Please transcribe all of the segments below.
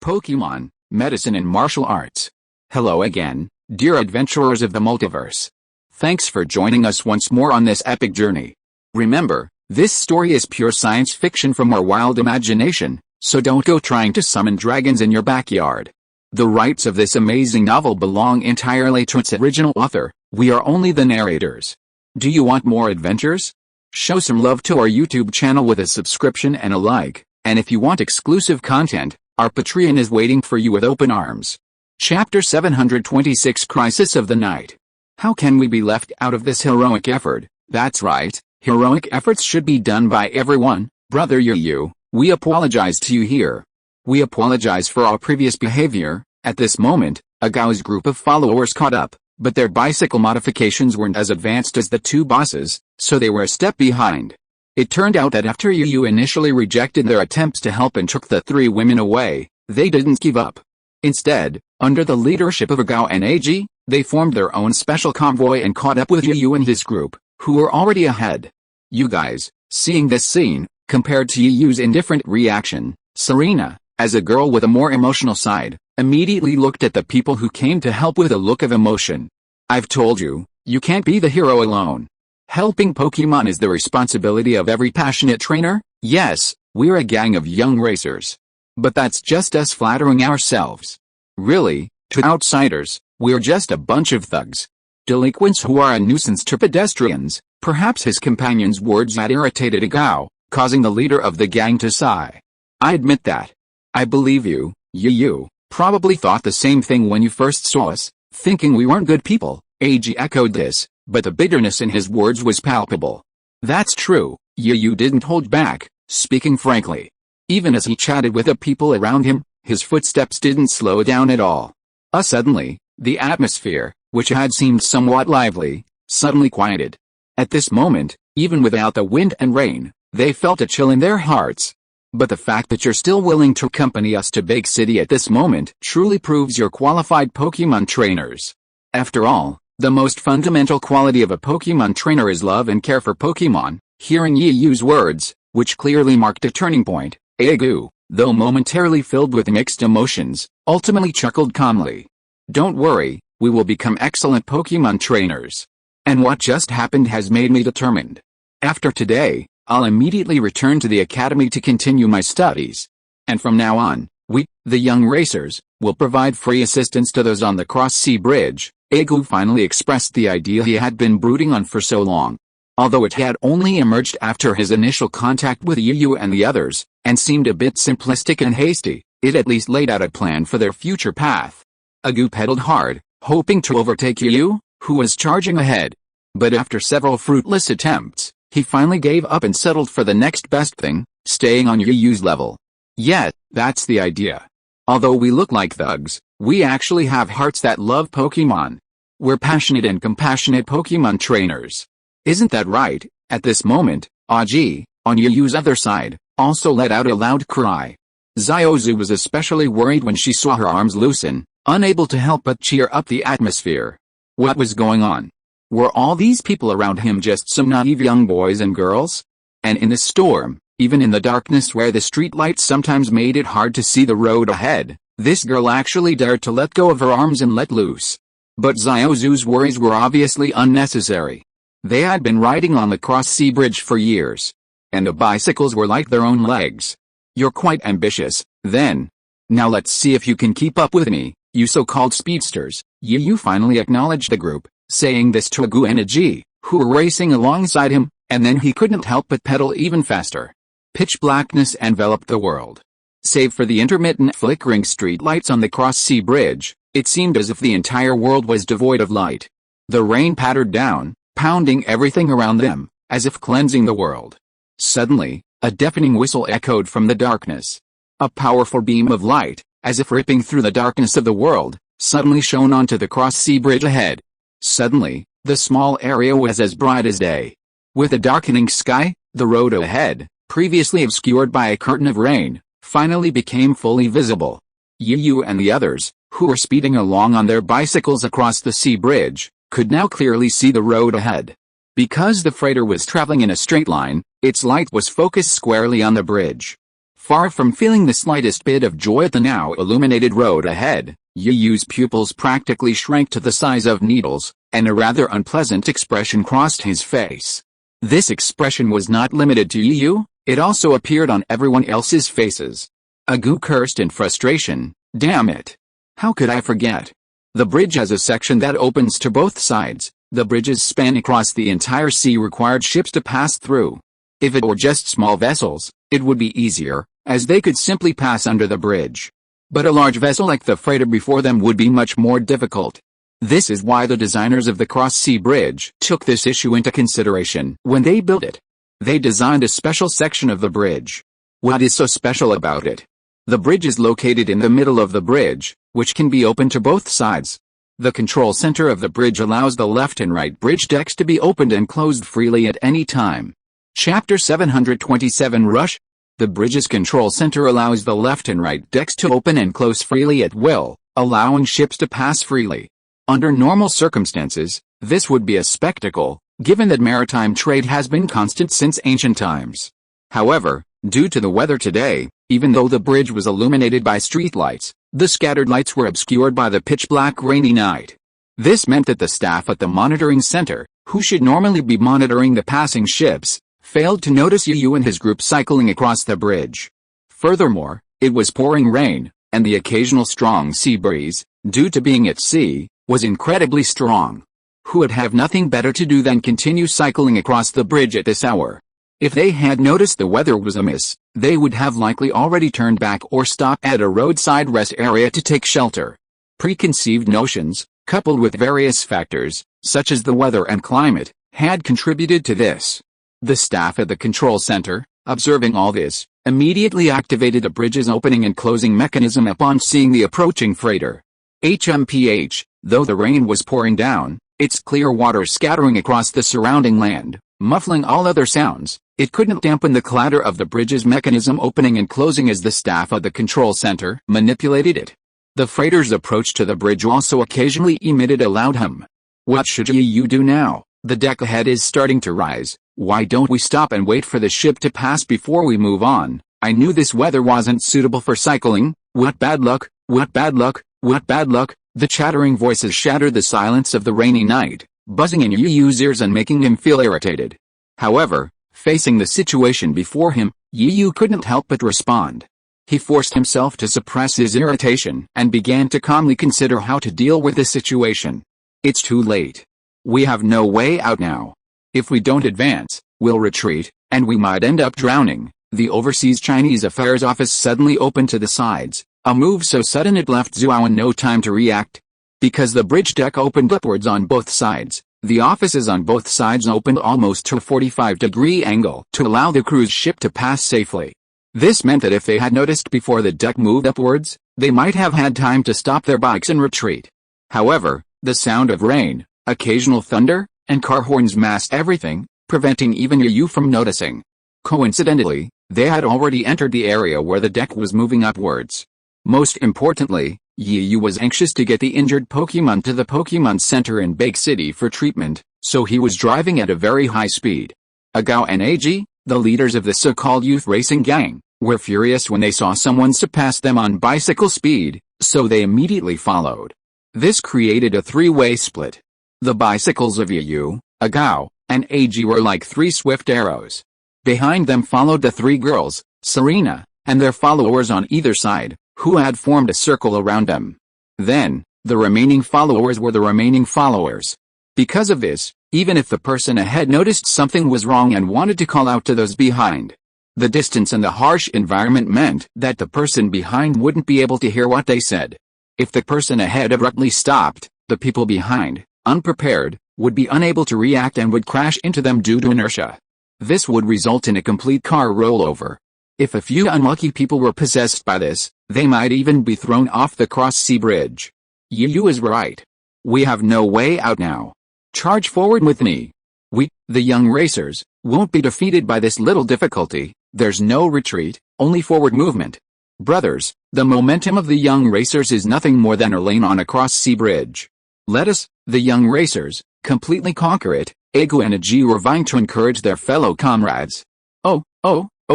Pokémon, medicine and martial arts. Hello again, dear adventurers of the multiverse. Thanks for joining us once more on this epic journey. Remember, this story is pure science fiction from our wild imagination, so don't go trying to summon dragons in your backyard. The rights of this amazing novel belong entirely to its original author, we are only the narrators. Do you want more adventures? Show some love to our YouTube channel with a subscription and a like, and if you want exclusive content, our Patreon is waiting for you with open arms. Chapter 726 Crisis of the Night. How can we be left out of this heroic effort? That's right, heroic efforts should be done by everyone. Brother Yu, we apologize to you here. We apologize for our previous behavior. At this moment, Agao's group of followers caught up, but their bicycle modifications weren't as advanced as the two bosses, so they were a step behind. It turned out that after Yu initially rejected their attempts to help and took the three women away, they didn't give up. Instead, under the leadership of Agao and Ag, they formed their own special convoy and caught up with Yu and his group, who were already ahead. You guys, seeing this scene, compared to Yu's indifferent reaction, Serena, as a girl with a more emotional side, immediately looked at the people who came to help with a look of emotion. I've told you, you can't be the hero alone. Helping Pokemon is the responsibility of every passionate trainer. Yes, we're a gang of young racers. But that's just us flattering ourselves. Really, to outsiders, we're just a bunch of thugs. Delinquents who are a nuisance to pedestrians. Perhaps his companion's words had irritated Agao, causing the leader of the gang to sigh. I admit that. I believe you, Yu probably thought the same thing when you first saw us, thinking we weren't good people. Ag echoed this, but the bitterness in his words was palpable. That's true, Yu didn't hold back, speaking frankly. Even as he chatted with the people around him, his footsteps didn't slow down at all. Suddenly, the atmosphere, which had seemed somewhat lively, suddenly quieted. At this moment, even without the wind and rain, they felt a chill in their hearts. But the fact that you're still willing to accompany us to Big City at this moment truly proves you're qualified Pokemon trainers. After all, the most fundamental quality of a Pokemon trainer is love and care for Pokemon. Hearing Yu's words, which clearly marked a turning point, Agu, though momentarily filled with mixed emotions, ultimately chuckled calmly. Don't worry, we will become excellent Pokemon trainers. And what just happened has made me determined. After today, I'll immediately return to the academy to continue my studies. And from now on, we, the young racers, will provide free assistance to those on the Cross-Sea Bridge. Agu finally expressed the idea he had been brooding on for so long. Although it had only emerged after his initial contact with Yu and the others, and seemed a bit simplistic and hasty, it at least laid out a plan for their future path. Agu pedaled hard, hoping to overtake Yu, who was charging ahead. But after several fruitless attempts, he finally gave up and settled for the next best thing, staying on Yu's level. Yet, that's the idea. Although we look like thugs, we actually have hearts that love Pokemon. We're passionate and compassionate Pokemon trainers. Isn't that right? At this moment, Aji, on Yu's other side, also let out a loud cry. Xiaozhi was especially worried when she saw her arms loosen, unable to help but cheer up the atmosphere. What was going on? Were all these people around him just some naive young boys and girls? And in the storm, even in the darkness where the streetlights sometimes made it hard to see the road ahead, this girl actually dared to let go of her arms and let loose. But Xiaozhi's worries were obviously unnecessary. They had been riding on the Cross-Sea Bridge for years. And the bicycles were like their own legs. You're quite ambitious, then. Now let's see if you can keep up with me, you so-called speedsters. Yu finally acknowledged the group, saying this to Agu and Agi, who were racing alongside him, and then he couldn't help but pedal even faster. Pitch blackness enveloped the world. Save for the intermittent flickering streetlights on the Cross-Sea Bridge, it seemed as if the entire world was devoid of light. The rain pattered down, pounding everything around them, as if cleansing the world. Suddenly, a deafening whistle echoed from the darkness. A powerful beam of light, as if ripping through the darkness of the world, suddenly shone onto the Cross-Sea Bridge ahead. Suddenly, the small area was as bright as day. With a darkening sky, the road ahead, previously obscured by a curtain of rain, finally became fully visible. Yu and the others, who were speeding along on their bicycles across the sea bridge, could now clearly see the road ahead. Because the freighter was traveling in a straight line, its light was focused squarely on the bridge. Far from feeling the slightest bit of joy at the now illuminated road ahead, Yu's pupils practically shrank to the size of needles, and a rather unpleasant expression crossed his face. This expression was not limited to Yu, it also appeared on everyone else's faces. Agu cursed in frustration, "Damn it! How could I forget? The bridge has a section that opens to both sides. The bridge's span across the entire sea required ships to pass through. If it were just small vessels, it would be easier, as they could simply pass under the bridge. But a large vessel like the freighter before them would be much more difficult. This is why the designers of the cross-sea bridge took this issue into consideration when they built it. They designed a special section of the bridge. What is so special about it? The bridge is located in the middle of the bridge, which can be opened to both sides. The control center of the bridge allows the left and right bridge decks to be opened and closed freely at any time. Chapter 727 Rush. The bridge's control center allows the left and right decks to open and close freely at will, allowing ships to pass freely. Under normal circumstances, this would be a spectacle, given that maritime trade has been constant since ancient times. However, due to the weather today, even though the bridge was illuminated by streetlights, the scattered lights were obscured by the pitch-black rainy night. This meant that the staff at the monitoring center, who should normally be monitoring the passing ships, failed to notice Yu and his group cycling across the bridge. Furthermore, it was pouring rain, and the occasional strong sea breeze, due to being at sea, was incredibly strong. Who would have nothing better to do than continue cycling across the bridge at this hour? If they had noticed the weather was amiss, they would have likely already turned back or stopped at a roadside rest area to take shelter. Preconceived notions, coupled with various factors, such as the weather and climate, had contributed to this. The staff at the control center, observing all this, immediately activated the bridge's opening and closing mechanism upon seeing the approaching freighter. HMPH, though the rain was pouring down, its clear water scattering across the surrounding land, muffling all other sounds, it couldn't dampen the clatter of the bridge's mechanism opening and closing as the staff at the control center manipulated it. The freighter's approach to the bridge also occasionally emitted a loud hum. What should you do now? The deck ahead is starting to rise. Why don't we stop and wait for the ship to pass before we move on? I knew this weather wasn't suitable for cycling. What bad luck, what bad luck, what bad luck. The chattering voices shattered the silence of the rainy night, buzzing in Yu's ears and making him feel irritated. However, facing the situation before him, Yu couldn't help but respond. He forced himself to suppress his irritation and began to calmly consider how to deal with the situation. It's too late. We have no way out now. If we don't advance, we'll retreat, and we might end up drowning. The Overseas Chinese Affairs Office suddenly opened to the sides, a move so sudden it left Zhuan no time to react. Because the bridge deck opened upwards on both sides, the offices on both sides opened almost to a 45-degree angle to allow the cruise ship to pass safely. This meant that if they had noticed before the deck moved upwards, they might have had time to stop their bikes and retreat. However, the sound of rain, occasional thunder, and car horns masked everything, preventing even Yu from noticing. Coincidentally, they had already entered the area where the deck was moving upwards. Most importantly, Yu was anxious to get the injured Pokémon to the Pokémon Center in Big City for treatment, so he was driving at a very high speed. Agao and Ag, the leaders of the so-called youth racing gang, were furious when they saw someone surpass them on bicycle speed, so they immediately followed. This created a three-way split. The bicycles of Yu, Agao, and Ag were like three swift arrows. Behind them followed the three girls, Serena, and their followers on either side, who had formed a circle around them. Then, the remaining followers were the remaining followers. Because of this, even if the person ahead noticed something was wrong and wanted to call out to those behind, the distance and the harsh environment meant that the person behind wouldn't be able to hear what they said. If the person ahead abruptly stopped, the people behind, unprepared, would be unable to react and would crash into them due to inertia. This would result in a complete car rollover. If a few unlucky people were possessed by this, they might even be thrown off the cross-sea bridge. Yu is right. We have no way out now. Charge forward with me. We, the young racers, won't be defeated by this little difficulty. There's no retreat, only forward movement. Brothers, the momentum of the young racers is nothing more than a lane on a cross-sea bridge. Let us, the young racers, completely conquer it. Agu and Ag were vying to encourage their fellow comrades. Oh,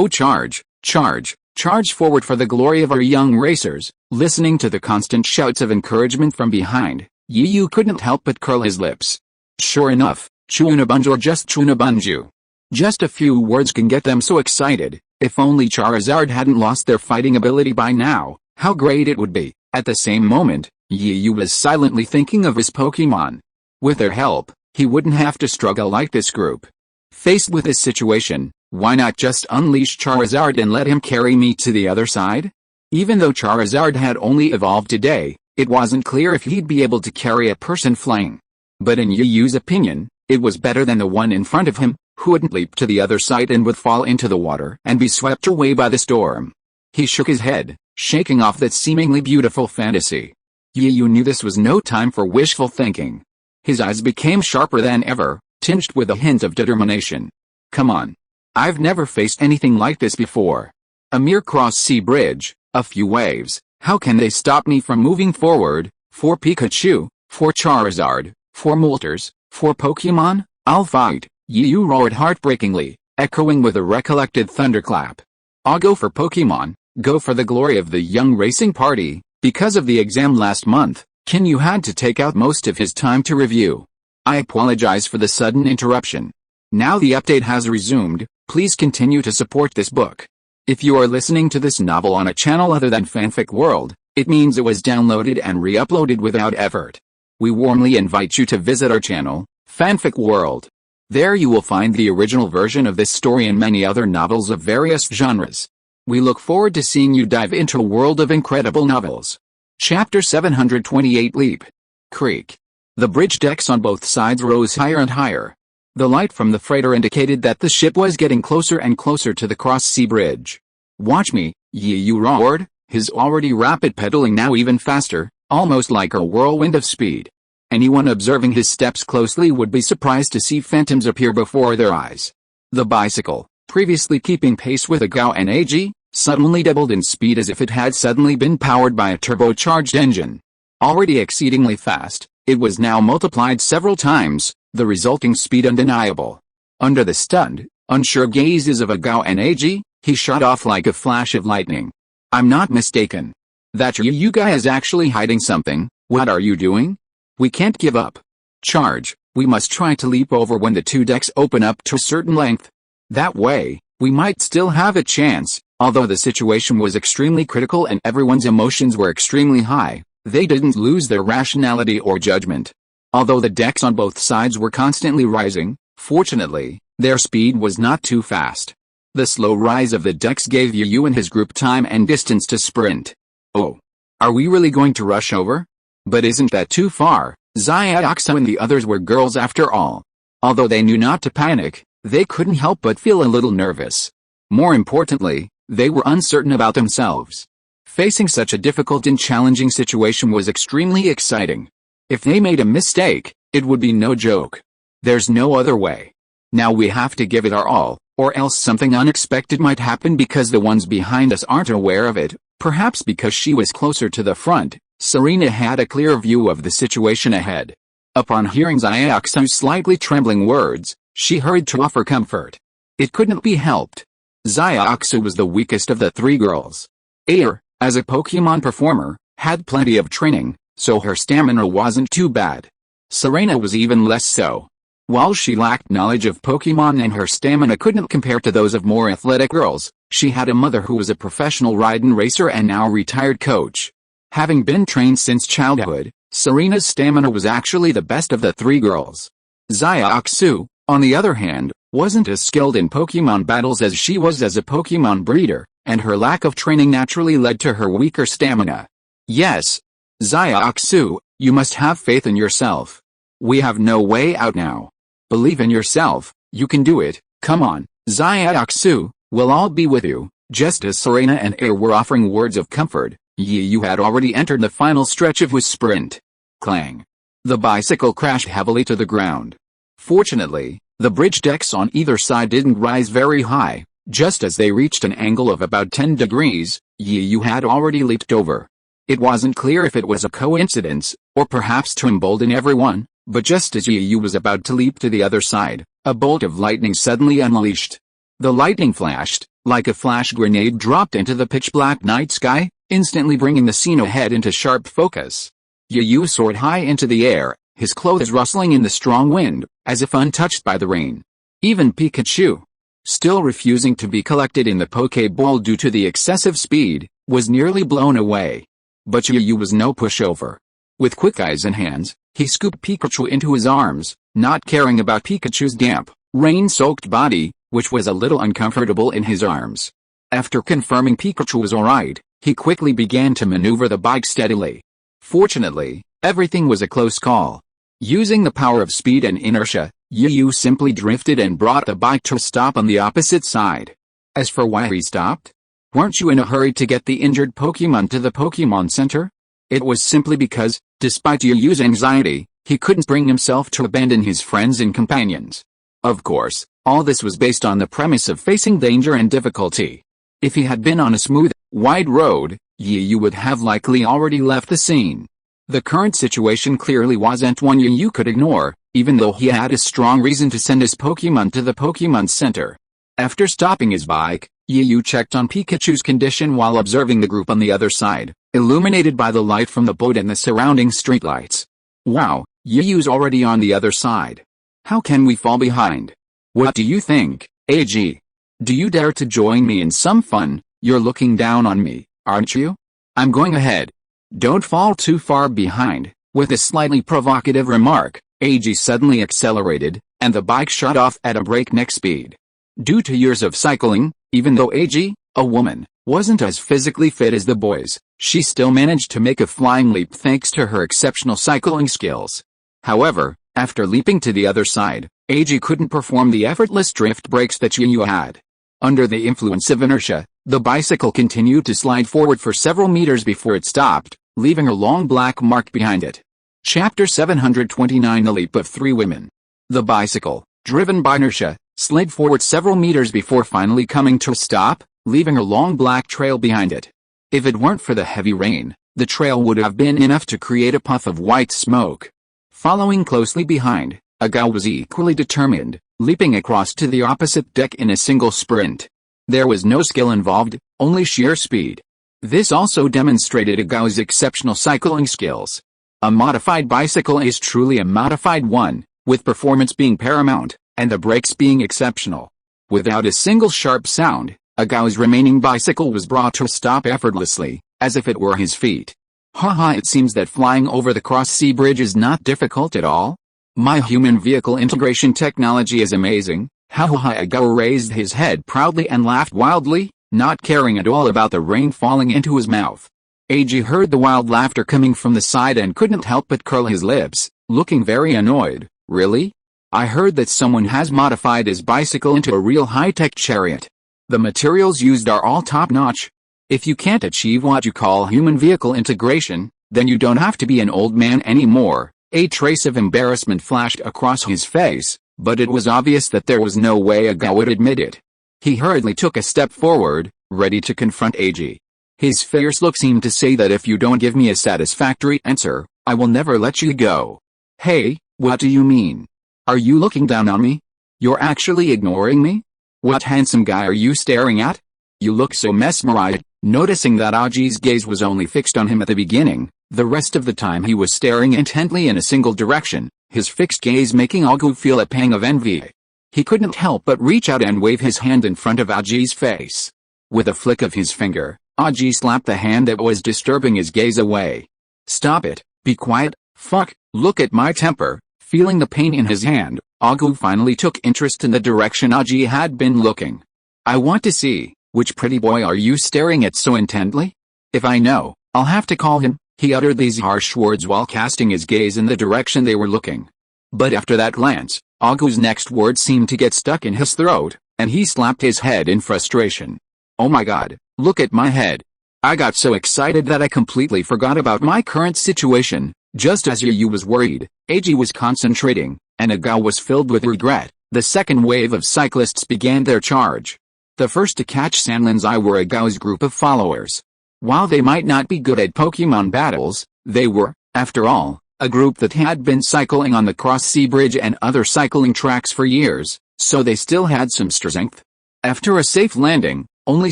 charge, charge, charged forward for the glory of our young racers. Listening to the constant shouts of encouragement from behind, Yu couldn't help but curl his lips. Sure enough, Chunabunju or just Chunabunju. Just a few words can get them so excited. If only Charizard hadn't lost their fighting ability by now, how great it would be. At the same moment, Yu was silently thinking of his Pokémon. With their help, he wouldn't have to struggle like this group. Faced with this situation, why not just unleash Charizard and let him carry me to the other side? Even though Charizard had only evolved today, it wasn't clear if he'd be able to carry a person flying. But in Yu's opinion, it was better than the one in front of him, who wouldn't leap to the other side and would fall into the water and be swept away by the storm. He shook his head, shaking off that seemingly beautiful fantasy. Yu knew this was no time for wishful thinking. His eyes became sharper than ever, tinged with a hint of determination. Come on. I've never faced anything like this before. A mere cross-sea bridge, a few waves, how can they stop me from moving forward? 4 Pikachu, 4 Charizard, 4 Moltres, 4 Pokémon, I'll fight. Yu roared heartbreakingly, echoing with a recollected thunderclap. I'll go for Pokémon, go for the glory of the young racing party. Because of the exam last month, Kinyu had to take out most of his time to review. I apologize for the sudden interruption. Now the update has resumed, please continue to support this book. If you are listening to this novel on a channel other than Fanfic World, it means it was downloaded and re-uploaded without effort. We warmly invite you to visit our channel, Fanfic World. There you will find the original version of this story and many other novels of various genres. We look forward to seeing you dive into a world of incredible novels. Chapter 728 Leap Creek. The bridge decks on both sides rose higher and higher. The light from the freighter indicated that the ship was getting closer and closer to the cross-sea bridge. Watch me, Yu roared, his already rapid pedaling now even faster, almost like a whirlwind of speed. Anyone observing his steps closely would be surprised to see phantoms appear before their eyes. The bicycle, previously keeping pace with a Gao and AG, suddenly doubled in speed as if it had suddenly been powered by a turbocharged engine. Already exceedingly fast, it was now multiplied several times, the resulting speed undeniable. Under the stunned, unsure gazes of a Gao and AG, he shot off like a flash of lightning. I'm not mistaken. That Yu guy is actually hiding something. What are you doing? We can't give up. Charge, we must try to leap over when the 2 decks open up to a certain length. That way, we might still have a chance. Although the situation was extremely critical and everyone's emotions were extremely high, they didn't lose their rationality or judgment. Although the decks on both sides were constantly rising, fortunately, their speed was not too fast. The slow rise of the decks gave Yu and his group time and distance to sprint. Oh. Are we really going to rush over? But isn't that too far? Xiaoxia and the others were girls after all. Although they knew not to panic, they couldn't help but feel a little nervous. More importantly, they were uncertain about themselves. Facing such a difficult and challenging situation was extremely exciting. If they made a mistake, it would be no joke. There's no other way. Now we have to give it our all, or else something unexpected might happen because the ones behind us aren't aware of it. Perhaps because she was closer to the front, Serena had a clear view of the situation ahead. Upon hearing Xiaoxia's slightly trembling words, she hurried to offer comfort. It couldn't be helped. Xiaoxia was the weakest of the 3 girls. Air, as a Pokémon performer, had plenty of training, so her stamina wasn't too bad. Serena was even less so. While she lacked knowledge of Pokémon and her stamina couldn't compare to those of more athletic girls, she had a mother who was a professional ride-and racer and now retired coach. Having been trained since childhood, Serena's stamina was actually the best of the 3 girls. Xiaoxia, on the other hand, wasn't as skilled in Pokémon battles as she was as a Pokémon breeder, and her lack of training naturally led to her weaker stamina. Yes. Xiaoxia, you must have faith in yourself. We have no way out now. Believe in yourself, you can do it, come on, Xiaoxia, we'll all be with you. Just as Serena and Air were offering words of comfort, Yu had already entered the final stretch of his sprint. Clang. The bicycle crashed heavily to the ground. Fortunately, the bridge decks on either side didn't rise very high. Just as they reached an angle of about 10 degrees, Yu had already leaped over. It wasn't clear if it was a coincidence, or perhaps to embolden everyone, but just as Yu was about to leap to the other side, a bolt of lightning suddenly unleashed. The lightning flashed, like a flash grenade dropped into the pitch-black night sky, instantly bringing the scene ahead into sharp focus. Yu soared high into the air, his clothes rustling in the strong wind, as if untouched by the rain. Even Pikachu, still refusing to be collected in the Pokeball due to the excessive speed, was nearly blown away. But Yu was no pushover. With quick eyes and hands, he scooped Pikachu into his arms, not caring about Pikachu's damp, rain-soaked body, which was a little uncomfortable in his arms. After confirming Pikachu was alright, he quickly began to maneuver the bike steadily. Fortunately, everything was a close call. Using the power of speed and inertia, Yu simply drifted and brought the bike to a stop on the opposite side. As for why he stopped? Weren't you in a hurry to get the injured Pokemon to the Pokemon Center? It was simply because, despite Yu's anxiety, he couldn't bring himself to abandon his friends and companions. Of course, all this was based on the premise of facing danger and difficulty. If he had been on a smooth, wide road, Yu would have likely already left the scene. The current situation clearly wasn't one Yu could ignore, even though he had a strong reason to send his Pokemon to the Pokemon Center. After stopping his bike, Yu checked on Pikachu's condition while observing the group on the other side, illuminated by the light from the boat and the surrounding streetlights. Wow, Yu's already on the other side. How can we fall behind? What do you think, AG? Do you dare to join me in some fun? You're looking down on me, aren't you? I'm going ahead. Don't fall too far behind. With a slightly provocative remark, AG suddenly accelerated, and the bike shot off at a breakneck speed. Due to years of cycling, even though AG, a woman, wasn't as physically fit as the boys, she still managed to make a flying leap thanks to her exceptional cycling skills. However, after leaping to the other side, AG couldn't perform the effortless drift brakes that Yu had. Under the influence of inertia, the bicycle continued to slide forward for several meters before it stopped, leaving a long black mark behind it. Chapter 729 The Leap of Three Women. The bicycle, driven by inertia, slid forward several meters before finally coming to a stop, leaving a long black trail behind it. If it weren't for the heavy rain, the trail would have been enough to create a puff of white smoke. Following closely behind, a guy was equally determined, leaping across to the opposite deck in a single sprint. There was no skill involved, only sheer speed. This also demonstrated Agao's exceptional cycling skills. A modified bicycle is truly a modified one, with performance being paramount, and the brakes being exceptional. Without a single sharp sound, Agao's remaining bicycle was brought to a stop effortlessly, as if it were his feet. Haha, it seems that flying over the cross-sea bridge is not difficult at all. My human vehicle integration technology is amazing. Haha, Agao raised his head proudly and laughed wildly, not caring at all about the rain falling into his mouth. AG heard the wild laughter coming from the side and couldn't help but curl his lips, looking very annoyed. Really? I heard that someone has modified his bicycle into a real high-tech chariot. The materials used are all top-notch. If you can't achieve what you call human vehicle integration, then you don't have to be an old man anymore. A trace of embarrassment flashed across his face, but it was obvious that there was no way Agao would admit it. He hurriedly took a step forward, ready to confront AG. His fierce look seemed to say that if you don't give me a satisfactory answer, I will never let you go. Hey, what do you mean? Are you looking down on me? You're actually ignoring me? What handsome guy are you staring at? You look so mesmerized. Noticing that Aji's gaze was only fixed on him at the beginning, the rest of the time he was staring intently in a single direction, his fixed gaze making Agu feel a pang of envy. He couldn't help but reach out and wave his hand in front of Aji's face. With a flick of his finger, Aji slapped the hand that was disturbing his gaze away. Stop it, be quiet, fuck, look at my temper. Feeling the pain in his hand, Agu finally took interest in the direction Aji had been looking. I want to see. Which pretty boy are you staring at so intently? If I know, I'll have to call him. He uttered these harsh words while casting his gaze in the direction they were looking. But after that glance, Agu's next words seemed to get stuck in his throat, and he slapped his head in frustration. Oh my god, look at my head. I got so excited that I completely forgot about my current situation. Just as Yu was worried, AG was concentrating, and Agao was filled with regret. The second wave of cyclists began their charge. The first to catch Sanlin's eye were Agao's group of followers. While they might not be good at Pokemon battles, they were, after all, a group that had been cycling on the cross-sea bridge and other cycling tracks for years, so they still had some strength. After a safe landing, Only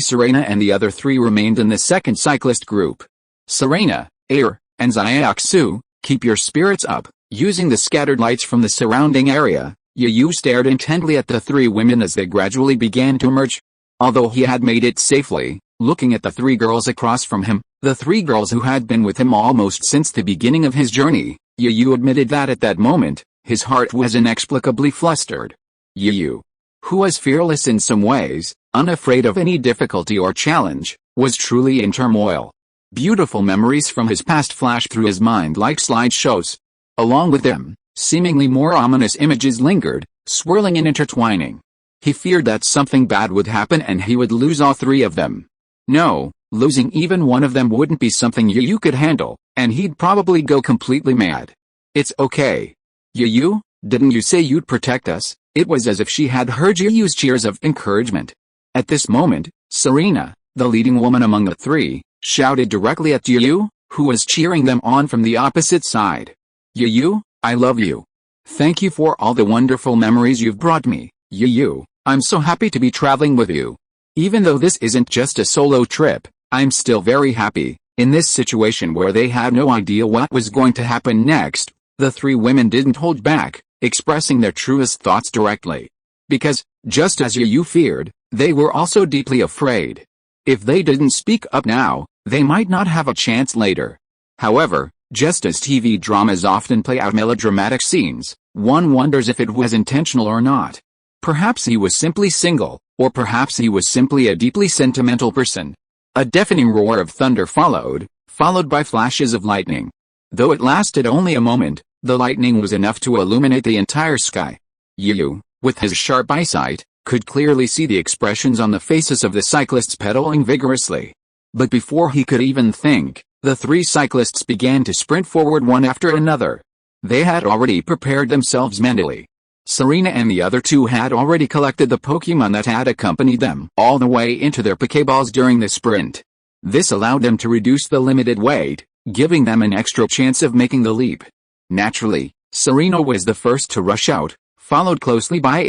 Serena and the other three remained in the second cyclist group. Serena, and Xiaoxu, keep your spirits up. Using the scattered lights from the surrounding area, Yu stared intently at the three women as they gradually began to emerge. Although he had made it safely, looking at the three girls across from him, the three girls who had been with him almost since the beginning of his journey, Yu admitted that at that moment, his heart was inexplicably flustered. Yu, who was fearless in some ways, unafraid of any difficulty or challenge, was truly in turmoil. Beautiful memories from his past flashed through his mind like slideshows. Along with them, seemingly more ominous images lingered, swirling and intertwining. He feared that something bad would happen and he would lose all three of them. No, losing even one of them wouldn't be something Yu could handle, and he'd probably go completely mad. It's okay. Yu, didn't you say you'd protect us? It was as if she had heard Yu's cheers of encouragement. At this moment, Serena, the leading woman among the three, shouted directly at Yu, who was cheering them on from the opposite side. Yu, I love you. Thank you for all the wonderful memories you've brought me, Yu. I'm so happy to be traveling with you. Even though this isn't just a solo trip, I'm still very happy. In this situation where they had no idea what was going to happen next, the three women didn't hold back, expressing their truest thoughts directly. Because, just as Yu feared, they were also deeply afraid. If they didn't speak up now, they might not have a chance later. However, just as TV dramas often play out melodramatic scenes, one wonders if it was intentional or not. Perhaps he was simply single, or perhaps he was simply a deeply sentimental person. A deafening roar of thunder followed by flashes of lightning. Though it lasted only a moment, the lightning was enough to illuminate the entire sky. Yu, with his sharp eyesight, could clearly see the expressions on the faces of the cyclists pedaling vigorously. But before he could even think, the three cyclists began to sprint forward one after another. They had already prepared themselves mentally. Serena and the other two had already collected the Pokémon that had accompanied them all the way into their Pokéballs during the sprint. This allowed them to reduce the limited weight, giving them an extra chance of making the leap. Naturally, Serena was the first to rush out, followed closely by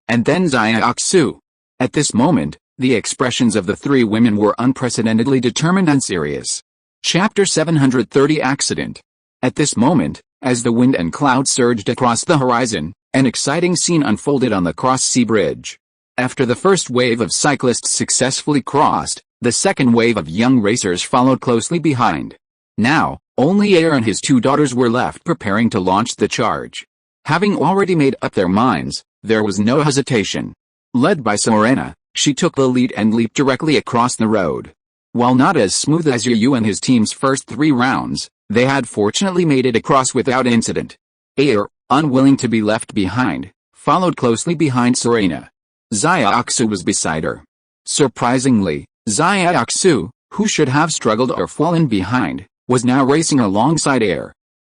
and then Xiaoxu. At this moment, the expressions of the three women were unprecedentedly determined and serious. Chapter 730 Accident. At this moment, as the wind and clouds surged across the horizon, an exciting scene unfolded on the cross-sea bridge. After the first wave of cyclists successfully crossed, the second wave of young racers followed closely behind. Now, only and his two daughters were left preparing to launch the charge. Having already made up their minds, there was no hesitation. Led by Serena, she took the lead and leaped directly across the road. While not as smooth as Yu and his team's first 3 rounds, they had fortunately made it across without incident. Unwilling to be left behind, followed closely behind Serena. Xiaoxu was beside her. Surprisingly, Xiaoxu, who should have struggled or fallen behind, was now racing alongside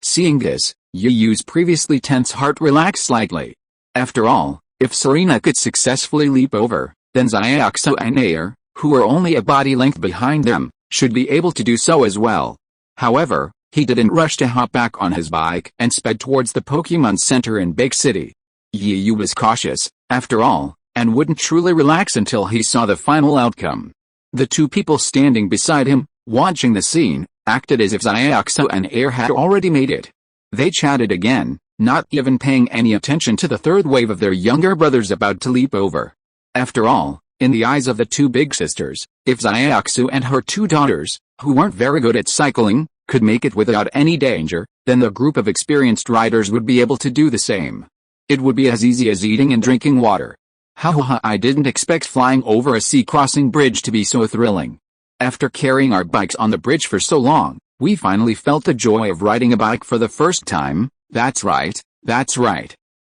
Seeing this, Yu's previously tense heart relaxed slightly. After all, if Serena could successfully leap over, then Xiaoxu and who were only a body length behind them, should be able to do so as well. However, he didn't rush to hop back on his bike and sped towards the Pokémon Center in Big City. Yu was cautious, after all, and wouldn't truly relax until he saw the final outcome. The two people standing beside him, watching the scene, acted as if Xiaoxu and had already made it. They chatted again, not even paying any attention to the third wave of their younger brothers about to leap over. After all, in the eyes of the two big sisters, if Xiaoxu and her two daughters, who weren't very good at cycling, could make it without any danger, then the group of experienced riders would be able to do the same. It would be as easy as eating and drinking water. I didn't expect flying over a sea crossing bridge to be so thrilling. After carrying our bikes on the bridge for so long, we finally felt the joy of riding a bike for the first time. That's right.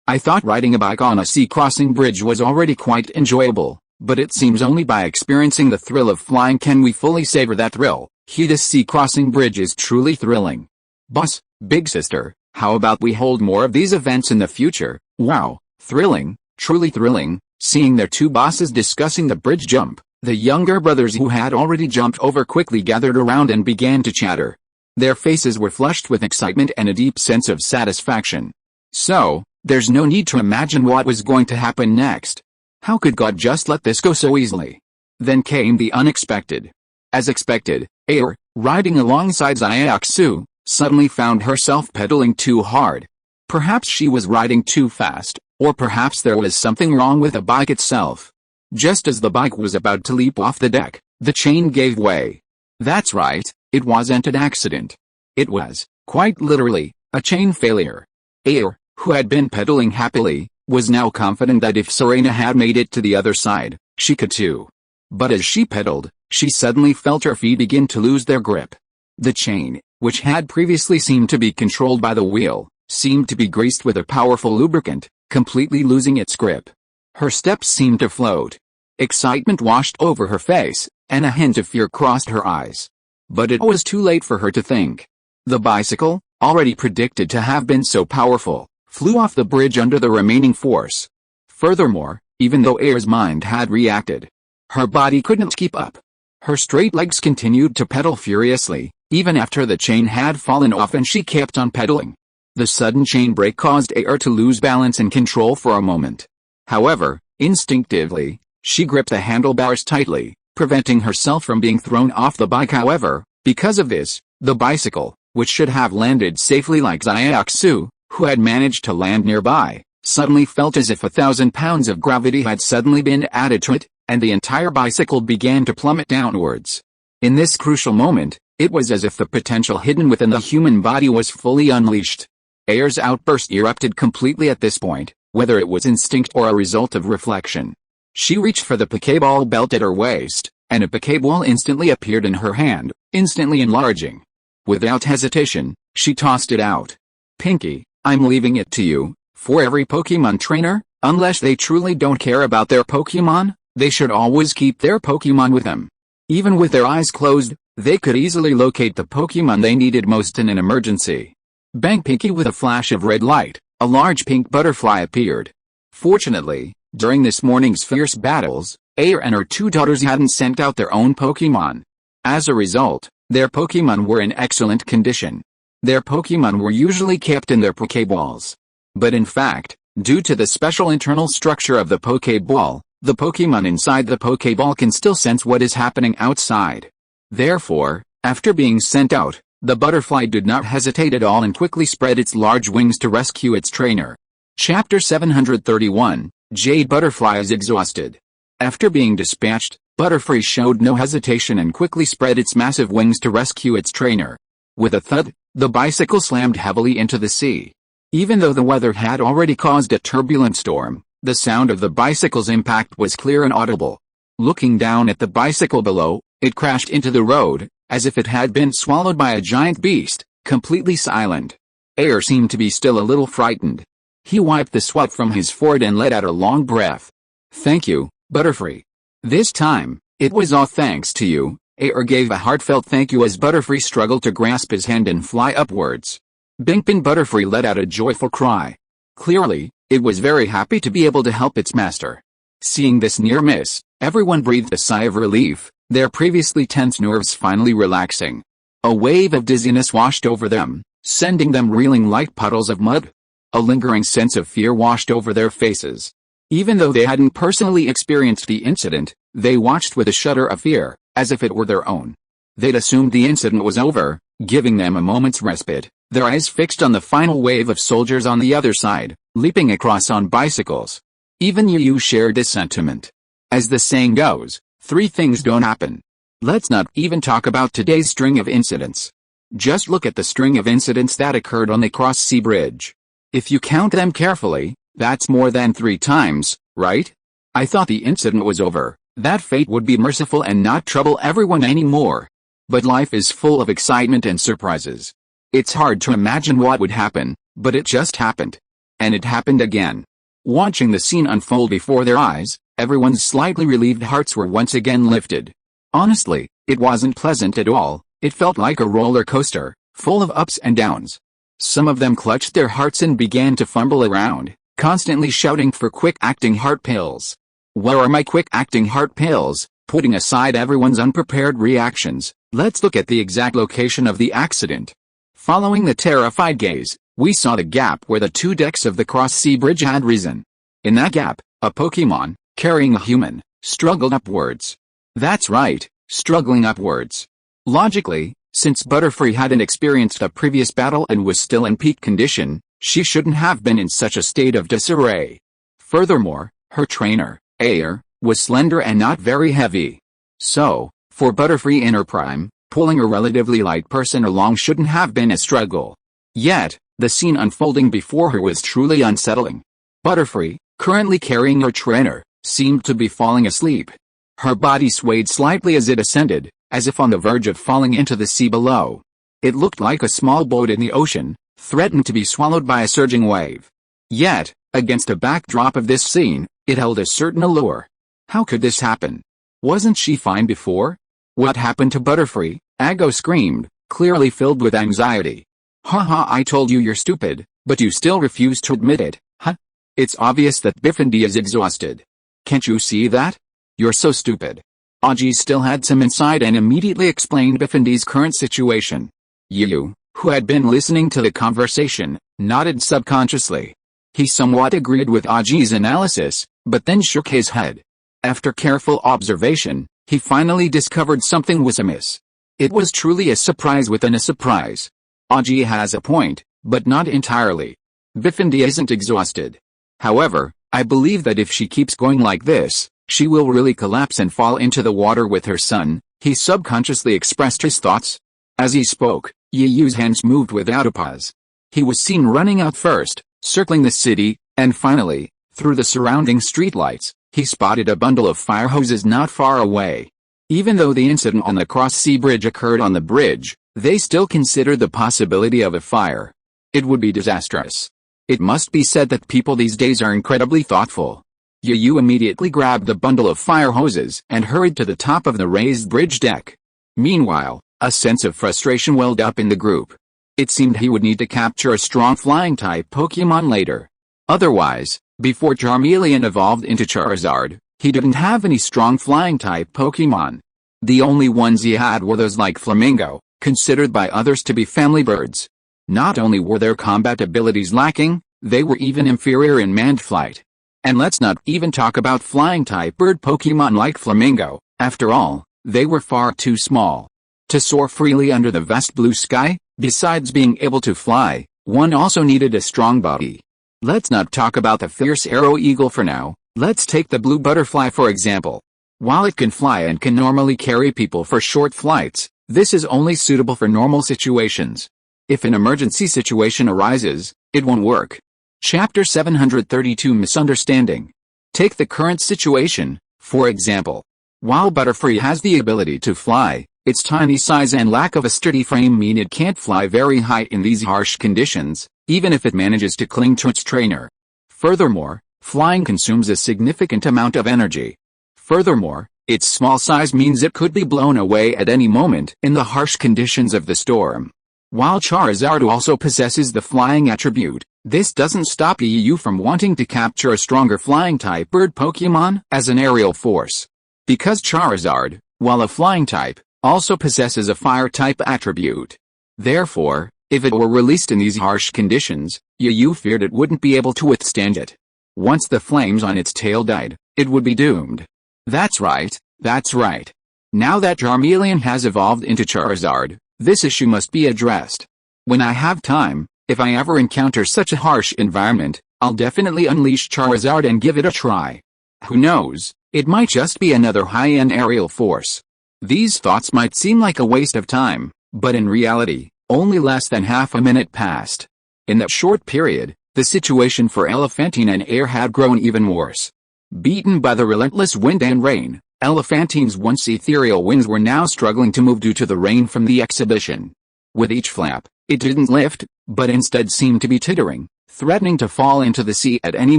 I thought riding a bike on a sea crossing bridge was already quite enjoyable, but it seems only by experiencing the thrill of flying can we fully savor that thrill. This sea crossing bridge is truly thrilling. Boss, big sister, how about we hold more of these events in the future? Wow, thrilling, truly thrilling. Seeing their two bosses discussing the bridge jump, the younger brothers who had already jumped over quickly gathered around and began to chatter. Their faces were flushed with excitement and a deep sense of satisfaction. So, there's no need to imagine what was going to happen next. How could God just let this go so easily? Then came the unexpected. As expected, Air, riding alongside Xiaoxu, suddenly found herself pedaling too hard. Perhaps she was riding too fast, or perhaps there was something wrong with the bike itself. Just as the bike was about to leap off the deck, the chain gave way. That's right, it wasn't an accident. It was, quite literally, a chain failure. Air, who had been pedaling happily, was now confident that if Serena had made it to the other side, she could too. But as she pedaled, she suddenly felt her feet begin to lose their grip. The chain, which had previously seemed to be controlled by the wheel, seemed to be greased with a powerful lubricant, completely losing its grip. Her steps seemed to float. Excitement washed over her face, and a hint of fear crossed her eyes. But it was too late for her to think. The bicycle, already predicted to have been so powerful, flew off the bridge under the remaining force. Furthermore, even though Air's mind had reacted, her body couldn't keep up. Her straight legs continued to pedal furiously, even after the chain had fallen off and she kept on pedaling. The sudden chain break caused Air to lose balance and control for a moment. However, instinctively, she gripped the handlebars tightly, preventing herself from being thrown off the bike. However, because of this, the bicycle, which should have landed safely like Xiaoxu, who had managed to land nearby, suddenly felt as if 1,000 pounds of gravity had suddenly been added to it, and the entire bicycle began to plummet downwards. In this crucial moment, it was as if the potential hidden within the human body was fully unleashed. Air's outburst erupted completely at this point, whether it was instinct or a result of reflection. She reached for the Pokeball belt at her waist, and a Pokeball instantly appeared in her hand, instantly enlarging. Without hesitation, she tossed it out. Pinky, I'm leaving it to you. For every Pokemon trainer, unless they truly don't care about their Pokemon, they should always keep their Pokemon with them. Even with their eyes closed, they could easily locate the Pokemon they needed most in an emergency. Bang! Pinky! With a flash of red light, a large pink butterfly appeared. Fortunately, during this morning's fierce battles, Air and her two daughters hadn't sent out their own Pokemon. As a result, their Pokemon were in excellent condition. Their Pokemon were usually kept in their Pokeballs. But in fact, due to the special internal structure of the Pokeball, the Pokemon inside the Pokeball can still sense what is happening outside. Therefore, after being sent out, the butterfly did not hesitate at all and quickly spread its large wings to rescue its trainer. Chapter 731, Jade Butterfly is exhausted. After being dispatched, Butterfree showed no hesitation and quickly spread its massive wings to rescue its trainer. With a thud, the bicycle slammed heavily into the sea. Even though the weather had already caused a turbulent storm, the sound of the bicycle's impact was clear and audible. Looking down at the bicycle below, it crashed into the road, as if it had been swallowed by a giant beast, completely silent. Air seemed to be still a little frightened. He wiped the sweat from his forehead and let out a long breath. Thank you, Butterfree. This time, it was all thanks to you. Air gave a heartfelt thank you as Butterfree struggled to grasp his hand and fly upwards. Binkpin! Butterfree let out a joyful cry. Clearly, it was very happy to be able to help its master. Seeing this near miss, everyone breathed a sigh of relief, their previously tense nerves finally relaxing. A wave of dizziness washed over them, sending them reeling like puddles of mud. A lingering sense of fear washed over their faces. Even though they hadn't personally experienced the incident, they watched with a shudder of fear, as if it were their own. They'd assumed the incident was over, giving them a moment's respite, their eyes fixed on the final wave of soldiers on the other side, leaping across on bicycles. Even Yu shared this sentiment. As the saying goes, 3 things don't happen. Let's not even talk about today's string of incidents. Just look at the string of incidents that occurred on the cross-sea bridge. If you count them carefully, that's more than 3 times, right? I thought the incident was over, that fate would be merciful and not trouble everyone anymore. But life is full of excitement and surprises. It's hard to imagine what would happen, but it just happened. And it happened again. Watching the scene unfold before their eyes, everyone's slightly relieved hearts were once again lifted. Honestly, it wasn't pleasant at all. It felt like a roller coaster, full of ups and downs. Some of them clutched their hearts and began to fumble around, constantly shouting for quick-acting heart pills. Where are my quick-acting heart pills? Putting aside everyone's unprepared reactions, let's look at the exact location of the accident. Following the terrified gaze, we saw the gap where the 2 decks of the cross-sea bridge had risen. In that gap, a Pokemon, carrying a human, struggled upwards. That's right, struggling upwards. Logically, since Butterfree hadn't experienced a previous battle and was still in peak condition, she shouldn't have been in such a state of disarray. Furthermore, her trainer, Air, was slender and not very heavy. So, for Butterfree in her prime, pulling a relatively light person along shouldn't have been a struggle. Yet, the scene unfolding before her was truly unsettling. Butterfree, currently carrying her trainer, seemed to be falling asleep. Her body swayed slightly as it ascended, as if on the verge of falling into the sea below. It looked like a small boat in the ocean, threatened to be swallowed by a surging wave. Yet, against a backdrop of this scene, it held a certain allure. How could this happen? Wasn't she fine before? What happened to Butterfree? Ago screamed, clearly filled with anxiety. Haha, I told you you're stupid, but you still refuse to admit it, huh? It's obvious that Bifindi is exhausted. Can't you see that? You're so stupid. Aji still had some insight and immediately explained Bifindi's current situation. Yu, who had been listening to the conversation, nodded subconsciously. He somewhat agreed with Aji's analysis, but then shook his head. After careful observation, he finally discovered something was amiss. It was truly a surprise within a surprise. Aji has a point, but not entirely. Bifindi isn't exhausted. However, I believe that if she keeps going like this, she will really collapse and fall into the water with her son. He subconsciously expressed his thoughts. As he spoke, Yiyu's hands moved without a pause. He was seen running out first, circling the city, and finally, through the surrounding streetlights, he spotted a bundle of fire hoses not far away. Even though the incident on the cross-sea bridge occurred on the bridge, they still considered the possibility of a fire. It would be disastrous. It must be said that people these days are incredibly thoughtful. Yu immediately grabbed the bundle of fire hoses and hurried to the top of the raised bridge deck. Meanwhile, a sense of frustration welled up in the group. It seemed he would need to capture a strong flying-type Pokémon later. Otherwise, before Charmeleon evolved into Charizard, he didn't have any strong flying-type Pokémon. The only ones he had were those like Flamingo, considered by others to be family birds. Not only were their combat abilities lacking, they were even inferior in manned flight. And let's not even talk about flying-type bird Pokémon like Flamingo. After all, they were far too small to soar freely under the vast blue sky. Besides being able to fly, one also needed a strong body. Let's not talk about the fierce arrow eagle for now. Let's take the blue butterfly for example. While it can fly and can normally carry people for short flights, this is only suitable for normal situations. If an emergency situation arises, it won't work. Chapter 732 Misunderstanding. Take the current situation, for example. While Butterfree has the ability to fly, its tiny size and lack of a sturdy frame mean it can't fly very high in these harsh conditions, even if it manages to cling to its trainer. Furthermore, flying consumes a significant amount of energy. Furthermore, its small size means it could be blown away at any moment in the harsh conditions of the storm. While Charizard also possesses the flying attribute, this doesn't stop Yu from wanting to capture a stronger flying-type bird Pokémon as an aerial force. Because Charizard, while a flying type, also possesses a fire-type attribute. Therefore, if it were released in these harsh conditions, Yu feared it wouldn't be able to withstand it. Once the flames on its tail died, it would be doomed. That's right, that's right. Now that Charmeleon has evolved into Charizard, this issue must be addressed. When I have time, if I ever encounter such a harsh environment, I'll definitely unleash Charizard and give it a try. Who knows, it might just be another high-end aerial force. These thoughts might seem like a waste of time, but in reality, only less than half a minute passed. In that short period, the situation for Elephantine and Air had grown even worse. Beaten by the relentless wind and rain, Elephantine's once ethereal wings were now struggling to move due to the rain from the exhibition. With each flap, it didn't lift, but instead seemed to be teetering, threatening to fall into the sea at any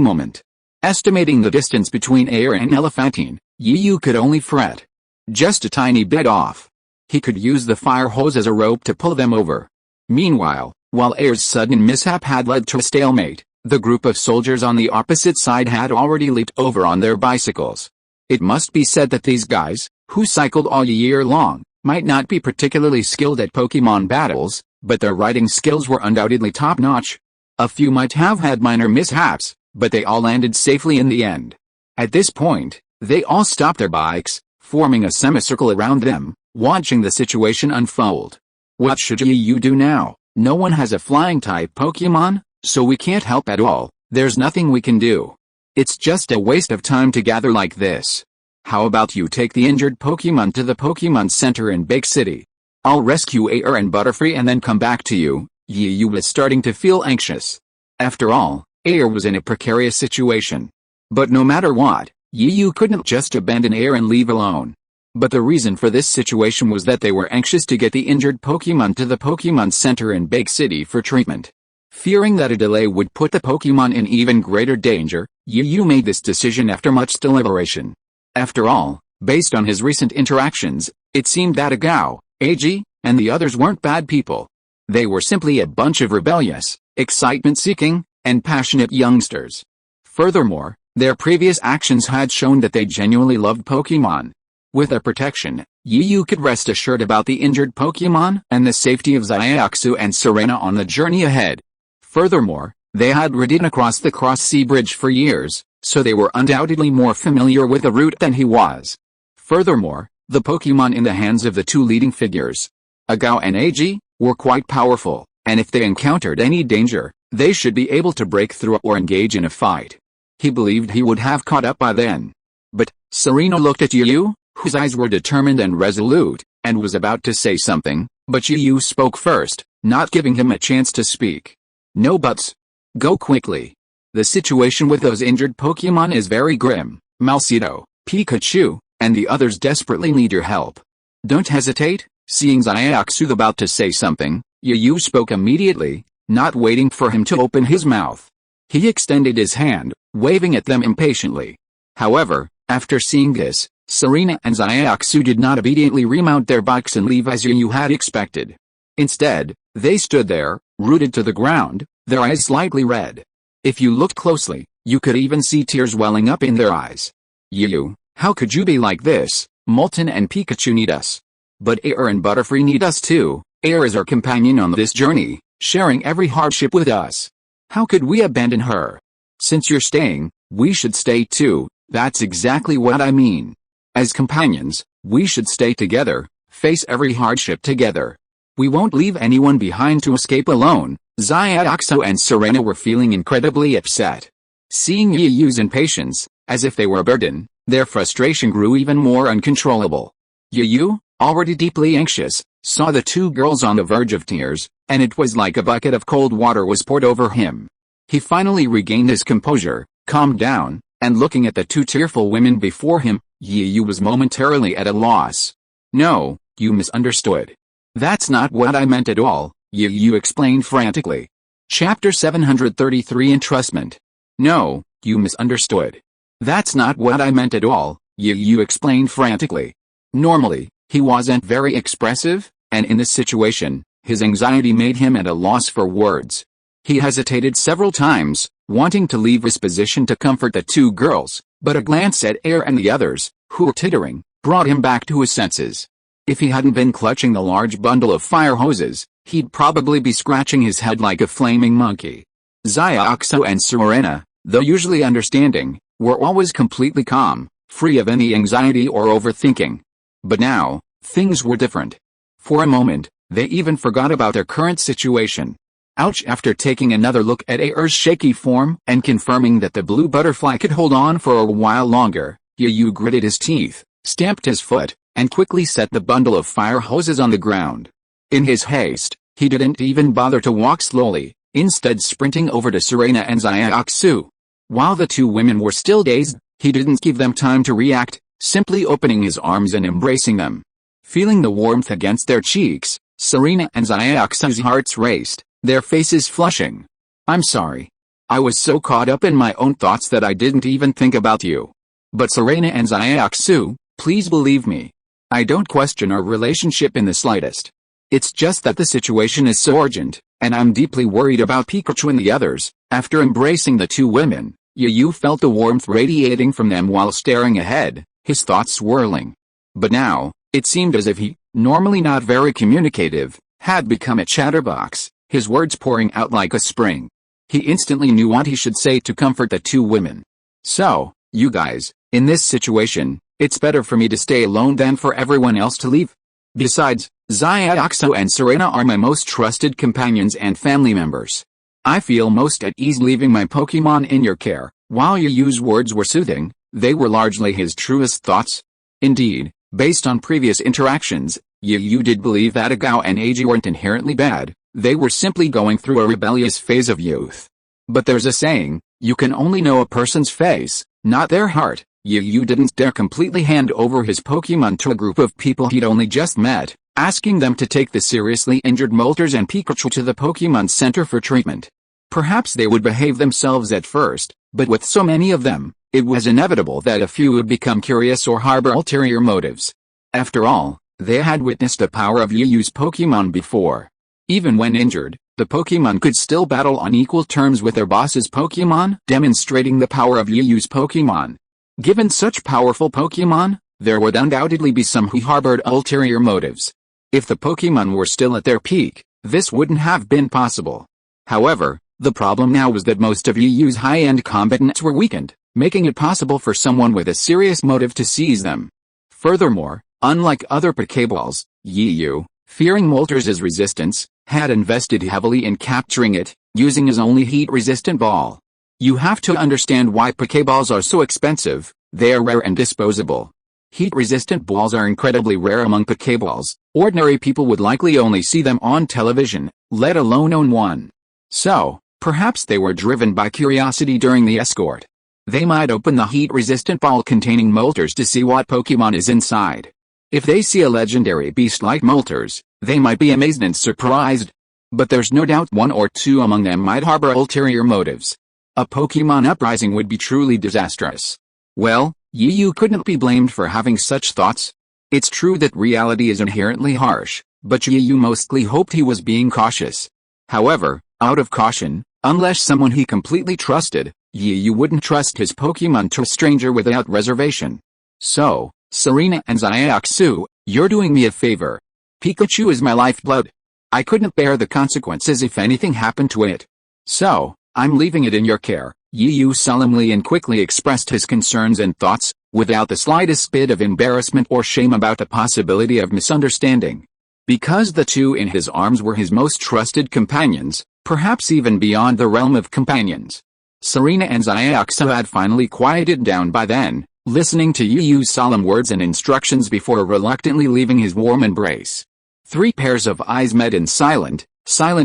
moment. Estimating the distance between Air and Elephantine, Yu could only fret. Just a tiny bit off. He could use the fire hose as a rope to pull them over. Meanwhile, while Air's sudden mishap had led to a stalemate, the group of soldiers on the opposite side had already leaped over on their bicycles. It must be said that these guys, who cycled all year long, might not be particularly skilled at Pokémon battles, but their riding skills were undoubtedly top-notch. A few might have had minor mishaps, but they all landed safely in the end. At this point, they all stopped their bikes, forming a semicircle around them, watching the situation unfold. What should you do now? No one has a flying type Pokemon, so we can't help at all. There's nothing we can do. It's just a waste of time to gather like this. How about you take the injured Pokemon to the Pokemon Center in Big City? I'll rescue Air and Butterfree and then come back to you. Yu was starting to feel anxious. After all, Air was in a precarious situation. But no matter what, Yu couldn't just abandon Air and leave alone. But the reason for this situation was that they were anxious to get the injured Pokemon to the Pokemon Center in Big City for treatment. Fearing that a delay would put the Pokemon in even greater danger, Yu made this decision after much deliberation. After all, based on his recent interactions, it seemed that Agao, Ag, and the others weren't bad people. They were simply a bunch of rebellious, excitement-seeking, and passionate youngsters. Furthermore, their previous actions had shown that they genuinely loved Pokemon. With their protection, Yu could rest assured about the injured Pokemon and the safety of Xiaoxu and Serena on the journey ahead. Furthermore, they had ridden across the Cross-Sea Bridge for years, so they were undoubtedly more familiar with the route than he was. Furthermore, the Pokemon in the hands of the two leading figures, Agao and Ag, were quite powerful, and if they encountered any danger, they should be able to break through or engage in a fight. He believed he would have caught up by then. But Serena looked at Yu, whose eyes were determined and resolute, and was about to say something, but Yu spoke first, not giving him a chance to speak. No buts. Go quickly. The situation with those injured Pokemon is very grim. Malcedo, Pikachu, and the others desperately need your help. Don't hesitate. Seeing Xiaoxu about to say something, Yu spoke immediately, not waiting for him to open his mouth. He extended his hand, waving at them impatiently. However, after seeing this, Serena and Xiaoxu did not immediately remount their bikes and leave as Yu had expected. Instead, they stood there, rooted to the ground, their eyes slightly red. If you looked closely, you could even see tears welling up in their eyes. Yu, how could you be like this? Molten and Pikachu need us. But Air and Butterfree need us too. Air is our companion on this journey, sharing every hardship with us. How could we abandon her? Since you're staying, we should stay too. That's exactly what I mean. As companions, we should stay together, face every hardship together. We won't leave anyone behind to escape alone. Xiaoxu and Serena were feeling incredibly upset. Seeing Yu's impatience, as if they were a burden, their frustration grew even more uncontrollable. Yu, already deeply anxious, saw the two girls on the verge of tears, and it was like a bucket of cold water was poured over him. He finally regained his composure, calmed down, and looking at the two tearful women before him, Yu was momentarily at a loss. No, you misunderstood. That's not what I meant at all, Yu explained frantically. Chapter 733 Entrustment. No, you misunderstood. That's not what I meant at all, Yu explained frantically. Normally, he wasn't very expressive, and in this situation, his anxiety made him at a loss for words. He hesitated several times, wanting to leave his position to comfort the two girls, but a glance at Air and the others, who were tittering, brought him back to his senses. If he hadn't been clutching the large bundle of fire hoses, he'd probably be scratching his head like a flaming monkey. Xiaoxu and Serena, though usually understanding, were always completely calm, free of any anxiety or overthinking. But now, things were different. For a moment, they even forgot about their current situation. Ouch! After taking another look at Air's shaky form and confirming that the blue butterfly could hold on for a while longer, Yu gritted his teeth, stamped his foot, and quickly set the bundle of fire hoses on the ground. In his haste, he didn't even bother to walk slowly, instead sprinting over to Serena and Xiaoxu. While the two women were still dazed, he didn't give them time to react, simply opening his arms and embracing them. Feeling the warmth against their cheeks, Serena and Xiaoxu's hearts raced, their faces flushing. I'm sorry. I was so caught up in my own thoughts that I didn't even think about you. But Serena and Xiaoxu, please believe me. I don't question our relationship in the slightest. It's just that the situation is so urgent, and I'm deeply worried about Pikachu and the others. After embracing the two women, Yu felt the warmth radiating from them while staring ahead, his thoughts swirling. But now, it seemed as if he, normally not very communicative, had become a chatterbox, his words pouring out like a spring. He instantly knew what he should say to comfort the two women. So, you guys, In this situation, it's better for me to stay alone than for everyone else to leave. Besides, Xiaoxu and Serena are my most trusted companions and family members. I feel most at ease leaving my Pokemon in your care. While Yu's words were soothing, they were largely his truest thoughts. Indeed, based on previous interactions, Yu did believe that Agao and Eiji weren't inherently bad, they were simply going through a rebellious phase of youth. But there's a saying, you can only know a person's face, not their heart. Yu didn't dare completely hand over his Pokemon to a group of people he'd only just met, asking them to take the seriously injured Moltres and Pikachu to the Pokemon Center for treatment. Perhaps they would behave themselves at first, but with so many of them, it was inevitable that a few would become curious or harbor ulterior motives. After all, they had witnessed the power of Yu's Pokemon before. Even when injured, the Pokemon could still battle on equal terms with their boss's Pokemon, demonstrating the power of Yu's Pokemon. Given such powerful Pokemon, there would undoubtedly be some who harbored ulterior motives. If the Pokemon were still at their peak, this wouldn't have been possible. However, the problem now was that most of Yu's high-end combatants were weakened, making it possible for someone with a serious motive to seize them. Furthermore, unlike other Pokeballs, Yu, fearing Moltres' resistance, had invested heavily in capturing it, using his only heat-resistant ball. You have to understand why Pokeballs are so expensive. They are rare and disposable. Heat-resistant balls are incredibly rare among Pokeballs. Ordinary people would likely only see them on television, let alone own one. So, perhaps they were driven by curiosity during the escort. They might open the heat-resistant ball containing Moltres to see what Pokemon is inside. If they see a legendary beast like Moltres, they might be amazed and surprised. But there's no doubt one or two among them might harbor ulterior motives. A Pokemon uprising would be truly disastrous. Well, Yu couldn't be blamed for having such thoughts. It's true that reality is inherently harsh, but Yu mostly hoped he was being cautious. However, out of caution, unless someone he completely trusted, Yu wouldn't trust his Pokemon to a stranger without reservation. So, Serena and Xiaoxu, you're doing me a favor. Pikachu is my lifeblood. I couldn't bear the consequences if anything happened to it. So, I'm leaving it in your care. Yu solemnly and quickly expressed his concerns and thoughts, without the slightest bit of embarrassment or shame about the possibility of misunderstanding. Because the two in his arms were his most trusted companions, perhaps even beyond the realm of companions. Serena and Xiaoxu had finally quieted down by then, listening to Yu's solemn words and instructions before reluctantly leaving his warm embrace. 3 pairs of eyes met in silent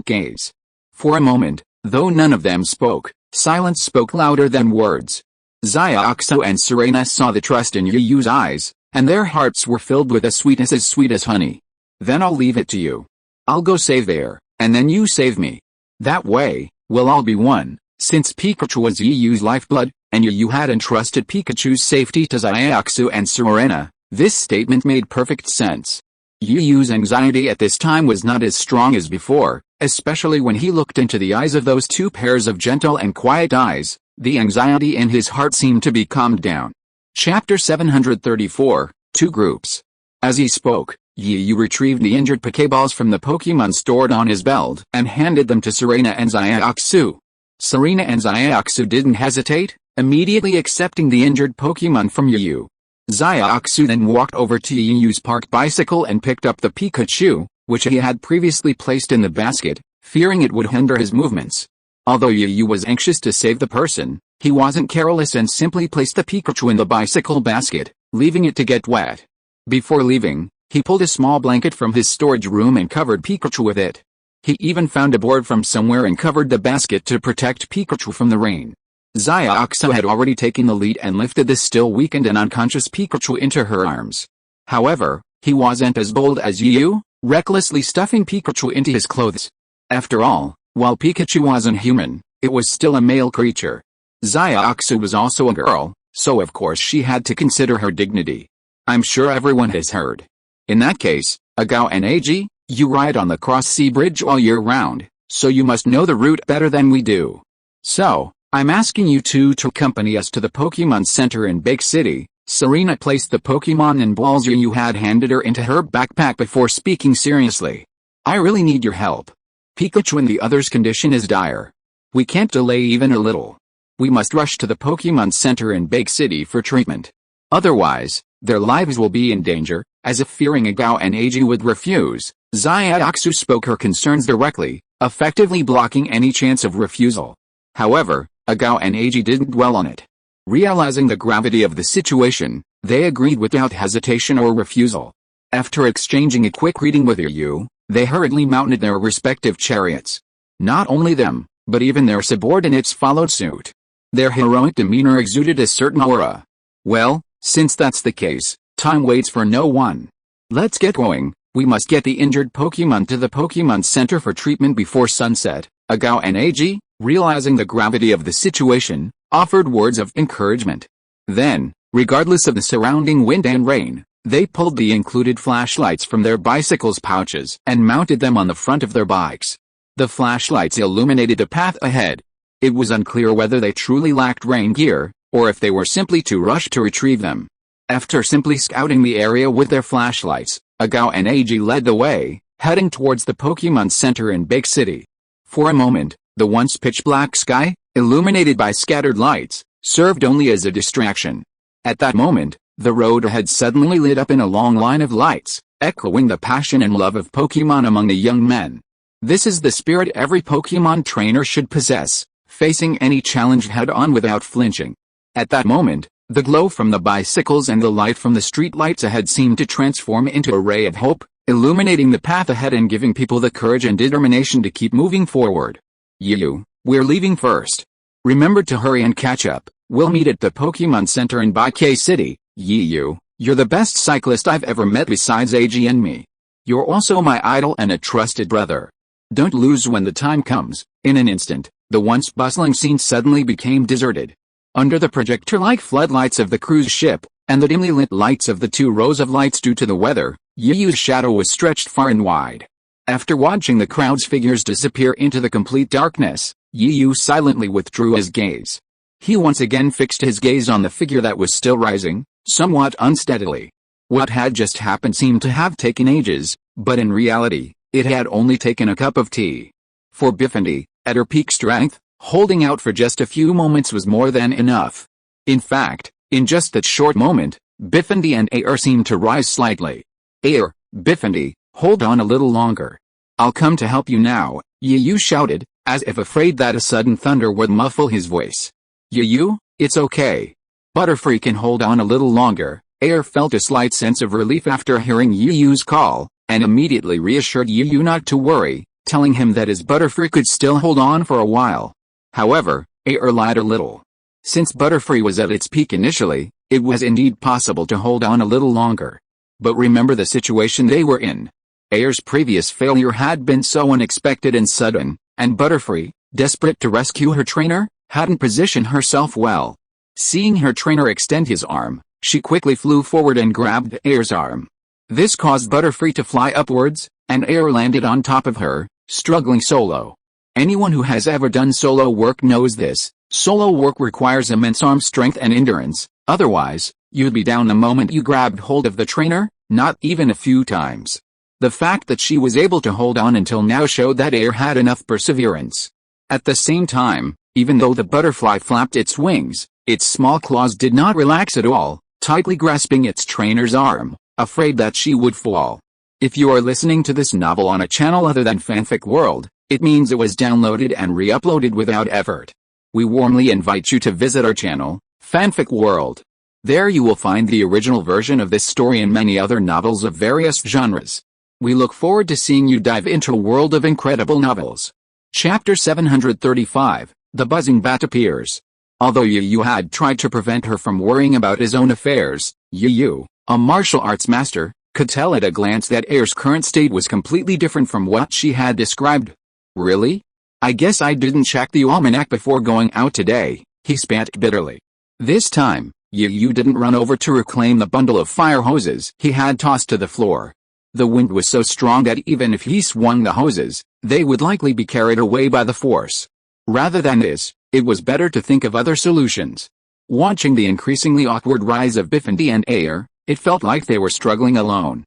gaze. For a moment, though none of them spoke, silence spoke louder than words. Xiaoxu and Serena saw the trust in Yu's eyes, and their hearts were filled with a sweetness as sweet as honey. Then I'll leave it to you. I'll go save there, and then you save me. That way, we'll all be one, since Pikachu was Yu's lifeblood, and Yu had entrusted Pikachu's safety to Xiaoxu and Serena. This statement made perfect sense. Yu's anxiety at this time was not as strong as before, especially when he looked into the eyes of those 2 pairs of gentle and quiet eyes. The anxiety in his heart seemed to be calmed down. Chapter 734, 2 Groups. As he spoke, Yu retrieved the injured Pokeballs from the Pokemon stored on his belt and handed them to Serena and Xiaoxu. Serena and Xiaoxu didn't hesitate, immediately accepting the injured Pokemon from Yu. Xiaoxu then walked over to Yu's parked bicycle and picked up the Pikachu, which he had previously placed in the basket, fearing it would hinder his movements. Although Yu was anxious to save the person, he wasn't careless and simply placed the Pikachu in the bicycle basket, leaving it to get wet. Before leaving, he pulled a small blanket from his storage room and covered Pikachu with it. He even found a board from somewhere and covered the basket to protect Pikachu from the rain. Xiaoxu had already taken the lead and lifted the still weakened and unconscious Pikachu into her arms. However, he wasn't as bold as Yu, recklessly stuffing Pikachu into his clothes. After all, while Pikachu wasn't human, it was still a male creature. Xiaoxu was also a girl, so of course she had to consider her dignity. I'm sure everyone has heard. In that case, Agao and Eiji, you ride on the Cross-Sea Bridge all year round, so you must know the route better than we do. So, I'm asking you two to accompany us to the Pokemon Center in Big City. Serena placed the Pokemon and balls you had handed her into her backpack before speaking seriously. I really need your help. Pikachu and the others' condition is dire. We can't delay even a little. We must rush to the Pokemon Center in Big City for treatment. Otherwise, their lives will be in danger. As if fearing Agao and Eiji would refuse, Xiaoxu spoke her concerns directly, effectively blocking any chance of refusal. However, Agao and Eiji didn't dwell on it. Realizing the gravity of the situation, they agreed without hesitation or refusal. After exchanging a quick greeting with Yu, they hurriedly mounted their respective chariots. Not only them, but even their subordinates followed suit. Their heroic demeanor exuded a certain aura. Well, since that's the case, time waits for no one. Let's get going. We must get the injured Pokémon to the Pokémon Center for treatment before sunset. Agao and Eiji, realizing the gravity of the situation, offered words of encouragement. Then, regardless of the surrounding wind and rain, they pulled the included flashlights from their bicycles' pouches and mounted them on the front of their bikes. The flashlights illuminated the path ahead. It was unclear whether they truly lacked rain gear, or if they were simply too rushed to retrieve them. After simply scouting the area with their flashlights, Agao and Eiji led the way, heading towards the Pokémon Center in Big City. For a moment, the once pitch-black sky, illuminated by scattered lights, served only as a distraction. At that moment, the road ahead suddenly lit up in a long line of lights, echoing the passion and love of Pokémon among the young men. This is the spirit every Pokémon trainer should possess, facing any challenge head-on without flinching. At that moment, the glow from the bicycles and the light from the street lights ahead seemed to transform into a ray of hope, illuminating the path ahead and giving people the courage and determination to keep moving forward. Yu, we're leaving first. Remember to hurry and catch up. We'll meet at the Pokémon Center in Baikai City. Yu, you're the best cyclist I've ever met besides Eiji and me. You're also my idol and a trusted brother. Don't lose when the time comes. In an instant, the once bustling scene suddenly became deserted. Under the projector-like floodlights of the cruise ship, and the dimly lit lights of the 2 rows of lights due to the weather, Yuyu's shadow was stretched far and wide. After watching the crowd's figures disappear into the complete darkness, Yuyu silently withdrew his gaze. He once again fixed his gaze on the figure that was still rising, somewhat unsteadily. What had just happened seemed to have taken ages, but in reality, it had only taken a cup of tea. For Biffindi, at her peak strength, holding out for just a few moments was more than enough. In fact, in just that short moment, Biffindi and Air seemed to rise slightly. Air, Biffindi, hold on a little longer. I'll come to help you now, Yuyu shouted, as if afraid that a sudden thunder would muffle his voice. Yuyu, it's okay. Butterfree can hold on a little longer. Air felt a slight sense of relief after hearing Yuyu's call, and immediately reassured Yuyu not to worry, telling him that his Butterfree could still hold on for a while. However, Air lied a little. Since Butterfree was at its peak initially, it was indeed possible to hold on a little longer. But remember the situation they were in. Air's previous failure had been so unexpected and sudden, and Butterfree, desperate to rescue her trainer, hadn't positioned herself well. Seeing her trainer extend his arm, she quickly flew forward and grabbed Air's arm. This caused Butterfree to fly upwards, and Air landed on top of her, struggling solo. Anyone who has ever done solo work knows this. Solo work requires immense arm strength and endurance, otherwise, you'd be down the moment you grabbed hold of the trainer, not even a few times. The fact that she was able to hold on until now showed that Air had enough perseverance. At the same time, even though the butterfly flapped its wings, its small claws did not relax at all, tightly grasping its trainer's arm, afraid that she would fall. If you are listening to this novel on a channel other than Fanfic World, it means it was downloaded and re-uploaded without effort. We warmly invite you to visit our channel, Fanfic World. There you will find the original version of this story and many other novels of various genres. We look forward to seeing you dive into a world of incredible novels. Chapter 735, The Buzzing Bat Appears. Although Yu had tried to prevent her from worrying about his own affairs, Yu, a martial arts master, could tell at a glance that Air's current state was completely different from what she had described. Really? I guess I didn't check the almanac before going out today, he spat bitterly. This time, Yu didn't run over to reclaim the bundle of fire hoses he had tossed to the floor. The wind was so strong that even if he swung the hoses, they would likely be carried away by the force. Rather than this, it was better to think of other solutions. Watching the increasingly awkward rise of Biffindi and Air, it felt like they were struggling alone.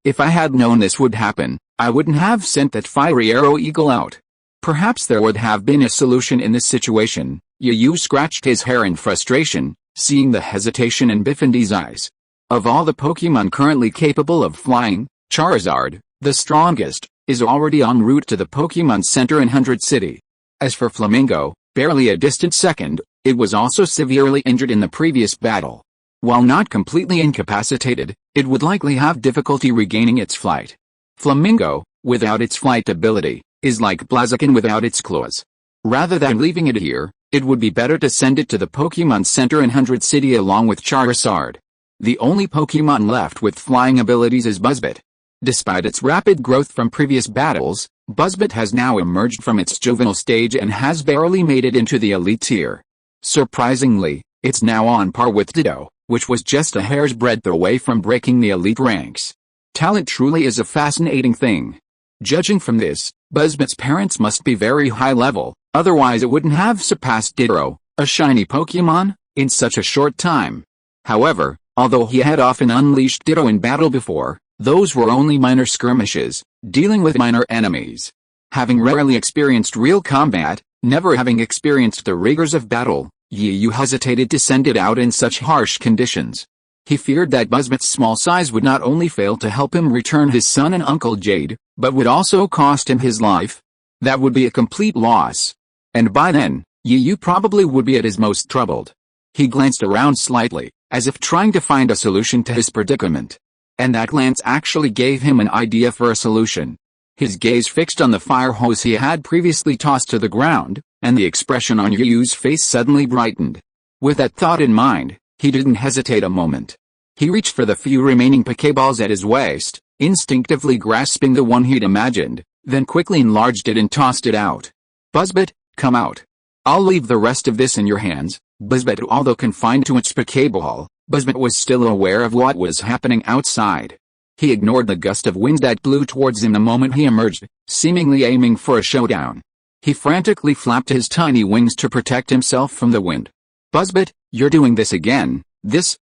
If I had known this would happen, I wouldn't have sent that fiery arrow eagle out. Perhaps there would have been a solution in this situation. Yu scratched his hair in frustration, seeing the hesitation in Biffendi's eyes. Of all the Pokemon currently capable of flying, Charizard, the strongest, is already en route to the Pokemon Center in 100 City. As for Flamingo, barely a distant second, it was also severely injured in the previous battle. While not completely incapacitated, it would likely have difficulty regaining its flight. Flamingo, without its flight ability, is like Blaziken without its claws. Rather than leaving it here, it would be better to send it to the Pokemon Center in 100 City along with Charizard. The only Pokemon left with flying abilities is Buzzbit. Despite its rapid growth from previous battles, Buzzbit has now emerged from its juvenile stage and has barely made it into the elite tier. Surprisingly, it's now on par with Ditto, which was just a hair's breadth away from breaking the elite ranks. Talent truly is a fascinating thing. Judging from this, Buzzbit's parents must be very high level, otherwise it wouldn't have surpassed Ditto, a shiny Pokemon, in such a short time. However, although he had often unleashed Ditto in battle before, those were only minor skirmishes, dealing with minor enemies. Having rarely experienced real combat, never having experienced the rigors of battle, Yu hesitated to send it out in such harsh conditions. He feared that Buzzbit's small size would not only fail to help him return his son and Uncle Jade, but would also cost him his life. That would be a complete loss. And by then, Yu probably would be at his most troubled. He glanced around slightly, as if trying to find a solution to his predicament. And that glance actually gave him an idea for a solution. His gaze fixed on the fire hose he had previously tossed to the ground, and the expression on Yu's face suddenly brightened. With that thought in mind, he didn't hesitate a moment. He reached for the few remaining Pokeballs at his waist, instinctively grasping the one he'd imagined, then quickly enlarged it and tossed it out. Buzzbit, come out. I'll leave the rest of this in your hands. Buzzbit, although confined to its Pokeball, Buzzbit was still aware of what was happening outside. He ignored the gust of wind that blew towards him the moment he emerged, seemingly aiming for a showdown. He frantically flapped his tiny wings to protect himself from the wind. Buzzbit, you're doing this again. This,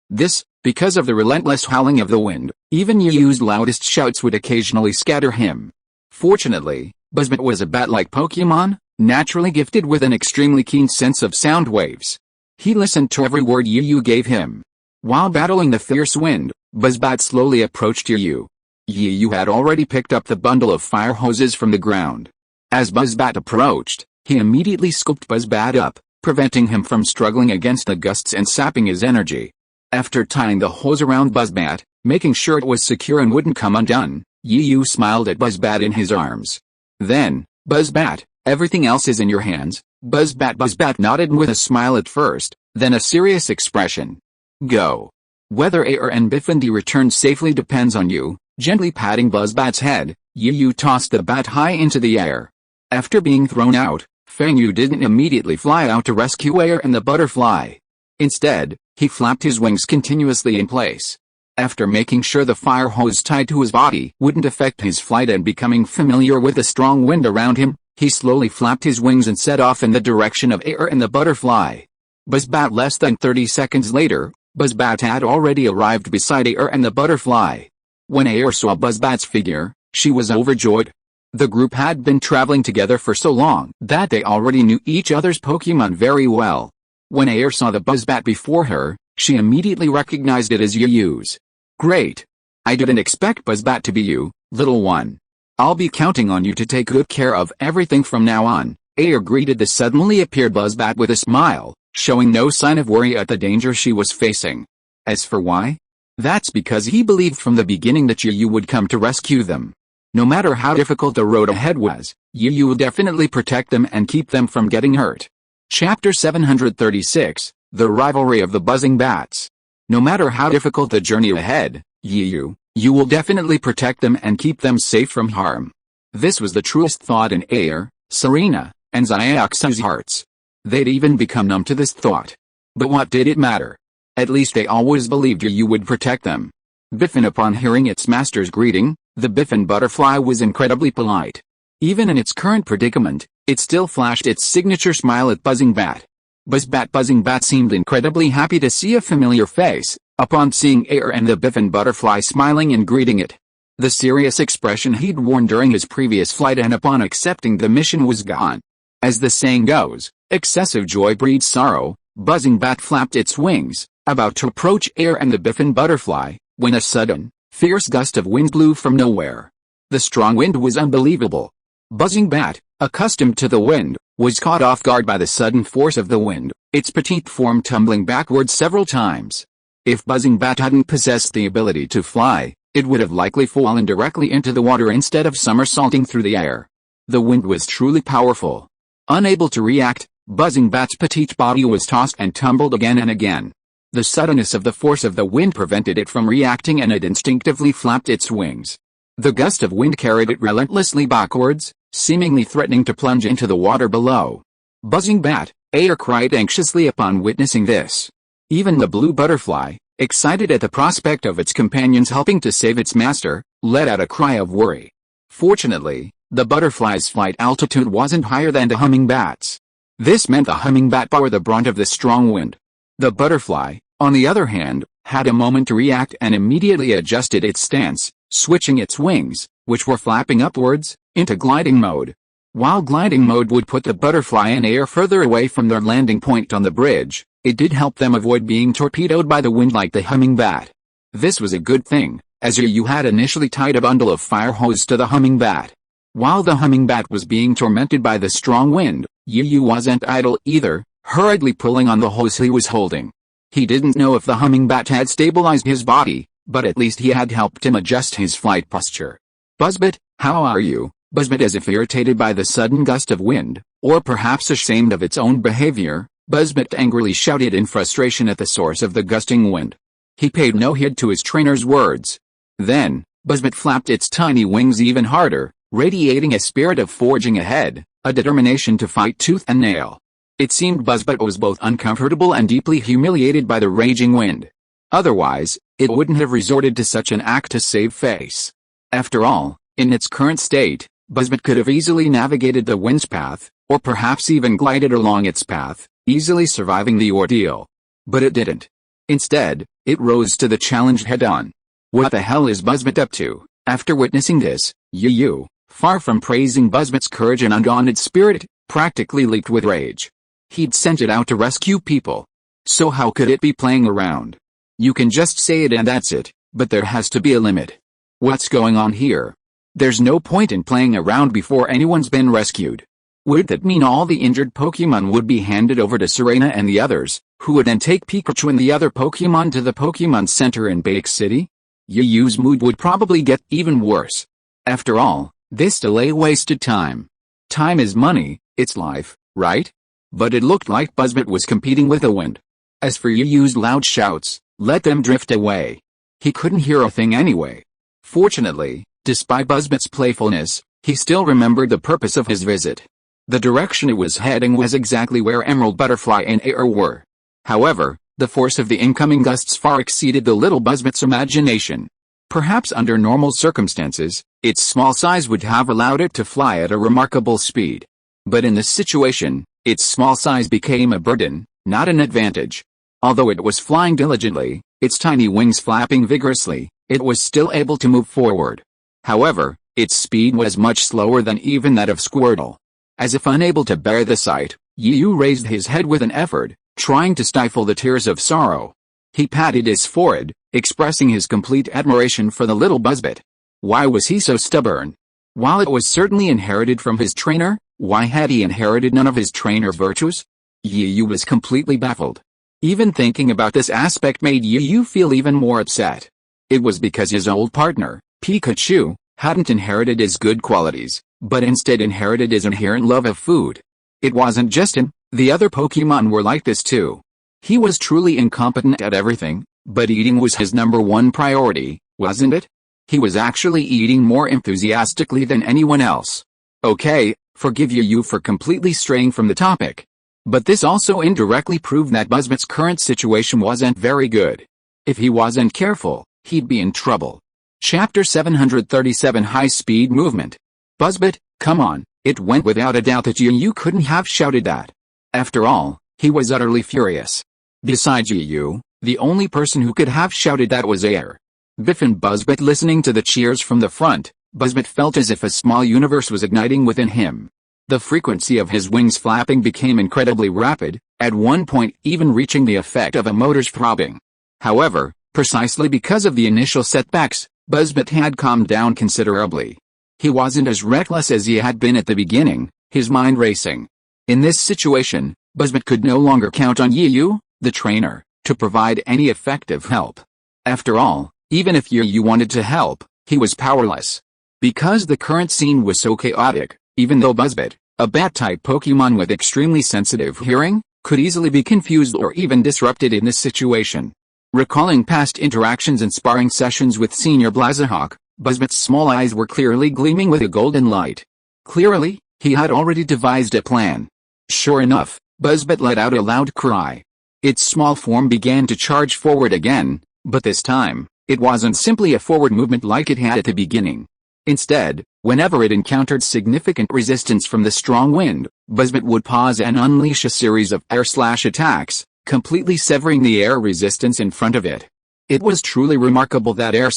because of the relentless howling of the wind, even Yu's loudest shouts would occasionally scatter him. Fortunately, Buzzbit was a bat-like Pokemon, naturally gifted with an extremely keen sense of sound waves. He listened to every word Yu gave him. While battling the fierce wind, Buzzbat slowly approached Yu. Yu had already picked up the bundle of fire hoses from the ground. As Buzzbat approached, he immediately scooped Buzzbat up, preventing him from struggling against the gusts and sapping his energy. After tying the hose around Buzzbat, making sure it was secure and wouldn't come undone, Yu smiled at Buzzbat in his arms. Then, Buzzbat, everything else is in your hands. Buzzbat nodded with a smile at first, then a serious expression. Go. Whether Air and Biffendy return safely depends on you. Gently patting Buzzbat's head, Yu tossed the bat high into the air. After being thrown out, Fengyu didn't immediately fly out to rescue Air and the butterfly. Instead, he flapped his wings continuously in place. After making sure the fire hose tied to his body wouldn't affect his flight and becoming familiar with the strong wind around him, he slowly flapped his wings and set off in the direction of Air and the butterfly. Buzzbat. Less than 30 seconds later, Buzzbat had already arrived beside Air and the butterfly. When Air saw Buzzbat's figure, she was overjoyed. The group had been traveling together for so long that they already knew each other's Pokemon very well. When Air saw the Buzzbat before her, she immediately recognized it as Yu's. Great. I didn't expect Buzzbat to be you, little one. I'll be counting on you to take good care of everything from now on. Air greeted the suddenly appeared Buzzbat with a smile, showing no sign of worry at the danger she was facing. As for why? That's because he believed from the beginning that Yu would come to rescue them. No matter how difficult the road ahead was, Yu would definitely protect them and keep them from getting hurt. Chapter 736, The Rivalry of the Buzzing Bats. No matter how difficult the journey ahead, Yu will definitely protect them and keep them safe from harm. This was the truest thought in Air, Serena, and Xiaoxi's hearts. They'd even become numb to this thought. But what did it matter? At least they always believed Yu would protect them. Biffin. Upon hearing its master's greeting, the Biffin butterfly was incredibly polite. Even in its current predicament, it still flashed its signature smile at Buzzing Bat. Buzzing Bat seemed incredibly happy to see a familiar face, upon seeing Air and the Biffin butterfly smiling and greeting it. The serious expression he'd worn during his previous flight and upon accepting the mission was gone. As the saying goes, excessive joy breeds sorrow, Buzzing Bat flapped its wings, about to approach air and the Biffin butterfly, when a sudden, fierce gust of wind blew from nowhere. The strong wind was unbelievable. Buzzing Bat, accustomed to the wind, was caught off guard by the sudden force of the wind, its petite form tumbling backwards several times. If Buzzing Bat hadn't possessed the ability to fly, it would have likely fallen directly into the water instead of somersaulting through the air. The wind was truly powerful. Unable to react, Buzzing Bat's petite body was tossed and tumbled again and again. The suddenness of the force of the wind prevented it from reacting and it instinctively flapped its wings. The gust of wind carried it relentlessly backwards, seemingly threatening to plunge into the water below. Buzzing Bat, air cried anxiously upon witnessing this. Even the blue butterfly, excited at the prospect of its companions helping to save its master, let out a cry of worry. Fortunately, the butterfly's flight altitude wasn't higher than the humming bat's. This meant the humming bat bore the brunt of the strong wind. The butterfly, on the other hand, had a moment to react and immediately adjusted its stance, switching its wings, which were flapping upwards, into gliding mode. While gliding mode would put the butterfly in air further away from their landing point on the bridge, it did help them avoid being torpedoed by the wind like the humming bat. This was a good thing, as Yu had initially tied a bundle of fire hose to the humming bat. While the humming bat was being tormented by the strong wind, Yu wasn't idle either, hurriedly pulling on the hose he was holding. He didn't know if the humming bat had stabilized his body, but at least he had helped him adjust his flight posture. "Buzzbit, how are you?" Buzzbit, as if irritated by the sudden gust of wind, or perhaps ashamed of its own behavior, Buzzbit angrily shouted in frustration at the source of the gusting wind. He paid no heed to his trainer's words. Then, Buzzbit flapped its tiny wings even harder, radiating a spirit of forging ahead, a determination to fight tooth and nail. It seemed Buzzbit was both uncomfortable and deeply humiliated by the raging wind. Otherwise, it wouldn't have resorted to such an act to save face. After all, in its current state, Buzzbit could have easily navigated the wind's path, or perhaps even glided along its path, easily surviving the ordeal. But it didn't. Instead, it rose to the challenge head-on. What the hell is Buzzbit up to? After witnessing this, Yu, far from praising Buzzbit's courage and undaunted spirit, practically leaped with rage. He'd sent it out to rescue people. So how could it be playing around? You can just say it and that's it, but there has to be a limit. What's going on here? There's no point in playing around before anyone's been rescued. Would that mean all the injured Pokémon would be handed over to Serena and the others, who would then take Pikachu and the other Pokémon to the Pokémon Center in Bake City? Yu's mood would probably get even worse. After all, this delay wasted time. Time is money, it's life, right? But it looked like Buzzbit was competing with the wind. As for Yu's loud shouts, let them drift away. He couldn't hear a thing anyway. Fortunately, despite Buzzbit's playfulness, he still remembered the purpose of his visit. The direction it was heading was exactly where Emerald Butterfly and Air were. However, the force of the incoming gusts far exceeded the little Buzzbit's imagination. Perhaps under normal circumstances, its small size would have allowed it to fly at a remarkable speed. But in this situation, its small size became a burden, not an advantage. Although it was flying diligently, its tiny wings flapping vigorously, it was still able to move forward. However, its speed was much slower than even that of Squirtle. As if unable to bear the sight, Yu raised his head with an effort, trying to stifle the tears of sorrow. He patted his forehead, expressing his complete admiration for the little Buzzbit. Why was he so stubborn? While it was certainly inherited from his trainer, why had he inherited none of his trainer's virtues? Yu was completely baffled. Even thinking about this aspect made Yu feel even more upset. It was because his old partner, Pikachu, hadn't inherited his good qualities, but instead inherited his inherent love of food. It wasn't just him, the other Pokémon were like this too. He was truly incompetent at everything, but eating was his #1 priority, wasn't it? He was actually eating more enthusiastically than anyone else. Okay, forgive Yu for completely straying from the topic. But this also indirectly proved that Buzzbit's current situation wasn't very good. If he wasn't careful, he'd be in trouble. Chapter 737 High-Speed Movement. Buzzbit, come on, it went without a doubt that Yu couldn't have shouted that. After all, he was utterly furious. Besides Yu, the only person who could have shouted that was Air. Biff and Buzzbit listening to the cheers from the front, Buzzbit felt as if a small universe was igniting within him. The frequency of his wings flapping became incredibly rapid, at one point even reaching the effect of a motor's throbbing. However, precisely because of the initial setbacks, Buzzbot had calmed down considerably. He wasn't as reckless as he had been at the beginning, his mind racing. In this situation, Buzzbot could no longer count on Yu, the trainer, to provide any effective help. After all, even if Yu wanted to help, he was powerless. Because the current scene was so chaotic, even though Buzzbot, a bat-type Pokemon with extremely sensitive hearing, could easily be confused or even disrupted in this situation. Recalling past interactions and sparring sessions with Senior Blazahawk, Buzzbot's small eyes were clearly gleaming with a golden light. Clearly, he had already devised a plan. Sure enough, Buzzbot let out a loud cry. Its small form began to charge forward again, but this time, it wasn't simply a forward movement like it had at the beginning. Instead, whenever it encountered significant resistance from the strong wind, Buzzbot would pause and unleash a series of air/attacks, completely severing the air resistance in front of it. It was truly remarkable that air/,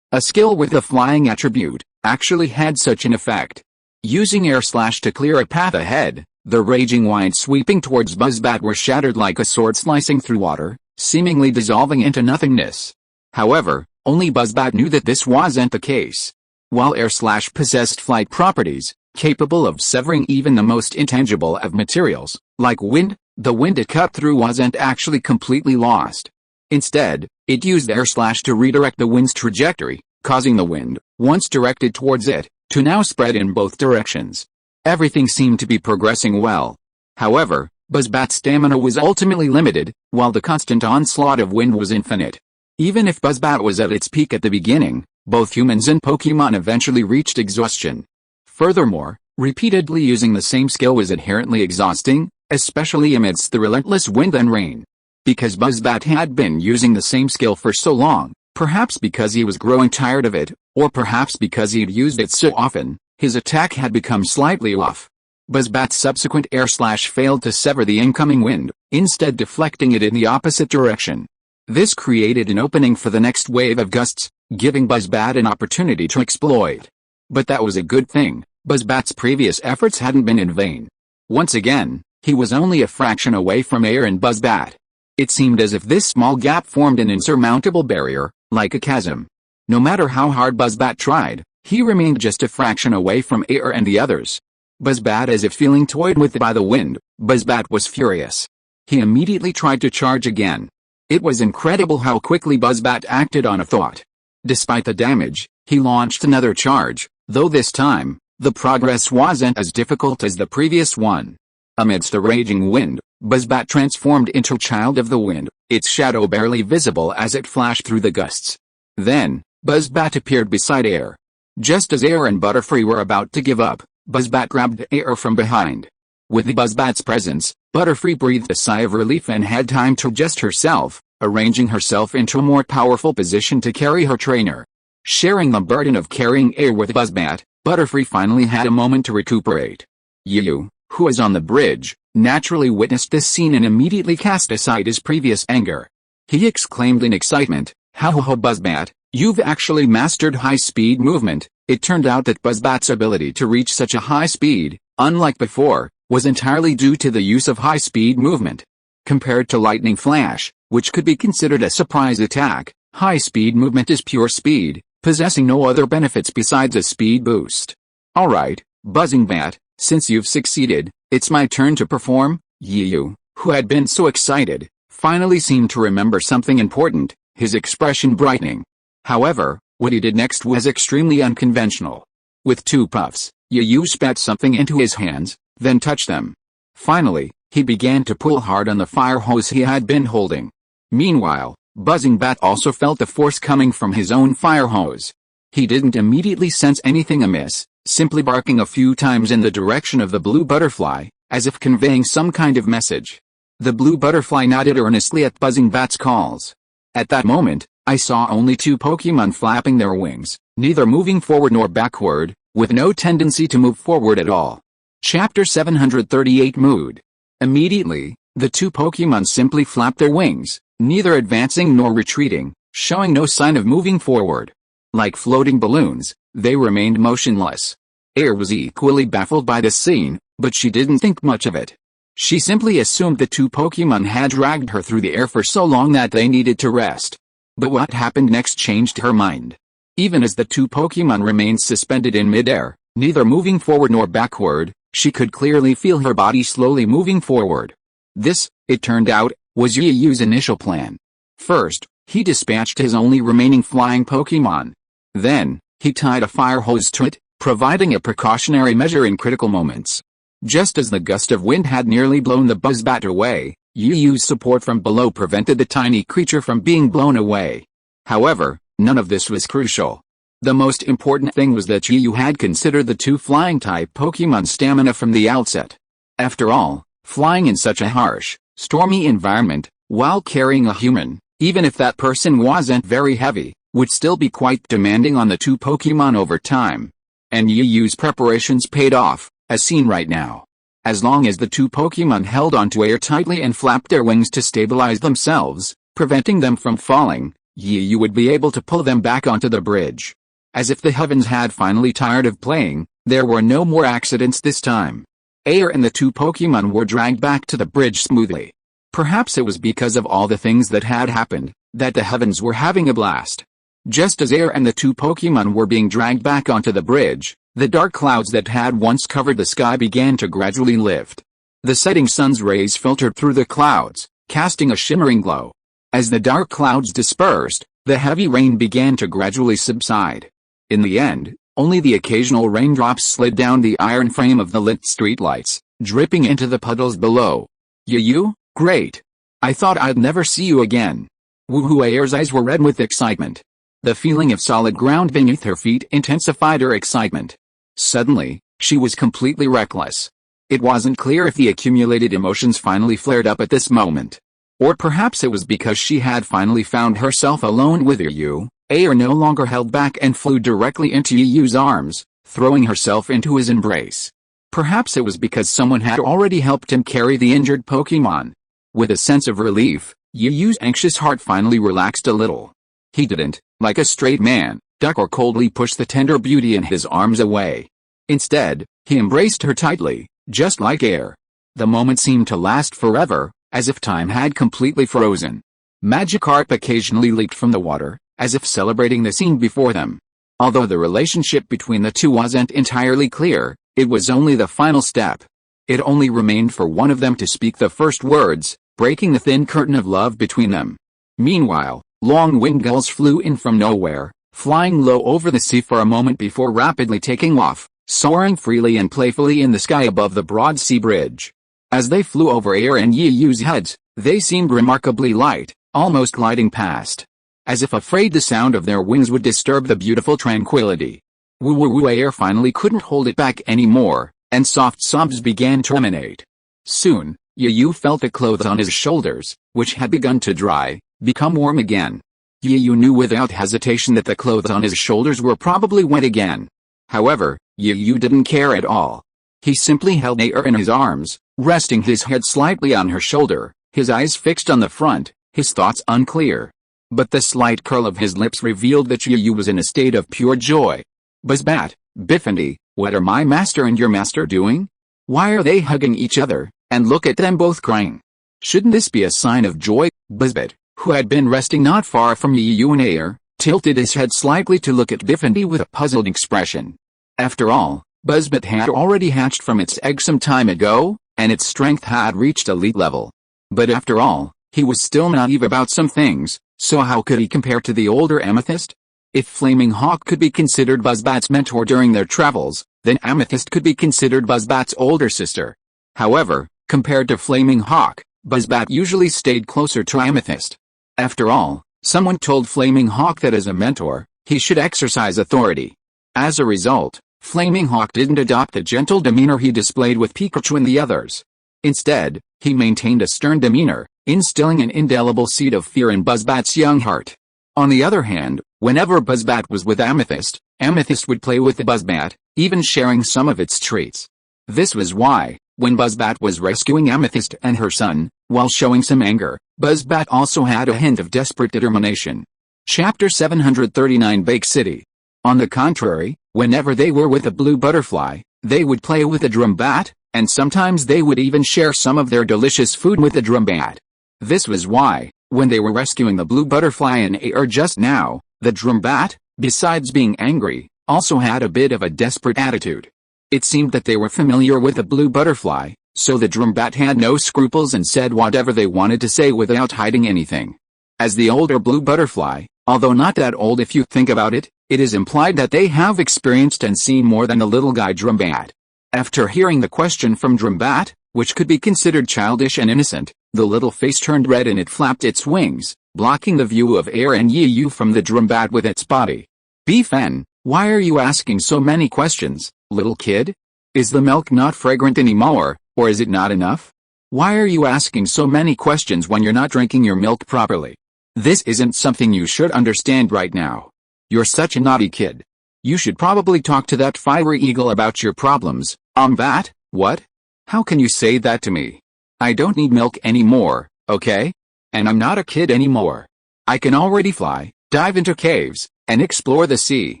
a skill with a flying attribute, actually had such an effect. Using air/ to clear a path ahead, the raging winds sweeping towards Buzzbot were shattered like a sword slicing through water, seemingly dissolving into nothingness. However, only Buzzbot knew that this wasn't the case. While air/ possessed flight properties, capable of severing even the most intangible of materials, like wind, the wind it cut through wasn't actually completely lost. Instead, it used air/ to redirect the wind's trajectory, causing the wind, once directed towards it, to now spread in both directions. Everything seemed to be progressing well. However, Buzzbot's stamina was ultimately limited, while the constant onslaught of wind was infinite. Even if Buzzbot was at its peak at the beginning, both humans and Pokemon eventually reached exhaustion. Furthermore, repeatedly using the same skill was inherently exhausting, especially amidst the relentless wind and rain. Because Buzzbot had been using the same skill for so long, perhaps because he was growing tired of it, or perhaps because he'd used it so often, his attack had become slightly off. Buzzbot's subsequent air/ failed to sever the incoming wind, instead deflecting it in the opposite direction. This created an opening for the next wave of gusts, giving Buzzbot an opportunity to exploit. But that was a good thing. Buzzbot's previous efforts hadn't been in vain. Once again, he was only a fraction away from Air and Buzzbot. It seemed as if this small gap formed an insurmountable barrier, like a chasm. No matter how hard Buzzbot tried, he remained just a fraction away from Air and the others. Buzzbot as if feeling toyed with by the wind, Buzzbot was furious. He immediately tried to charge again. It was incredible how quickly Buzzbot acted on a thought. Despite the damage, he launched another charge, though this time, the progress wasn't as difficult as the previous one. Amidst the raging wind, Buzzbot transformed into a child of the wind, its shadow barely visible as it flashed through the gusts. Then, Buzzbot appeared beside Air. Just as Air and Butterfree were about to give up, Buzzbot grabbed Air from behind. With Buzzbot's presence, Butterfree breathed a sigh of relief and had time to adjust herself, arranging herself into a more powerful position to carry her trainer. Sharing the burden of carrying Air with Buzzbot, Butterfree finally had a moment to recuperate. Yu, who was on the bridge, naturally witnessed this scene and immediately cast aside his previous anger. He exclaimed in excitement, "How ho Buzzbot, you've actually mastered high-speed movement." It turned out that Buzzbot's ability to reach such a high speed, unlike before, was entirely due to the use of high-speed movement. Compared to Lightning Flash, which could be considered a surprise attack, high-speed movement is pure speed, possessing no other benefits besides a speed boost. "Alright, Buzzing Bat, since you've succeeded, it's my turn to perform." Yu, who had been so excited, finally seemed to remember something important, his expression brightening. However, what he did next was extremely unconventional. With two puffs, Yu spat something into his hands, then touched them. Finally, he began to pull hard on the fire hose he had been holding. Meanwhile, Buzzing Bat also felt the force coming from his own fire hose. He didn't immediately sense anything amiss, simply barking a few times in the direction of the blue butterfly, as if conveying some kind of message. The blue butterfly nodded earnestly at Buzzing Bat's calls. At that moment, I saw only two Pokemon flapping their wings, neither moving forward nor backward, with no tendency to move forward at all. Chapter 738 Mood. Immediately, the two Pokemon simply flapped their wings, neither advancing nor retreating, showing no sign of moving forward. Like floating balloons, they remained motionless. Air was equally baffled by this scene, but she didn't think much of it. She simply assumed the two Pokémon had dragged her through the air for so long that they needed to rest. But what happened next changed her mind. Even as the two Pokémon remained suspended in midair, neither moving forward nor backward, she could clearly feel her body slowly moving forward. This, it turned out, was Yuyu's initial plan. First, he dispatched his only remaining flying Pokémon. Then, he tied a fire hose to it, providing a precautionary measure in critical moments. Just as the gust of wind had nearly blown the Buzzbat away, Yuyu's support from below prevented the tiny creature from being blown away. However, none of this was crucial. The most important thing was that Yuyu had considered the two flying-type Pokémon's stamina from the outset. After all, flying in such a harsh, stormy environment, while carrying a human, even if that person wasn't very heavy, would still be quite demanding on the two Pokémon over time. And Yuyu's preparations paid off, as seen right now. As long as the two Pokémon held onto air tightly and flapped their wings to stabilize themselves, preventing them from falling, Yuyu would be able to pull them back onto the bridge. As if the heavens had finally tired of playing, there were no more accidents this time. Air and the two Pokémon were dragged back to the bridge smoothly. Perhaps it was because of all the things that had happened, that the heavens were having a blast. Just as Air and the two Pokémon were being dragged back onto the bridge, the dark clouds that had once covered the sky began to gradually lift. The setting sun's rays filtered through the clouds, casting a shimmering glow. As the dark clouds dispersed, the heavy rain began to gradually subside. In the end, only the occasional raindrops slid down the iron frame of the lit streetlights, dripping into the puddles below. Yuyu, great! I thought I'd never see you again. Woohoo! Air's eyes were red with excitement. The feeling of solid ground beneath her feet intensified her excitement. Suddenly, she was completely reckless. It wasn't clear if the accumulated emotions finally flared up at this moment. Or perhaps it was because she had finally found herself alone with Yuyu. Air no longer held back and flew directly into Yuyu's arms, throwing herself into his embrace. Perhaps it was because someone had already helped him carry the injured Pokémon. With a sense of relief, Yuyu's anxious heart finally relaxed a little. He didn't, like a straight man, duck or coldly push the tender beauty in his arms away. Instead, he embraced her tightly, just like Air. The moment seemed to last forever, as if time had completely frozen. Magikarp occasionally leaped from the water, as if celebrating the scene before them. Although the relationship between the two wasn't entirely clear, it was only the final step. It only remained for one of them to speak the first words, breaking the thin curtain of love between them. Meanwhile, long-winged gulls flew in from nowhere, flying low over the sea for a moment before rapidly taking off, soaring freely and playfully in the sky above the broad sea bridge. As they flew over Air and Yuyu's heads, they seemed remarkably light, almost gliding past. As if afraid the sound of their wings would disturb the beautiful tranquility. Woo-woo-woo! Air finally couldn't hold it back anymore, and soft sobs began to emanate. Soon, Yuyu felt the clothes on his shoulders, which had begun to dry, become warm again. Yuyu knew without hesitation that the clothes on his shoulders were probably wet again. However, Yuyu didn't care at all. He simply held Air in his arms, resting his head slightly on her shoulder, his eyes fixed on the front, his thoughts unclear. But the slight curl of his lips revealed that Yuyu was in a state of pure joy. Buzzbat, Biffendy, what are my master and your master doing? Why are they hugging each other, and look at them both crying? Shouldn't this be a sign of joy? Buzzbat, who had been resting not far from Yuyu and Air, tilted his head slightly to look at Biffendy with a puzzled expression. After all, Buzzbat had already hatched from its egg some time ago, and its strength had reached elite level. But after all, he was still naive about some things, so how could he compare to the older Amethyst? If Flaming Hawk could be considered Buzzbat's mentor during their travels, then Amethyst could be considered Buzzbat's older sister. However, compared to Flaming Hawk, Buzzbat usually stayed closer to Amethyst. After all, someone told Flaming Hawk that as a mentor, he should exercise authority. As a result, Flaming Hawk didn't adopt the gentle demeanor he displayed with Pikachu and the others. Instead, he maintained a stern demeanor, instilling an indelible seed of fear in Buzzbat's young heart. On the other hand, whenever Buzzbat was with Amethyst, Amethyst would play with the Buzzbat, even sharing some of its treats. This was why, when Buzzbat was rescuing Amethyst and her son, while showing some anger, Buzzbat also had a hint of desperate determination. Chapter 739 Bake City. On the contrary, whenever they were with a blue butterfly, they would play with a drum bat, and sometimes they would even share some of their delicious food with the Drumbat. This was why, when they were rescuing the blue butterfly in air just now, the Drumbat, besides being angry, also had a bit of a desperate attitude. It seemed that they were familiar with the blue butterfly, so the Drumbat had no scruples and said whatever they wanted to say without hiding anything. As the older blue butterfly, although not that old if you think about it, it is implied that they have experienced and seen more than the little guy Drumbat. After hearing the question from Drumbat, which could be considered childish and innocent, the little face turned red and it flapped its wings, blocking the view of Air and Yiyu from the Drumbat with its body. Beefen, why are you asking so many questions, little kid? Is the milk not fragrant anymore, or is it not enough? Why are you asking so many questions when you're not drinking your milk properly? This isn't something you should understand right now. You're such a naughty kid. You should probably talk to that fiery eagle about your problems. That? What? How can you say that to me? I don't need milk anymore, okay? And I'm not a kid anymore. I can already fly, dive into caves, and explore the sea.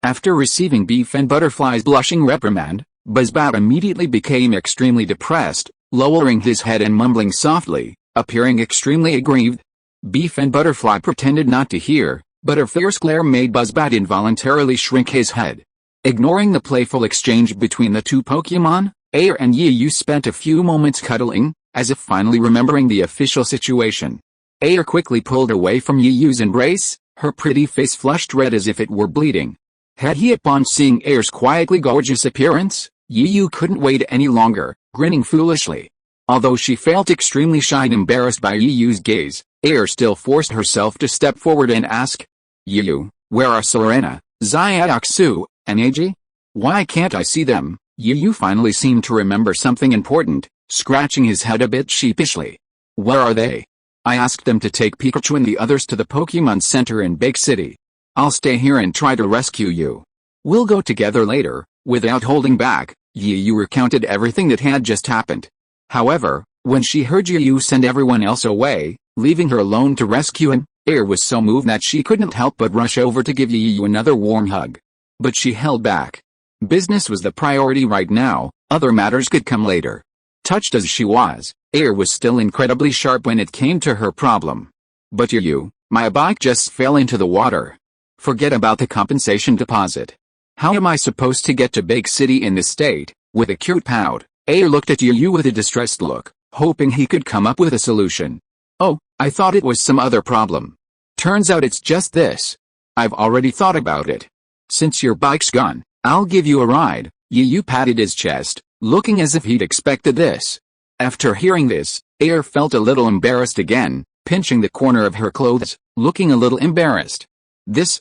After receiving Beefen Butterfly's blushing reprimand, Buzzbat immediately became extremely depressed, lowering his head and mumbling softly, appearing extremely aggrieved. Beefen Butterfly pretended not to hear, but her fierce glare made Buzzbat involuntarily shrink his head. Ignoring the playful exchange between the two Pokémon, Air and Yiyu spent a few moments cuddling, as if finally remembering the official situation. Air quickly pulled away from Yiyu's embrace, her pretty face flushed red as if it were bleeding. Had he upon seeing Air's quietly gorgeous appearance, Yiyu couldn't wait any longer, grinning foolishly. Although she felt extremely shy and embarrassed by Yiyu's gaze, Air still forced herself to step forward and ask, Yiyu, where are Serena, Xiaoxu, and Eiji? Why can't I see them? Yiyu finally seemed to remember something important, scratching his head a bit sheepishly. Where are they? I asked them to take Pichu and the others to the Pokémon Center in Big City. I'll stay here and try to rescue you. We'll go together later. Without holding back, Yiyu recounted everything that had just happened. However, when she heard Yiyu send everyone else away, leaving her alone to rescue him, Air was so moved that she couldn't help but rush over to give Yiyu another warm hug. But she held back. Business was the priority right now, other matters could come later. Touched as she was, Air was still incredibly sharp when it came to her problem. But Yiyu, my bike just fell into the water. Forget about the compensation deposit. How am I supposed to get to Big City in this state? With a cute pout, Air looked at Yiyu with a distressed look, hoping he could come up with a solution. Oh, I thought it was some other problem. Turns out it's just this. I've already thought about it. Since your bike's gone, I'll give you a ride. Yiyu patted his chest, looking as if he'd expected this. After hearing this, Air felt a little embarrassed again, pinching the corner of her clothes, looking a little embarrassed. This,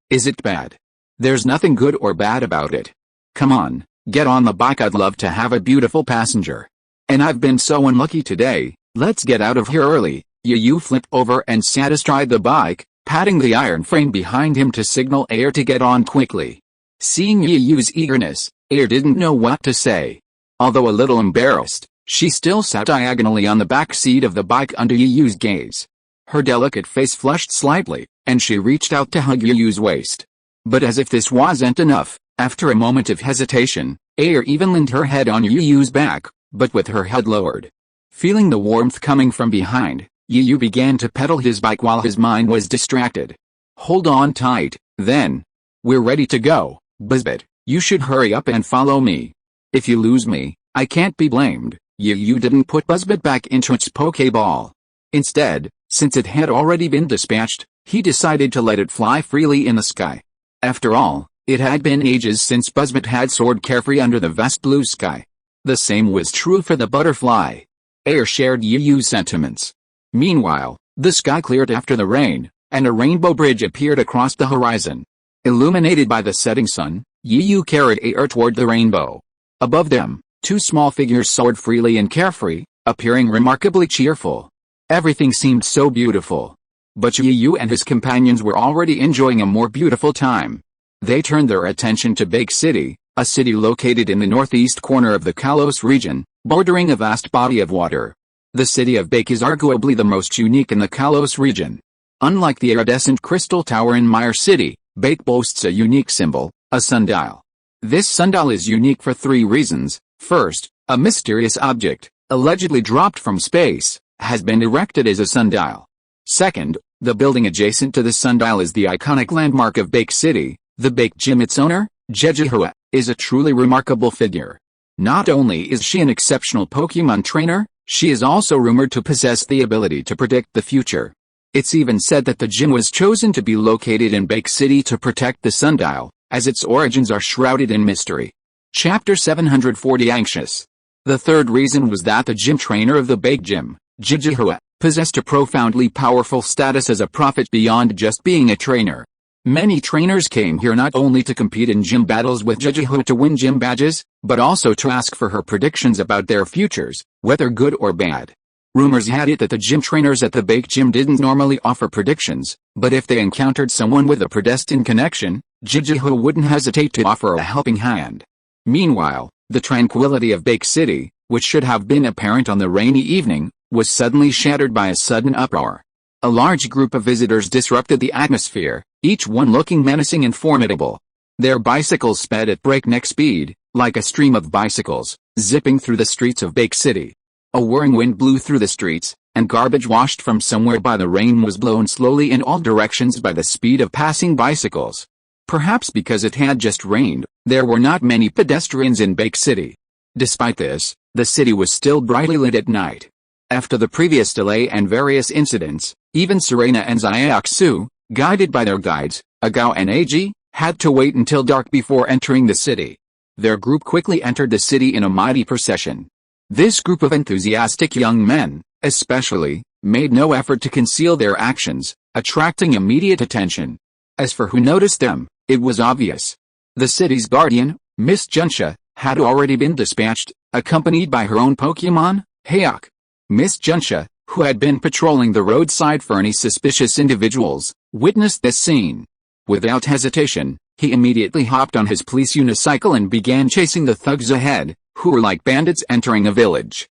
is it bad? There's nothing good or bad about it. Come on, get on the bike, I'd love to have a beautiful passenger. And I've been so unlucky today, let's get out of here early. Yiyu flipped over and sat astride the bike, patting the iron frame behind him to signal Air to get on quickly. Seeing Yiyu's eagerness, Air didn't know what to say. Although a little embarrassed, she still sat diagonally on the back seat of the bike under Yiyu's gaze. Her delicate face flushed slightly, and she reached out to hug Yiyu's waist. But as if this wasn't enough, after a moment of hesitation, Air even leaned her head on Yiyu's back, but with her head lowered. Feeling the warmth coming from behind, Yiyu began to pedal his bike while his mind was distracted. Hold on tight, then. We're ready to go, Buzzbat. You should hurry up and follow me. If you lose me, I can't be blamed. Yiyu didn't put Buzzbat back into its Pokeball. Instead, since it had already been dispatched, he decided to let it fly freely in the sky. After all, it had been ages since Buzzbat had soared carefree under the vast blue sky. The same was true for the butterfly. Air shared Yiyu's sentiments. Meanwhile, the sky cleared after the rain, and a rainbow bridge appeared across the horizon. Illuminated by the setting sun, Yiyu carried Air toward the rainbow. Above them, two small figures soared freely and carefree, appearing remarkably cheerful. Everything seemed so beautiful. But Yiyu and his companions were already enjoying a more beautiful time. They turned their attention to Big City, a city located in the northeast corner of the Kalos region, bordering a vast body of water. The city of Bake is arguably the most unique in the Kalos region. Unlike the iridescent crystal tower in Mire City, Bake boasts a unique symbol, a sundial. This sundial is unique for three reasons. First, A mysterious object, allegedly dropped from space, has been erected as a sundial. Second, the building adjacent to the sundial is the iconic landmark of Bake City. The Bake Gym, its owner, Jejihua, is a truly remarkable figure. Not only is she an exceptional Pokemon trainer, she is also rumored to possess the ability to predict the future. It's even said that the gym was chosen to be located in Bake City to protect the sundial, as its origins are shrouded in mystery. Chapter 740 Anxious. The third reason was that the gym trainer of the Bake Gym, Jejihua, possessed a profoundly powerful status as a prophet beyond just being a trainer. Many trainers came here not only to compete in gym battles with Jejihua to win gym badges, but also to ask for her predictions about their futures, whether good or bad. Rumors had it that the gym trainers at the Bake Gym didn't normally offer predictions, but if they encountered someone with a predestined connection, Jejihua wouldn't hesitate to offer a helping hand. Meanwhile, the tranquility of Bake City, which should have been apparent on the rainy evening, was suddenly shattered by a sudden uproar. A large group of visitors disrupted the atmosphere, each one looking menacing and formidable. Their bicycles sped at breakneck speed, like a stream of bicycles, zipping through the streets of Bake City. A whirring wind blew through the streets, and garbage washed from somewhere by the rain was blown slowly in all directions by the speed of passing bicycles. Perhaps because it had just rained, there were not many pedestrians in Bake City. Despite this, the city was still brightly lit at night. After the previous delay and various incidents, even Serena and Xiaoguang, guided by their guides, Agao and Ag, had to wait until dark before entering the city. Their group quickly entered the city in a mighty procession. This group of enthusiastic young men, especially, made no effort to conceal their actions, attracting immediate attention. As for who noticed them, it was obvious. The city's guardian, Miss Junsha, had already been dispatched, accompanied by her own Pokemon, Hayok. Miss Junsha, who had been patrolling the roadside for any suspicious individuals, witnessed this scene. Without hesitation, he immediately hopped on his police unicycle and began chasing the thugs ahead, who were like bandits entering a village.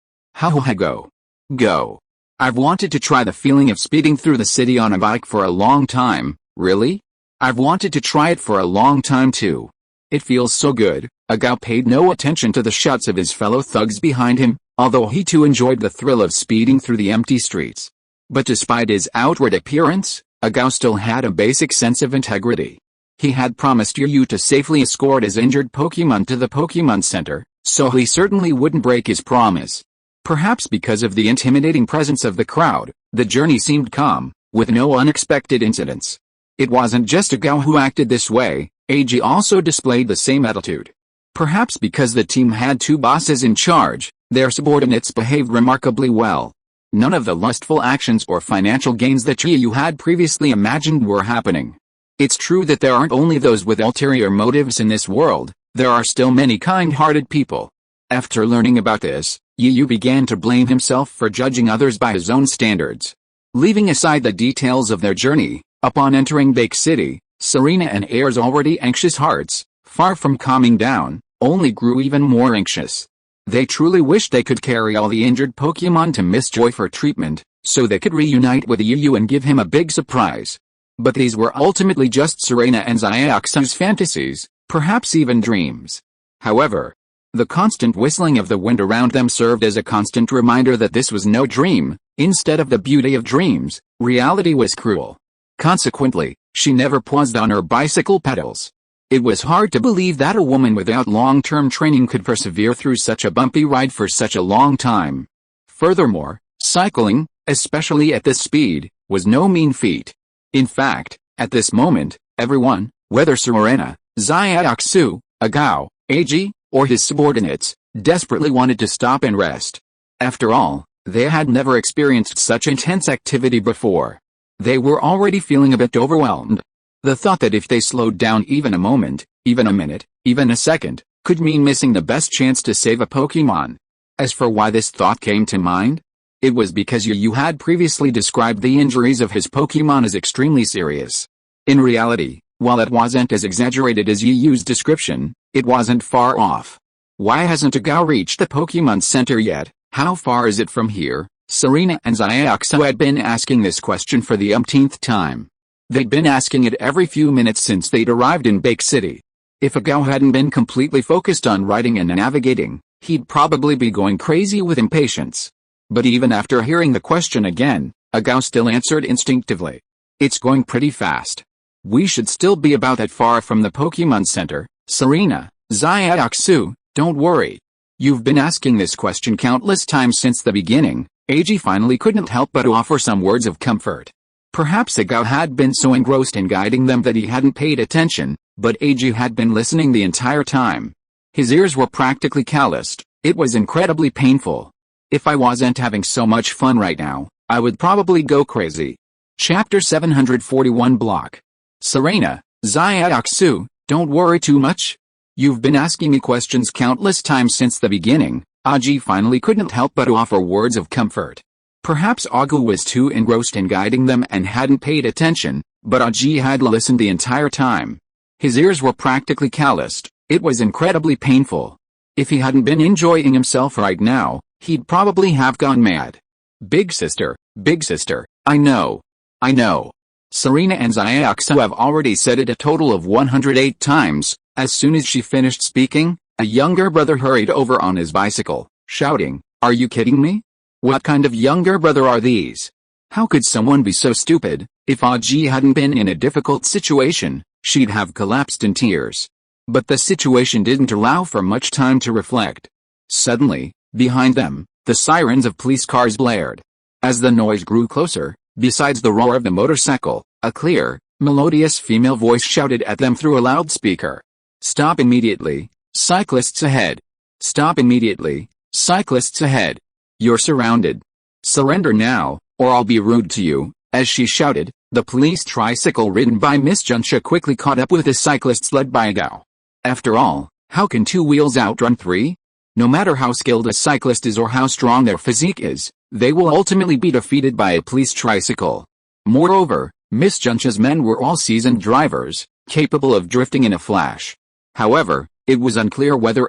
Go. I've wanted to try the feeling of speeding through the city on a bike for a long time. Really? I've wanted to try it for a long time too. It feels so good. Agao paid no attention to the shouts of his fellow thugs behind him, although he too enjoyed the thrill of speeding through the empty streets. But despite his outward appearance, Agao still had a basic sense of integrity. He had promised Yu to safely escort his injured Pokemon to the Pokemon Center, so he certainly wouldn't break his promise. Perhaps because of the intimidating presence of the crowd, the journey seemed calm, with no unexpected incidents. It wasn't just Agao who acted this way, Ag also displayed the same attitude. Perhaps because the team had two bosses in charge, their subordinates behaved remarkably well. None of the lustful actions or financial gains that Yu had previously imagined were happening. It's true that there aren't only those with ulterior motives in this world, there are still many kind-hearted people. After learning about this, Yu began to blame himself for judging others by his own standards. Leaving aside the details of their journey, upon entering Bake City, Serena and Air's already anxious hearts, far from calming down, only grew even more anxious. They truly wished they could carry all the injured Pokemon to Miss Joy for treatment, so they could reunite with Yu and give him a big surprise. But these were ultimately just Serena and Xiaoguang's fantasies, perhaps even dreams. However, the constant whistling of the wind around them served as a constant reminder that this was no dream. Instead of the beauty of dreams, reality was cruel. Consequently, she never paused on her bicycle pedals. It was hard to believe that a woman without long-term training could persevere through such a bumpy ride for such a long time. Furthermore, cycling, especially at this speed, was no mean feat. In fact, at this moment, everyone, whether Serena, Xiaoguang, Agao, Ag, or his subordinates, desperately wanted to stop and rest. After all, they had never experienced such intense activity before. They were already feeling a bit overwhelmed. The thought that if they slowed down even a moment, even a minute, even a second, could mean missing the best chance to save a Pokemon. As for why this thought came to mind, it was because Yu had previously described the injuries of his Pokemon as extremely serious. In reality, while it wasn't as exaggerated as Yu's description, it wasn't far off. Why hasn't Agao reached the Pokemon Center yet? How far is it from here? Serena and Xiaoguang had been asking this question for the umpteenth time. They'd been asking it every few minutes since they'd arrived in Bake City. If Agao hadn't been completely focused on riding and navigating, he'd probably be going crazy with impatience. But even after hearing the question again, Agao still answered instinctively. It's going pretty fast. We should still be about that far from the Pokemon Center, Serena, Xiaoxu, don't worry. You've been asking this question countless times since the beginning. Eiji finally couldn't help but offer some words of comfort. Perhaps Agao had been so engrossed in guiding them that he hadn't paid attention, but Eiji had been listening the entire time. His ears were practically calloused. It was incredibly painful. If I wasn't having so much fun right now, I would probably go crazy. Chapter 741 Block. Serena, Xiaoxu, don't worry too much. You've been asking me questions countless times since the beginning. Aji finally couldn't help but offer words of comfort. Perhaps Agao was too engrossed in guiding them and hadn't paid attention, but Aji had listened the entire time. His ears were practically calloused. It was incredibly painful. If he hadn't been enjoying himself right now, he'd probably have gone mad. Big sister, I know. Serena and Xiaoxu have already said it a total of 108 times. As soon as she finished speaking, a younger brother hurried over on his bicycle, shouting, "Are you kidding me? What kind of younger brother are these? How could someone be so stupid?" If Aji hadn't been in a difficult situation, she'd have collapsed in tears. But the situation didn't allow for much time to reflect. Suddenly, behind them, the sirens of police cars blared. As the noise grew closer, besides the roar of the motorcycle, a clear, melodious female voice shouted at them through a loudspeaker. "Stop immediately, cyclists ahead! Stop immediately, cyclists ahead! You're surrounded. Surrender now, or I'll be rude to you." As she shouted, the police tricycle ridden by Miss Junsha quickly caught up with the cyclists led by Agao. After all, how can two wheels outrun three? No matter how skilled a cyclist is or how strong their physique is, they will ultimately be defeated by a police tricycle. Moreover, Miss Junsha's men were all seasoned drivers, capable of drifting in a flash. However, it was unclear whether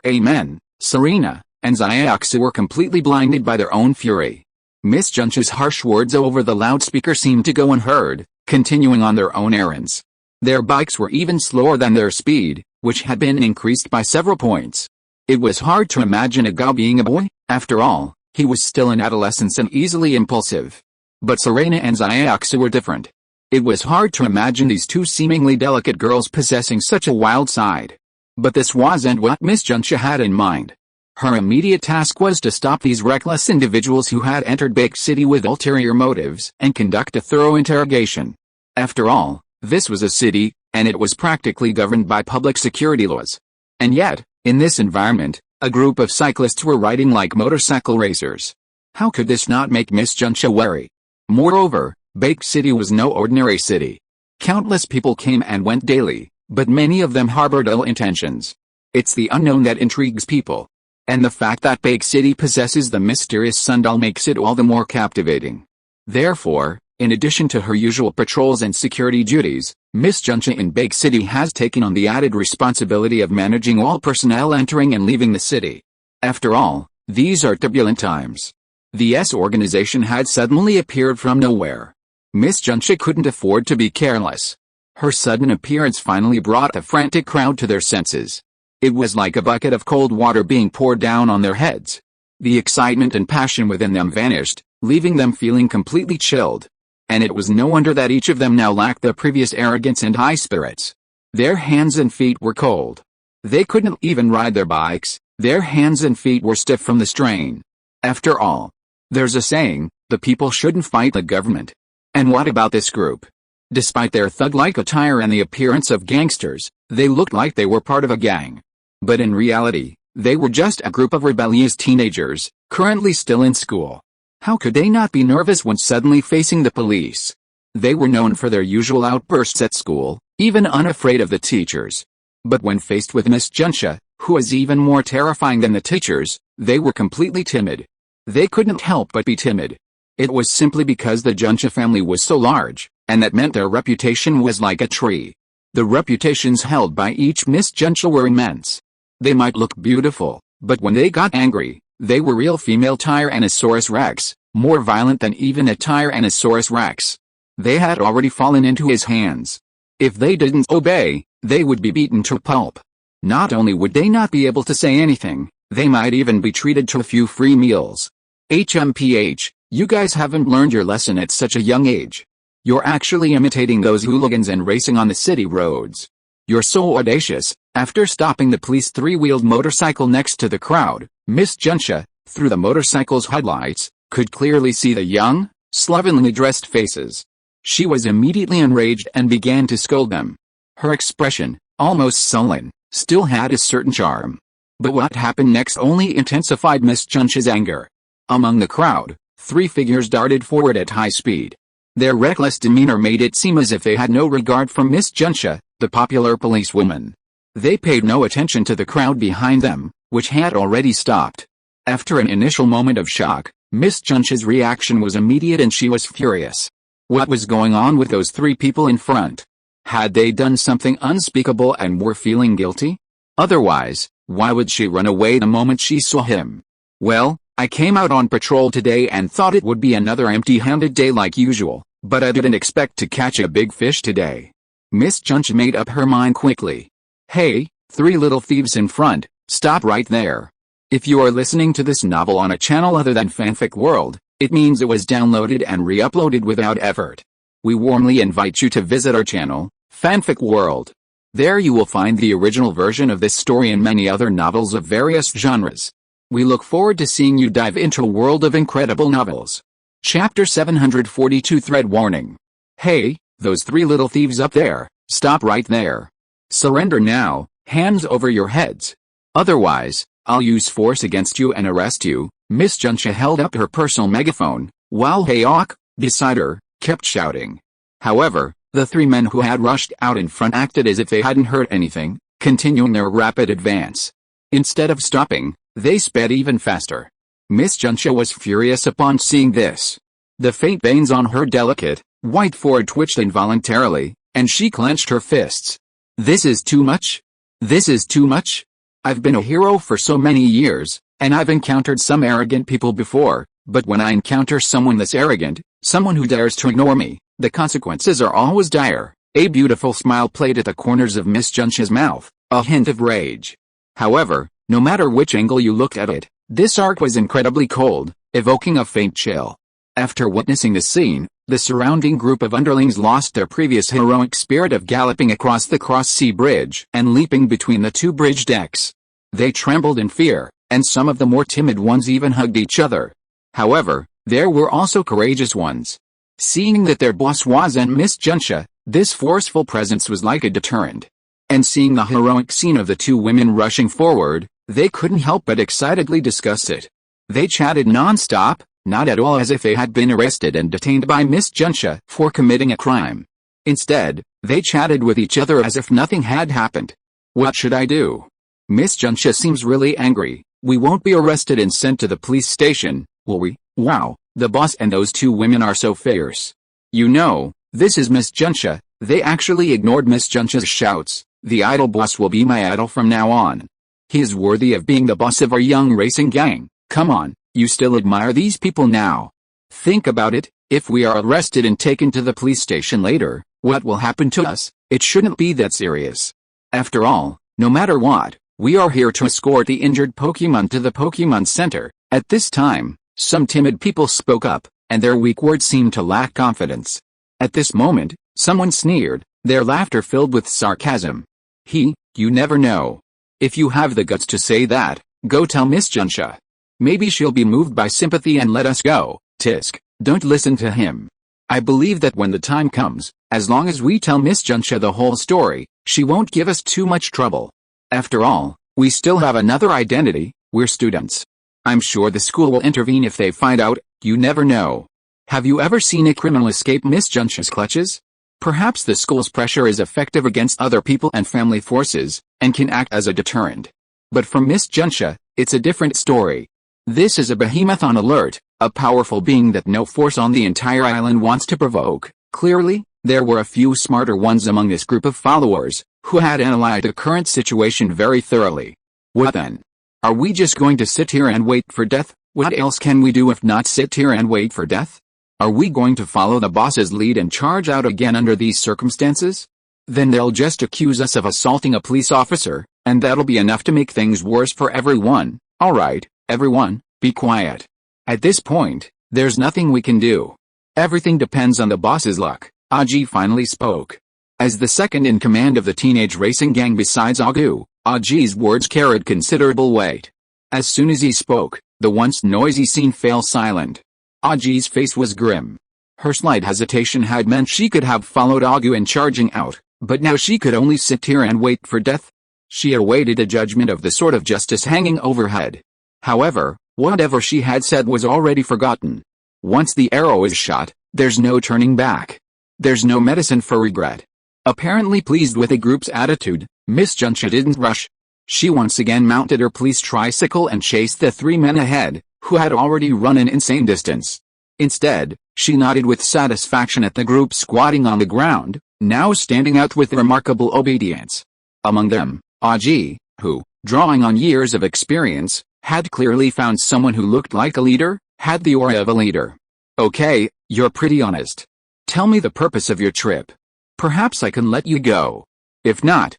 Serena, and Xiaoxu were completely blinded by their own fury. Miss Junsha's harsh words over the loudspeaker seemed to go unheard, continuing on their own errands. Their bikes were even slower than their speed, which had been increased by several points. It was hard to imagine Agao being a boy. After all, he was still in adolescence and easily impulsive. But Serena and Xiaoxu were different. It was hard to imagine these two seemingly delicate girls possessing such a wild side. But this wasn't what Miss Junsha had in mind. Her immediate task was to stop these reckless individuals who had entered Big City with ulterior motives and conduct a thorough interrogation. After all, this was a city, and it was practically governed by public security laws. And yet, in this environment, a group of cyclists were riding like motorcycle racers. How could this not make Miss Junsha wary? Moreover, Big City was no ordinary city. Countless people came and went daily, but many of them harbored ill intentions. It's the unknown that intrigues people. And the fact that Big City possesses the mysterious sundial makes it all the more captivating. Therefore, in addition to her usual patrols and security duties, Miss Junsha in Big City has taken on the added responsibility of managing all personnel entering and leaving the city. After all, these are turbulent times. The S organization had suddenly appeared from nowhere. Miss Junsha couldn't afford to be careless. Her sudden appearance finally brought the frantic crowd to their senses. It was like a bucket of cold water being poured down on their heads. The excitement and passion within them vanished, leaving them feeling completely chilled. And it was no wonder that each of them now lacked the previous arrogance and high spirits. Their hands and feet were cold. They couldn't even ride their bikes. Their hands and feet were stiff from the strain. After all, there's a saying, the people shouldn't fight the government. And what about this group? Despite their thug-like attire and the appearance of gangsters, they looked like they were part of a gang. But in reality, they were just a group of rebellious teenagers, currently still in school. How could they not be nervous when suddenly facing the police? They were known for their usual outbursts at school, even unafraid of the teachers. But when faced with Miss Junsha, who was even more terrifying than the teachers, they were completely timid. They couldn't help but be timid. It was simply because the Junsha family was so large, and that meant their reputation was like a tree. The reputations held by each Miss Junsha were immense. They might look beautiful, but when they got angry, they were real female Tyrannosaurus Rex, more violent than even a Tyrannosaurus Rex. They had already fallen into his hands. If they didn't obey, they would be beaten to pulp. Not only would they not be able to say anything, They might even be treated to a few free meals. HMPH, you guys haven't learned your lesson at such a young age. You're actually imitating those hooligans and racing on the city roads. You're so audacious. After stopping the police three-wheeled motorcycle next to the crowd, Miss Junsha, through the motorcycle's headlights, could clearly see the young, slovenly dressed faces. She was immediately enraged and began to scold them. Her expression, almost sullen, still had a certain charm. But what happened next only intensified Miss Junsha's anger. Among the crowd, three figures darted forward at high speed. Their reckless demeanor made it seem as if they had no regard for Miss Junsha, the popular policewoman. They paid no attention to the crowd behind them, which had already stopped. After an initial moment of shock, Miss Junsha's reaction was immediate and she was furious. What was going on with those three people in front? Had they done something unspeakable and were feeling guilty? Otherwise, why would she run away the moment she saw him? Well, I came out on patrol today and thought it would be another empty-handed day like usual, but I didn't expect to catch a big fish today. Miss Junsha made up her mind quickly. Hey, three little thieves in front, stop right there. If you are listening to this novel on a channel other than Fanfic World, it means it was downloaded and re-uploaded without effort. We warmly invite you to visit our channel, Fanfic World. There you will find the original version of this story and many other novels of various genres. We look forward to seeing you dive into a world of incredible novels. Chapter 742 Thread Warning. Hey, those three little thieves up there, stop right there. Surrender now, hands over your heads. Otherwise, I'll use force against you and arrest you. Miss Junsha held up her personal megaphone, while Hayok, beside her, kept shouting. However, the three men who had rushed out in front acted as if they hadn't heard anything, continuing their rapid advance. Instead of stopping, they sped even faster. Miss Junsha was furious upon seeing this. The faint veins on her delicate, white forehead twitched involuntarily, and she clenched her fists. This is too much? This is too much? I've been a hero for so many years, and I've encountered some arrogant people before, but when I encounter someone this arrogant, someone who dares to ignore me, the consequences are always dire. A beautiful smile played at the corners of Miss Junsha's mouth, a hint of rage. However, no matter which angle you looked at it, this arc was incredibly cold, evoking a faint chill. After witnessing the scene, the surrounding group of underlings lost their previous heroic spirit of galloping across the cross-sea bridge and leaping between the two bridge decks. They trembled in fear, and some of the more timid ones even hugged each other. However, there were also courageous ones. Seeing that their boss was and Miss Junsha, this forceful presence was like a deterrent. And seeing the heroic scene of the two women rushing forward, they couldn't help but excitedly discuss it. They chatted non-stop, not at all as if they had been arrested and detained by Miss Junsha for committing a crime. Instead, they chatted with each other as if nothing had happened. What should I do? Miss Junsha seems really angry. We won't be arrested and sent to the police station, will we? Wow, the boss and those two women are so fierce. You know, this is Miss Junsha. They actually ignored Miss Junsha's shouts. The idol boss will be my idol from now on. He is worthy of being the boss of our young racing gang. Come on, you still admire these people now. Think about it, if we are arrested and taken to the police station later, what will happen to us? It shouldn't be that serious. After all, no matter what, we are here to escort the injured Pokémon to the Pokémon Center. At this time, some timid people spoke up, and their weak words seemed to lack confidence. At this moment, someone sneered, their laughter filled with sarcasm. You never know. If you have the guts to say that, go tell Miss Junsha. Maybe she'll be moved by sympathy and let us go. Tisk, don't listen to him. I believe that when the time comes, as long as we tell Miss Junsha the whole story, she won't give us too much trouble. After all, we still have another identity, we're students. I'm sure the school will intervene if they find out. You never know. Have you ever seen a criminal escape Miss Junsha's clutches? Perhaps the school's pressure is effective against other people and family forces, and can act as a deterrent. But for Miss Junsha, it's a different story. This is a behemoth on alert, a powerful being that no force on the entire island wants to provoke. Clearly, there were a few smarter ones among this group of followers, who had analyzed the current situation very thoroughly. What then? Are we just going to sit here and wait for death? What else can we do if not sit here and wait for death? Are we going to follow the boss's lead and charge out again under these circumstances? Then they'll just accuse us of assaulting a police officer, and that'll be enough to make things worse for everyone. Alright, everyone, be quiet. At this point, there's nothing we can do. Everything depends on the boss's luck. Aji finally spoke. As the second in command of the teenage racing gang besides Agu, Aji's words carried considerable weight. As soon as he spoke, the once noisy scene fell silent. Aji's face was grim. Her slight hesitation had meant she could have followed Agu in charging out, but now she could only sit here and wait for death. She awaited a judgment of the sword of justice hanging overhead. However, whatever she had said was already forgotten. Once the arrow is shot, there's no turning back. There's no medicine for regret. Apparently pleased with the group's attitude, Miss Juncha didn't rush. She once again mounted her police tricycle and chased the three men ahead, who had already run an insane distance. Instead, she nodded with satisfaction at the group squatting on the ground, now standing out with remarkable obedience. Among them, Aji, who, drawing on years of experience, had clearly found someone who looked like a leader, had the aura of a leader. Okay, you're pretty honest. Tell me the purpose of your trip. Perhaps I can let you go. If not,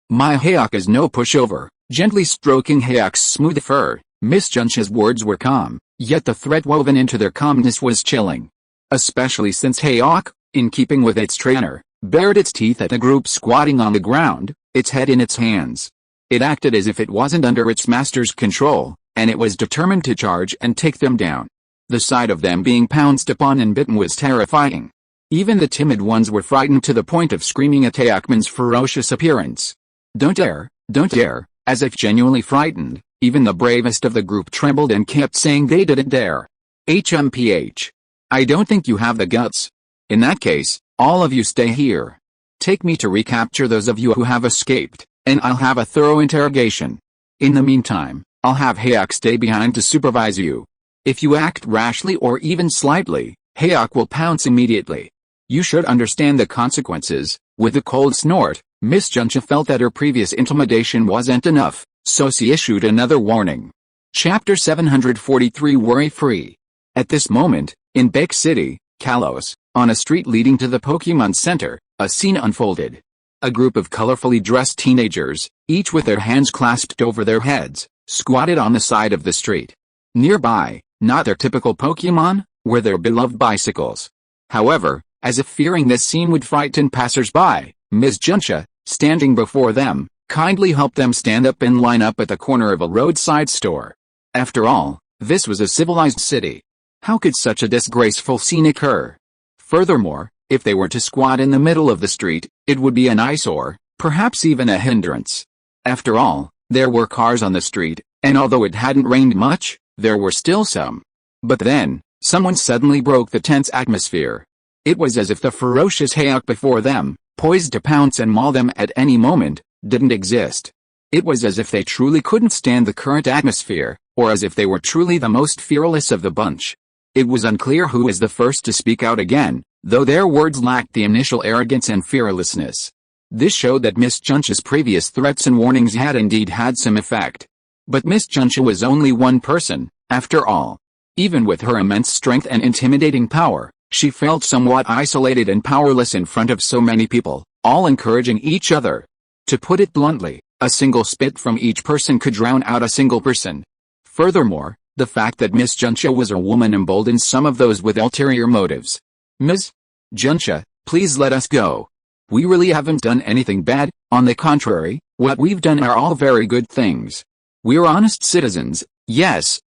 My Hayok is no pushover. Gently stroking Hayok's smooth fur, Miss Juncha's words were calm, yet the threat woven into their calmness was chilling. Especially since Hayok, in keeping with its trainer, bared its teeth at the group squatting on the ground, its head in its hands. It acted as if it wasn't under its master's control, and it was determined to charge and take them down. The sight of them being pounced upon and bitten was terrifying. Even the timid ones were frightened to the point of screaming at Hayokman's ferocious appearance. Don't dare, as if genuinely frightened. Even the bravest of the group trembled and kept saying they didn't dare. HMPH. I don't think you have the guts. In that case, all of you stay here. Take me to recapture those of you who have escaped, and I'll have a thorough interrogation. In the meantime, I'll have Hayok stay behind to supervise you. If you act rashly or even slightly, Hayok will pounce immediately. You should understand the consequences. With a cold snort, Miss Juncha felt that her previous intimidation wasn't enough, so she issued another warning. Chapter 743 Worry-Free. At this moment, in Bake City, Kalos, on a street leading to the Pokémon Center, a scene unfolded. A group of colorfully dressed teenagers, each with their hands clasped over their heads, squatted on the side of the street. Nearby, not their typical Pokémon, were their beloved bicycles. However, as if fearing this scene would frighten passers-by, Ms. Juncha, standing before them, kindly helped them stand up and line up at the corner of a roadside store. After all, this was a civilized city. How could such a disgraceful scene occur? Furthermore, if they were to squat in the middle of the street, it would be an eyesore, perhaps even a hindrance. After all, there were cars on the street, and although it hadn't rained much, there were still some. But then, someone suddenly broke the tense atmosphere. It was as if the ferocious Hayok before them, poised to pounce and maul them at any moment, didn't exist. It was as if they truly couldn't stand the current atmosphere, or as if they were truly the most fearless of the bunch. It was unclear who was the first to speak out again, though their words lacked the initial arrogance and fearlessness. This showed that Miss Juncha's previous threats and warnings had indeed had some effect. But Miss Juncha was only one person, after all. Even with her immense strength and intimidating power, she felt somewhat isolated and powerless in front of so many people, all encouraging each other. To put it bluntly, a single spit from each person could drown out a single person. Furthermore, the fact that Miss Juncha was a woman emboldened some of those with ulterior motives. Ms. Juncha, please let us go. We really haven't done anything bad, on the contrary, what we've done are all very good things. We're honest citizens, yes,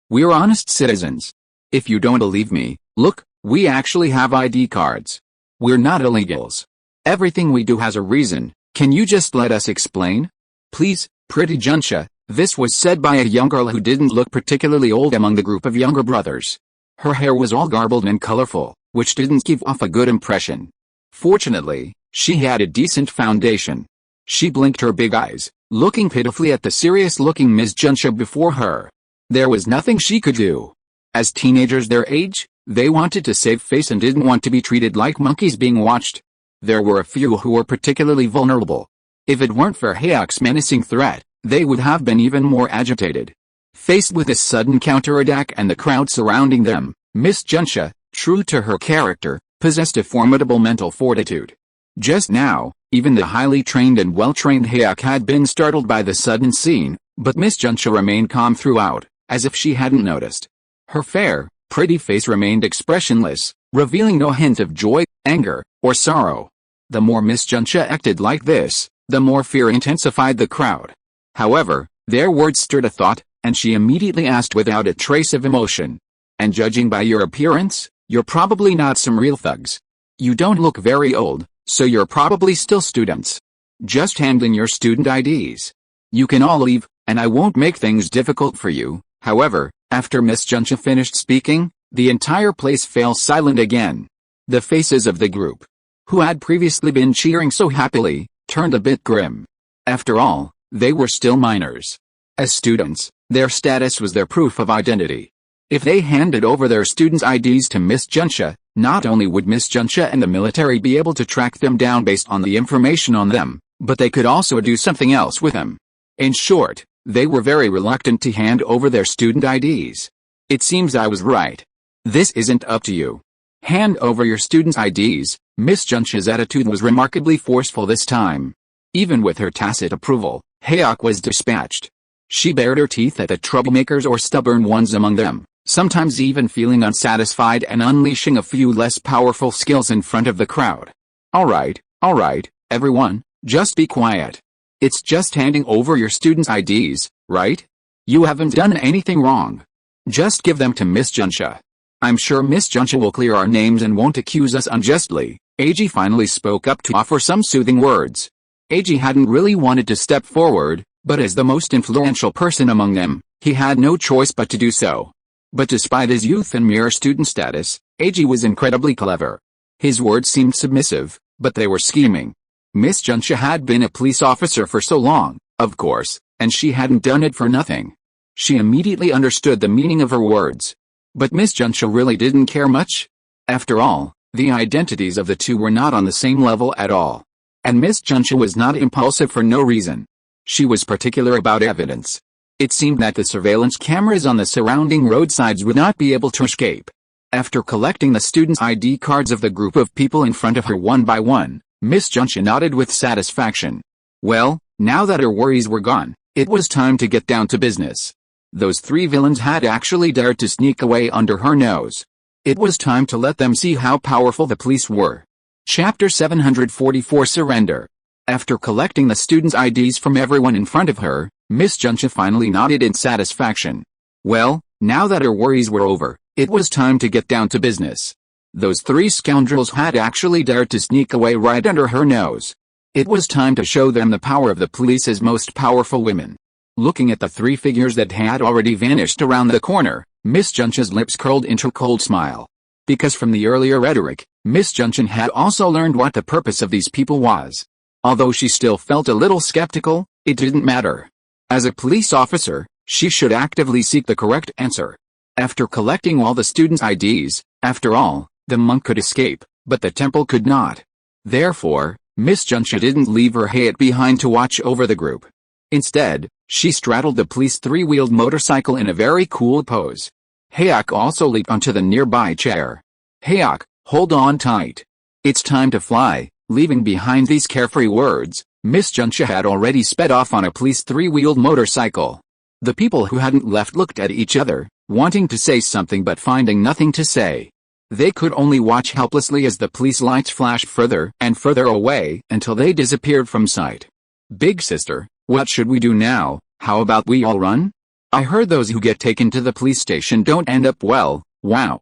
we're honest citizens. If you don't believe me, look, we actually have ID cards. We're not illegals. Everything we do has a reason, can you just let us explain? Please, pretty Juncha. This was said by a young girl who didn't look particularly old among the group of younger brothers. Her hair was all garbled and colorful, which didn't give off a good impression. Fortunately, she had a decent foundation. She blinked her big eyes, looking pitifully at the serious-looking Ms. Juncha before her. There was nothing she could do. As teenagers their age, they wanted to save face and didn't want to be treated like monkeys being watched. There were a few who were particularly vulnerable. If it weren't for Hayok's menacing threat, they would have been even more agitated. Faced with this sudden counterattack and the crowd surrounding them, Miss Juncha, true to her character, possessed a formidable mental fortitude. Just now, even the highly trained and well-trained Hayok had been startled by the sudden scene, But Miss Juncha remained calm throughout, as if she hadn't noticed. Her fair, pretty face remained expressionless, revealing no hint of joy, anger, or sorrow. The more Miss Juncha acted like this, the more fear intensified the crowd. However, their words stirred a thought, and she immediately asked without a trace of emotion. "And judging by your appearance, you're probably not some real thugs. You don't look very old, so you're probably still students. Just hand in your student IDs. You can all leave, and I won't make things difficult for you." However, after Miss Juncha finished speaking, the entire place fell silent again. The faces of the group, who had previously been cheering so happily, turned a bit grim. After all, they were still minors. As students, their status was their proof of identity. If they handed over their students' IDs to Miss Juncha, not only would Miss Juncha and the military be able to track them down based on the information on them, but they could also do something else with them. In short, they were very reluctant to hand over their student IDs. "It seems I was right. This isn't up to you. Hand over your students' IDs." Miss Juncha's attitude was remarkably forceful this time. Even with her tacit approval, Hayok was dispatched. She bared her teeth at the troublemakers or stubborn ones among them, sometimes even feeling unsatisfied and unleashing a few less powerful skills in front of the crowd. All right, everyone, just be quiet. It's just handing over your students' IDs, right? You haven't done anything wrong. Just give them to Miss Juncha. I'm sure Miss Juncha will clear our names and won't accuse us unjustly." Eiji finally spoke up to offer some soothing words. Eiji hadn't really wanted to step forward, but as the most influential person among them, he had no choice but to do so. But despite his youth and mere student status, Eiji was incredibly clever. His words seemed submissive, but they were scheming. Miss Juncha had been a police officer for so long, of course, and she hadn't done it for nothing. She immediately understood the meaning of her words. But Miss Juncha really didn't care much. After all, the identities of the two were not on the same level at all. And Miss Juncha was not impulsive for no reason. She was particular about evidence. It seemed that the surveillance cameras on the surrounding roadsides would not be able to escape. After collecting the students' ID cards of the group of people in front of her one by one, Miss Juncha nodded with satisfaction. Well, now that her worries were gone, it was time to get down to business. Those three villains had actually dared to sneak away under her nose. It was time to let them see how powerful the police were. Chapter 744 Surrender. After collecting the students' IDs from everyone in front of her, Miss Juncha finally nodded in satisfaction. Well, now that her worries were over, it was time to get down to business. Those three scoundrels had actually dared to sneak away right under her nose. It was time to show them the power of the police's most powerful women. Looking at the three figures that had already vanished around the corner, Miss Juncha's lips curled into a cold smile. Because from the earlier rhetoric, Miss Juncha had also learned what the purpose of these people was. Although she still felt a little skeptical, it didn't matter. As a police officer, she should actively seek the correct answer. After collecting all the students' IDs, after all, the monk could escape, but the temple could not. Therefore, Miss Juncha didn't leave her Hayat behind to watch over the group. Instead, she straddled the police three-wheeled motorcycle in a very cool pose. Hayak also leaped onto the nearby chair. Hayak, hold on tight. It's time to fly. Leaving behind these carefree words, Miss Juncha had already sped off on a police three-wheeled motorcycle. The people who hadn't left looked at each other, wanting to say something but finding nothing to say. They could only watch helplessly as the police lights flashed further and further away until they disappeared from sight. Big sister, what should we do now? How about we all run? I heard those who get taken to the police station don't end up well. Wow,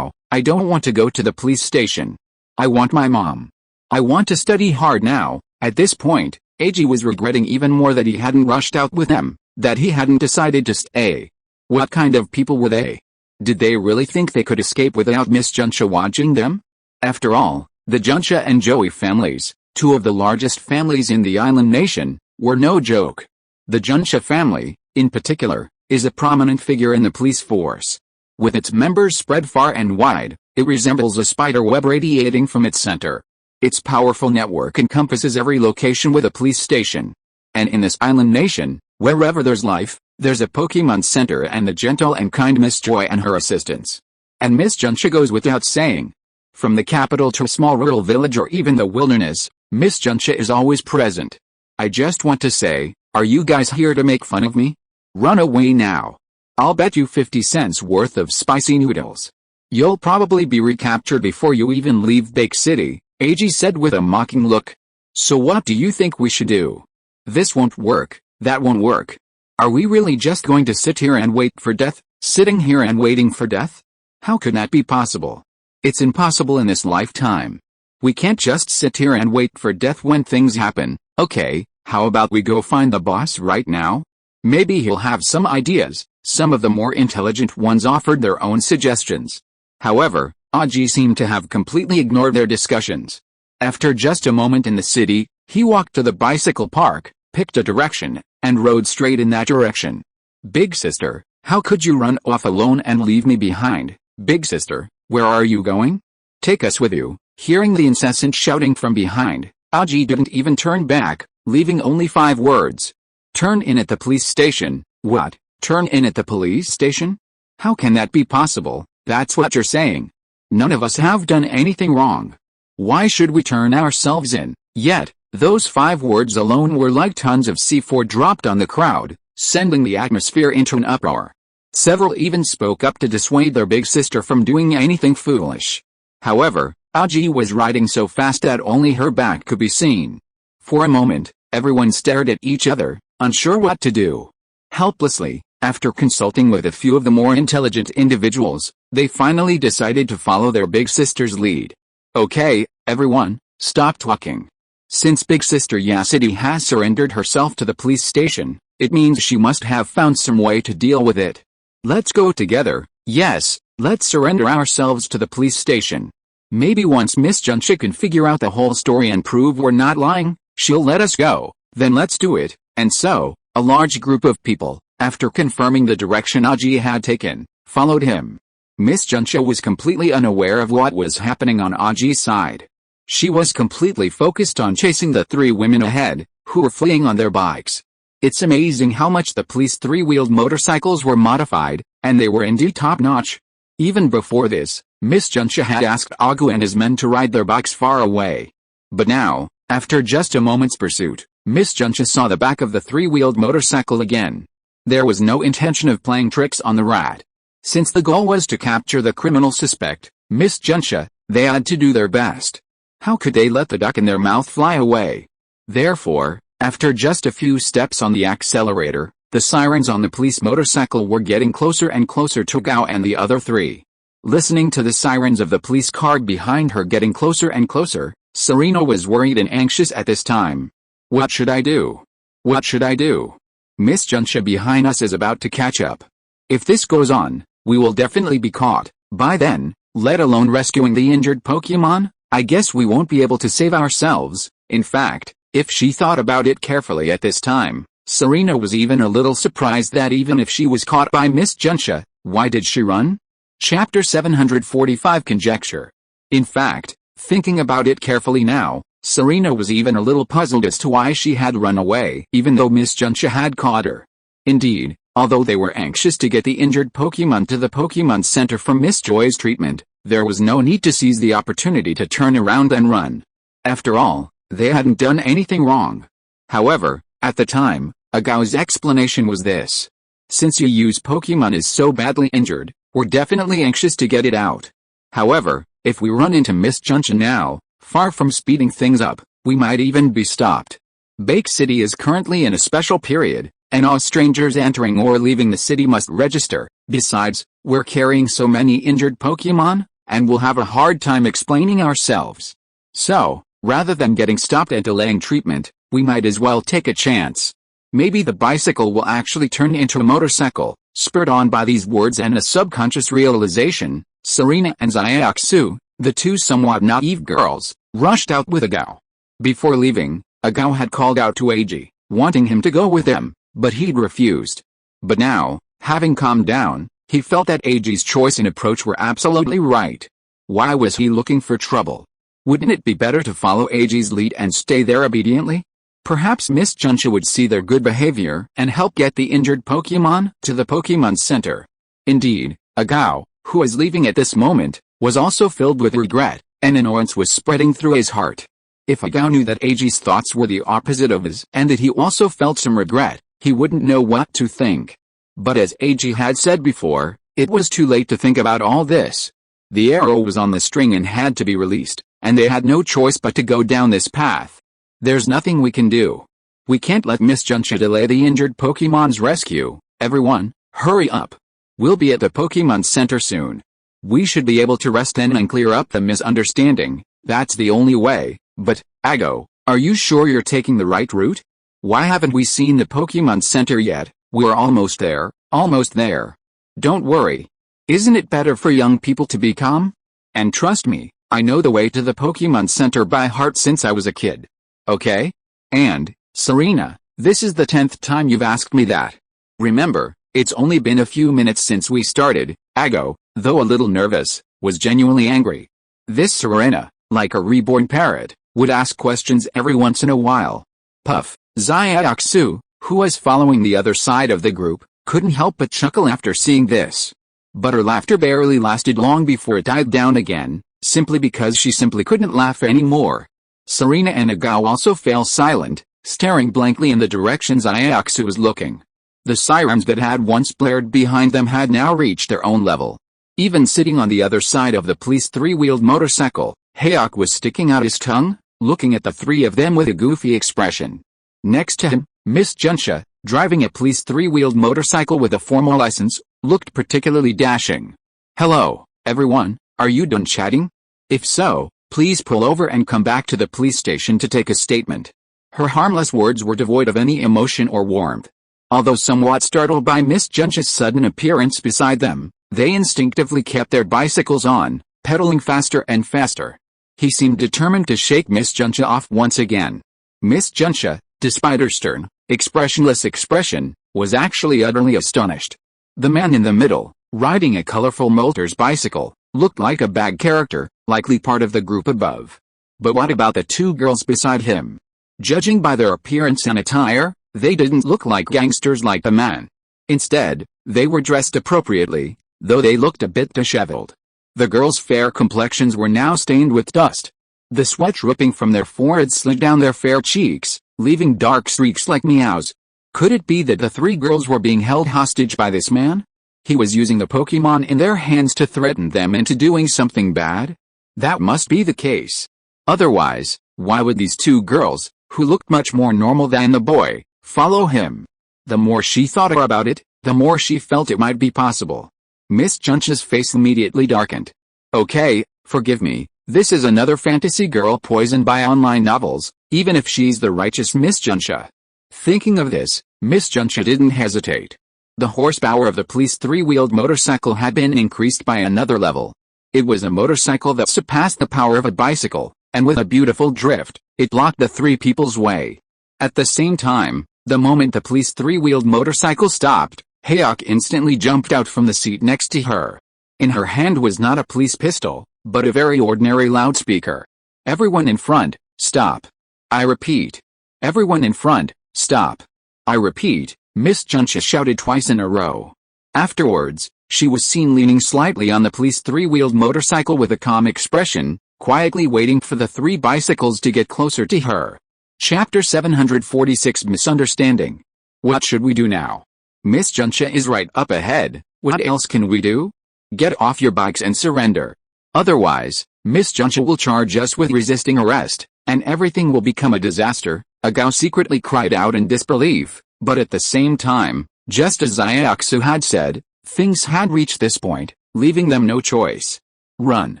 I don't want to go to the police station. I want my mom. I want to study hard now. At this point, Eiji was regretting even more that he hadn't rushed out with them, that he hadn't decided to stay. What kind of people were they? Did they really think they could escape without Miss Juncha watching them? After all, the Juncha and Joey families, two of the largest families in the island nation, were no joke. The Juncha family, in particular, is a prominent figure in the police force. With its members spread far and wide, it resembles a spider web radiating from its center. Its powerful network encompasses every location with a police station. And in this island nation, wherever there's life, there's a Pokémon Center and the gentle and kind Miss Joy and her assistants. And Miss Juncha goes without saying. From the capital to a small rural village or even the wilderness, Miss Juncha is always present. I just want to say, Are you guys here to make fun of me? Run away now. I'll bet you 50 cents worth of spicy noodles. You'll probably be recaptured before you even leave Bake City, Eiji said with a mocking look. So what do you think we should do? This won't work, that won't work. Are we really just going to sit here and wait for death? Sitting here and waiting for death? How could that be possible? It's impossible in this lifetime. We can't just sit here and wait for death when things happen. Okay, how about we go find the boss right now? Maybe he'll have some ideas. Some of the more intelligent ones offered their own suggestions. However, Aji seemed to have completely ignored their discussions. After just a moment in the city, he walked to the bicycle park, picked a direction, and rode straight in that direction. Big sister, how could you run off alone and leave me behind? Big sister, where are you going? Take us with you. Hearing the incessant shouting from behind, Aji didn't even turn back, leaving only 5 words. Turn in at the police station. What? Turn in at the police station? How can that be possible? That's what you're saying. None of us have done anything wrong. Why should we turn ourselves in? Yet, those 5 words alone were like tons of C4 dropped on the crowd, sending the atmosphere into an uproar. Several even spoke up to dissuade their big sister from doing anything foolish. However, Aji was riding so fast that only her back could be seen. For a moment, everyone stared at each other, unsure what to do. Helplessly, after consulting with a few of the more intelligent individuals, they finally decided to follow their big sister's lead. Okay, everyone, stop talking. Since big sister Yasity has surrendered herself to the police station, it means she must have found some way to deal with it. Let's go together. Yes, let's surrender ourselves to the police station. Maybe once Miss Junshi can figure out the whole story and prove we're not lying, she'll let us go. Then let's do it. And so, a large group of people, after confirming the direction Aji had taken, followed him. Miss Junshi was completely unaware of what was happening on Aji's side. She was completely focused on chasing the 3 women ahead, who were fleeing on their bikes. It's amazing how much the police 3-wheeled motorcycles were modified, and they were indeed top-notch. Even before this, Miss Junshi had asked Agu and his men to ride their bikes far away. But now, after just a moment's pursuit, Miss Junshi saw the back of the 3-wheeled motorcycle again. There was no intention of playing tricks on the rat. Since the goal was to capture the criminal suspect, Miss Junshi, they had to do their best. How could they let the duck in their mouth fly away? Therefore, after just a few steps on the accelerator, the sirens on the police motorcycle were getting closer and closer to Gao and the other 3. Listening to the sirens of the police car behind her getting closer and closer, Serena was worried and anxious at this time. What should I do? What should I do? Miss Junshi behind us is about to catch up. If this goes on, we will definitely be caught. By then, let alone rescuing the injured Pokémon, I guess we won't be able to save ourselves. In fact, if she thought about it carefully at this time, Serena was even a little surprised that even if she was caught by Miss Junshi, why did she run? Chapter 745 Conjecture. In fact, thinking about it carefully now, Serena was even a little puzzled as to why she had run away, even though Miss Junshi had caught her. Indeed, although they were anxious to get the injured Pokémon to the Pokémon Center for Miss Joy's treatment, there was no need to seize the opportunity to turn around and run. After all, they hadn't done anything wrong. However, at the time, Agao's explanation was this. Since Yu's Pokémon is so badly injured, we're definitely anxious to get it out. However, if we run into Miss Junshi now, far from speeding things up, we might even be stopped. Bake City is currently in a special period, and all strangers entering or leaving the city must register. Besides, we're carrying so many injured Pokémon, and we'll have a hard time explaining ourselves. So, rather than getting stopped and delaying treatment, we might as well take a chance. Maybe the bicycle will actually turn into a motorcycle. Spurred on by these words and a subconscious realization, Serena and Xiaoxu, the 2 somewhat naive girls, rushed out with Agao. Before leaving, Agao had called out to Eiji, wanting him to go with them, but he'd refused. But now, having calmed down, he felt that Eiji's choice and approach were absolutely right. Why was he looking for trouble? Wouldn't it be better to follow Eiji's lead and stay there obediently? Perhaps Miss Junshi would see their good behavior and help get the injured Pokémon to the Pokémon Center. Indeed, Agao, who was leaving at this moment, was also filled with regret, and annoyance was spreading through his heart. If Agao knew that Eiji's thoughts were the opposite of his and that he also felt some regret, he wouldn't know what to think. But as Eiji had said before, it was too late to think about all this. The arrow was on the string and had to be released, and they had no choice but to go down this path. There's nothing we can do. We can't let Miss Junsha delay the injured Pokemon's rescue. Everyone, hurry up. We'll be at the Pokemon Center soon. We should be able to rest in and clear up the misunderstanding. That's the only way. But, Agao, are you sure you're taking the right route? Why haven't we seen the Pokemon Center yet? We're almost there, almost there. Don't worry. Isn't it better for young people to be calm? And trust me, I know the way to the Pokemon Center by heart since I was a kid. Okay? And, Serena, this is the 10th time you've asked me that. Remember, it's only been a few minutes since we started. Agao, though a little nervous, was genuinely angry. This Serena, like a reborn parrot, would ask questions every once in a while. Puff, Xiaoxu, who was following the other side of the group, couldn't help but chuckle after seeing this. But her laughter barely lasted long before it died down again, simply because she simply couldn't laugh anymore. Serena and Agao also fell silent, staring blankly in the direction Xiaoxu was looking. The sirens that had once blared behind them had now reached their own level. Even sitting on the other side of the police three-wheeled motorcycle, Hayok was sticking out his tongue, looking at the three of them with a goofy expression. Next to him, Miss Junsha, driving a police three-wheeled motorcycle with a formal license, looked particularly dashing. Hello, everyone, are you done chatting? If so, please pull over and come back to the police station to take a statement. Her harmless words were devoid of any emotion or warmth. Although somewhat startled by Miss Junsha's sudden appearance beside them, they instinctively kept their bicycles on, pedaling faster and faster. He seemed determined to shake Miss Junsha off once again. Miss Junsha, despite her stern, expressionless expression, was actually utterly astonished. The man in the middle, riding a colorful Molter's bicycle, looked like a bag character, likely part of the group above. But what about the two girls beside him? Judging by their appearance and attire, they didn't look like gangsters like the man. Instead, they were dressed appropriately, though they looked a bit disheveled. The girls' fair complexions were now stained with dust. The sweat dripping from their foreheads slid down their fair cheeks, leaving dark streaks like meows. Could it be that the three girls were being held hostage by this man? He was using the Pokemon in their hands to threaten them into doing something bad? That must be the case. Otherwise, why would these two girls, who looked much more normal than the boy, follow him? The more she thought about it, the more she felt it might be possible. Miss Junsha's face immediately darkened. Okay, forgive me, this is another fantasy girl poisoned by online novels, even if she's the righteous Miss Junsha. Thinking of this, Miss Junsha didn't hesitate. The horsepower of the police three-wheeled motorcycle had been increased by another level. It was a motorcycle that surpassed the power of a bicycle, and with a beautiful drift, it blocked the three people's way. At the same time, the moment the police three-wheeled motorcycle stopped, Hayok instantly jumped out from the seat next to her. In her hand was not a police pistol, but a very ordinary loudspeaker. Everyone in front, stop. I repeat. Everyone in front, stop. I repeat, Miss Junsha shouted twice in a row. Afterwards, she was seen leaning slightly on the police three-wheeled motorcycle with a calm expression, quietly waiting for the three bicycles to get closer to her. Chapter 746 Misunderstanding. What should we do now? Miss Junsha is right up ahead. What else can we do? Get off your bikes and surrender. Otherwise, Miss Junsha will charge us with resisting arrest, and everything will become a disaster, Agao secretly cried out in disbelief, but at the same time, just as Xiaoxu had said, things had reached this point, leaving them no choice. Run.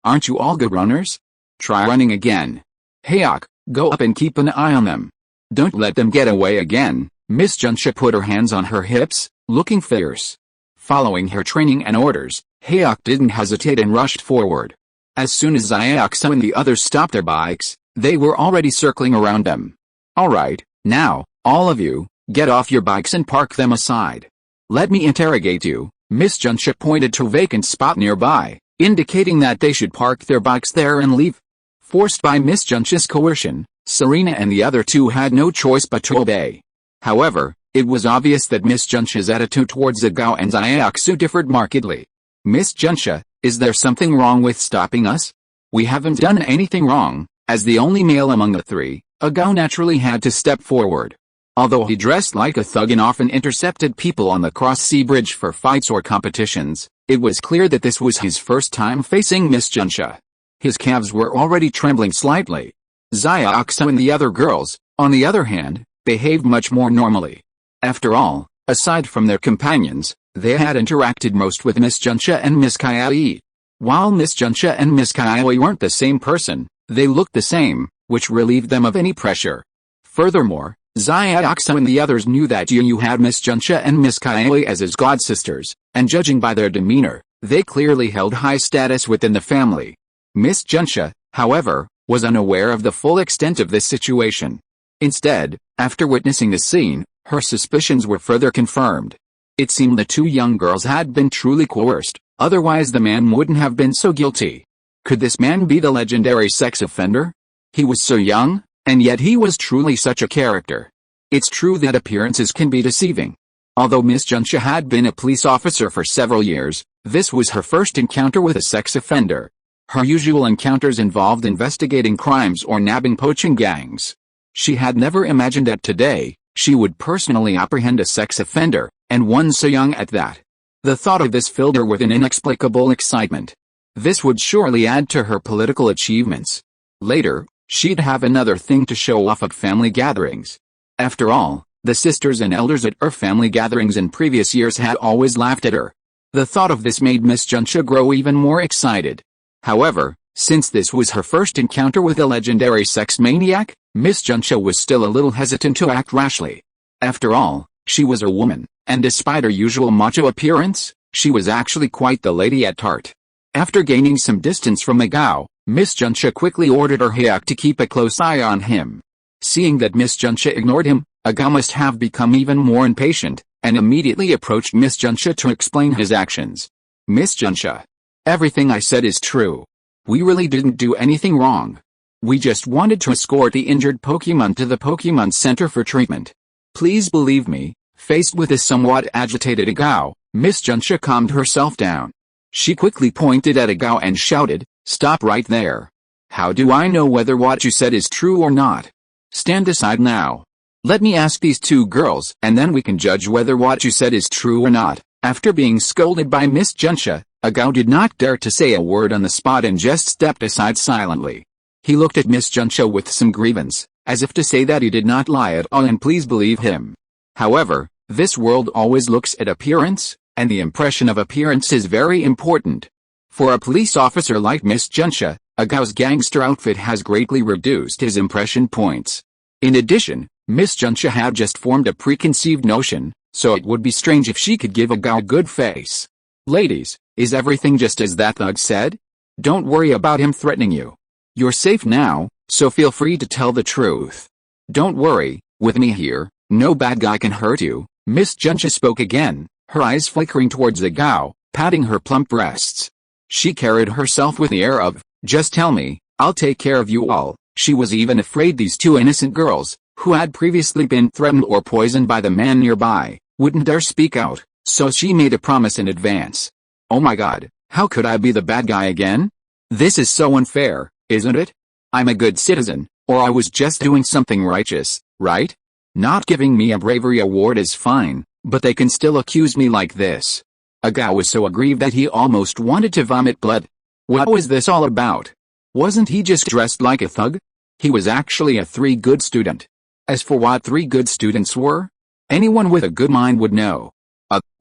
Aren't you all good runners? Try running again. Hayok, go up and keep an eye on them. Don't let them get away again. Miss Junsha put her hands on her hips, looking fierce. Following her training and orders, Hayok didn't hesitate and rushed forward. As soon as Xiaoxu and the others stopped their bikes, they were already circling around them. Alright, now, all of you, get off your bikes and park them aside. Let me interrogate you. Miss Junsha pointed to a vacant spot nearby, indicating that they should park their bikes there and leave. Forced by Miss Junsha's coercion, Serena and the other two had no choice but to obey. However, it was obvious that Miss Junsha's attitude towards Agao and Xiaoxu differed markedly. Miss Junsha, is there something wrong with stopping us? We haven't done anything wrong, As the only male among the three, Agao naturally had to step forward. Although he dressed like a thug and often intercepted people on the cross-sea bridge for fights or competitions, it was clear that this was his first time facing Miss Junsha. His calves were already trembling slightly. Xiaoxia and the other girls, on the other hand, behaved much more normally. After all, aside from their companions, they had interacted most with Miss Junsha and Miss Kaiui. While Miss Junsha and Miss Kaiui weren't the same person, they looked the same, which relieved them of any pressure. Furthermore, Xiaoxia and the others knew that Yu had Miss Junsha and Miss Kaiui as his godsisters, and judging by their demeanor, they clearly held high status within the family. Miss Junsha, however, was unaware of the full extent of this situation. Instead, after witnessing the scene, her suspicions were further confirmed. It seemed the two young girls had been truly coerced, otherwise the man wouldn't have been so guilty. Could this man be the legendary sex offender? He was so young, and yet he was truly such a character. It's true that appearances can be deceiving. Although Miss Junsha had been a police officer for several years, this was her first encounter with a sex offender. Her usual encounters involved investigating crimes or nabbing poaching gangs. She had never imagined that today, she would personally apprehend a sex offender, and one so young at that. The thought of this filled her with an inexplicable excitement. This would surely add to her political achievements. Later, she'd have another thing to show off at family gatherings. After all, the sisters and elders at her family gatherings in previous years had always laughed at her. The thought of this made Miss Junsha grow even more excited. However, since this was her first encounter with a legendary sex maniac, Miss Junsha was still a little hesitant to act rashly. After all, she was a woman, and despite her usual macho appearance, she was actually quite the lady at heart. After gaining some distance from Agao, Miss Junsha quickly ordered her Hyuk to keep a close eye on him. Seeing that Miss Junsha ignored him, Agao must have become even more impatient, and immediately approached Miss Junsha to explain his actions. Miss Junsha, everything I said is true. We really didn't do anything wrong. We just wanted to escort the injured Pokémon to the Pokémon Center for treatment. Please believe me. Faced with a somewhat agitated Agao, Miss Junsha calmed herself down. She quickly pointed at Agao and shouted, "Stop right there. How do I know whether what you said is true or not? Stand aside now. Let me ask these two girls, and then we can judge whether what you said is true or not." After being scolded by Miss Junsha, Agao did not dare to say a word on the spot and just stepped aside silently. He looked at Miss Junsha with some grievance, as if to say that he did not lie at all and please believe him. However, this world always looks at appearance, and the impression of appearance is very important. For a police officer like Miss Junsha, Agao's gangster outfit has greatly reduced his impression points. In addition, Miss Junsha had just formed a preconceived notion, so it would be strange if she could give Agao a good face. Ladies, is everything just as that thug said? Don't worry about him threatening you. You're safe now, so feel free to tell the truth. Don't worry, with me here, no bad guy can hurt you. Miss Junsha spoke again, her eyes flickering towards Agao, patting her plump breasts. She carried herself with the air of, just tell me, I'll take care of you all. She was even afraid these two innocent girls, who had previously been threatened or poisoned by the man nearby, wouldn't dare speak out, so she made a promise in advance. Oh my god, how could I be the bad guy again? This is so unfair, isn't it? I'm a good citizen, or I was just doing something righteous, right? Not giving me a bravery award is fine, but they can still accuse me like this. Agao was so aggrieved that he almost wanted to vomit blood. What was this all about? Wasn't he just dressed like a thug? He was actually a 3-good student. As for what 3 good students were, anyone with a good mind would know.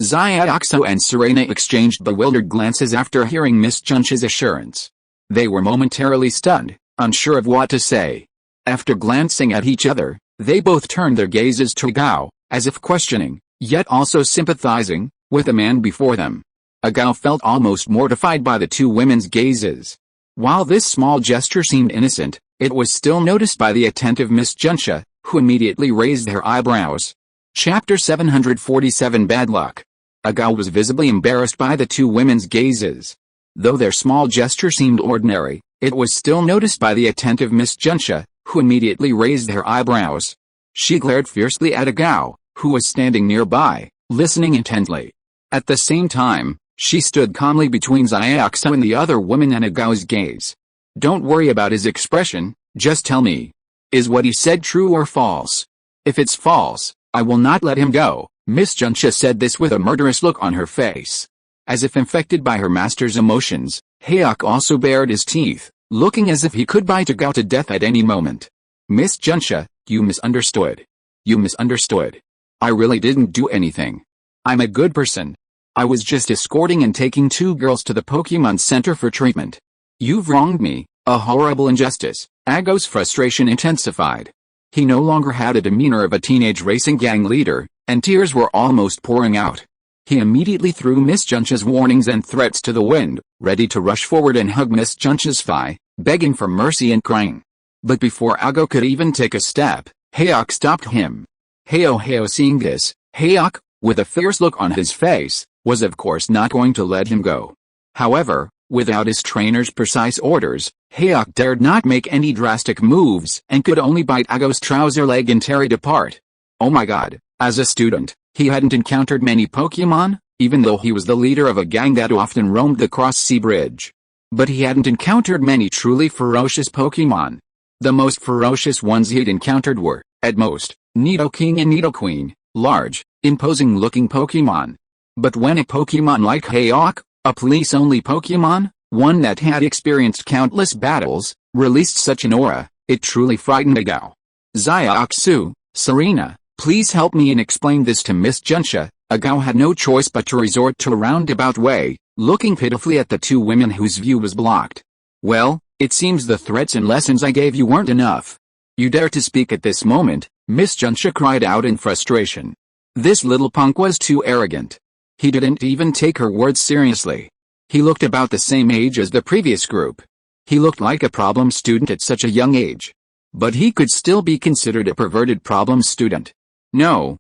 Xiaoxia and Serena exchanged bewildered glances after hearing Miss Junsha's assurance. They were momentarily stunned, unsure of what to say. After glancing at each other, they both turned their gazes to Agao, as if questioning, yet also sympathizing, with the man before them. Agao felt almost mortified by the two women's gazes. While this small gesture seemed innocent, it was still noticed by the attentive Miss Junsha, who immediately raised her eyebrows. Chapter 747 Bad Luck. Agao was visibly embarrassed by the two women's gazes. Though their small gesture seemed ordinary, it was still noticed by the attentive Miss Junsha, who immediately raised her eyebrows. She glared fiercely at Agao, who was standing nearby, listening intently. At the same time, she stood calmly between Xiaoxia and the other woman and Agao's gaze. Don't worry about his expression, Just tell me. Is what he said true or false? If it's false, I will not let him go. Miss Junxia said this with a murderous look on her face. As if infected by her master's emotions, Hayok also bared his teeth, looking as if he could bite Agao to death at any moment. Miss Junxia, you misunderstood. You misunderstood. I really didn't do anything. I'm a good person. I was just escorting and taking 2 girls to the Pokémon Center for treatment. You've wronged me, a horrible injustice. Agao's frustration intensified. He no longer had a demeanor of a teenage racing gang leader, and tears were almost pouring out. He immediately threw Miss Junxia's warnings and threats to the wind, ready to rush forward and hug Miss Junxia's thigh, begging for mercy and crying. But before Agao could even take a step, Hayok stopped him. Heyo seeing this, Hayok, with a fierce look on his face, was of course not going to let him go. However, without his trainer's precise orders, Hayok dared not make any drastic moves and could only bite Agao's trouser leg and tear it apart. Oh my god, as a student, he hadn't encountered many Pokémon, even though he was the leader of a gang that often roamed the Cross-Sea Bridge. But he hadn't encountered many truly ferocious Pokémon. The most ferocious ones he'd encountered were, at most, Nidoking and Nidoqueen, large, imposing-looking Pokémon. But when a Pokémon like Hayok, a police-only Pokémon, one that had experienced countless battles, released such an aura, it truly frightened Agao. Xiaoxu, Serena, please help me and explain this to Miss Junxia. Agao had no choice but to resort to a roundabout way, looking pitifully at the 2 women whose view was blocked. Well, it seems the threats and lessons I gave you weren't enough. You dare to speak at this moment, Miss Junxia cried out in frustration. This little punk was too arrogant. He didn't even take her words seriously. He looked about the same age as the previous group. He looked like a problem student at such a young age. But he could still be considered a perverted problem student. No,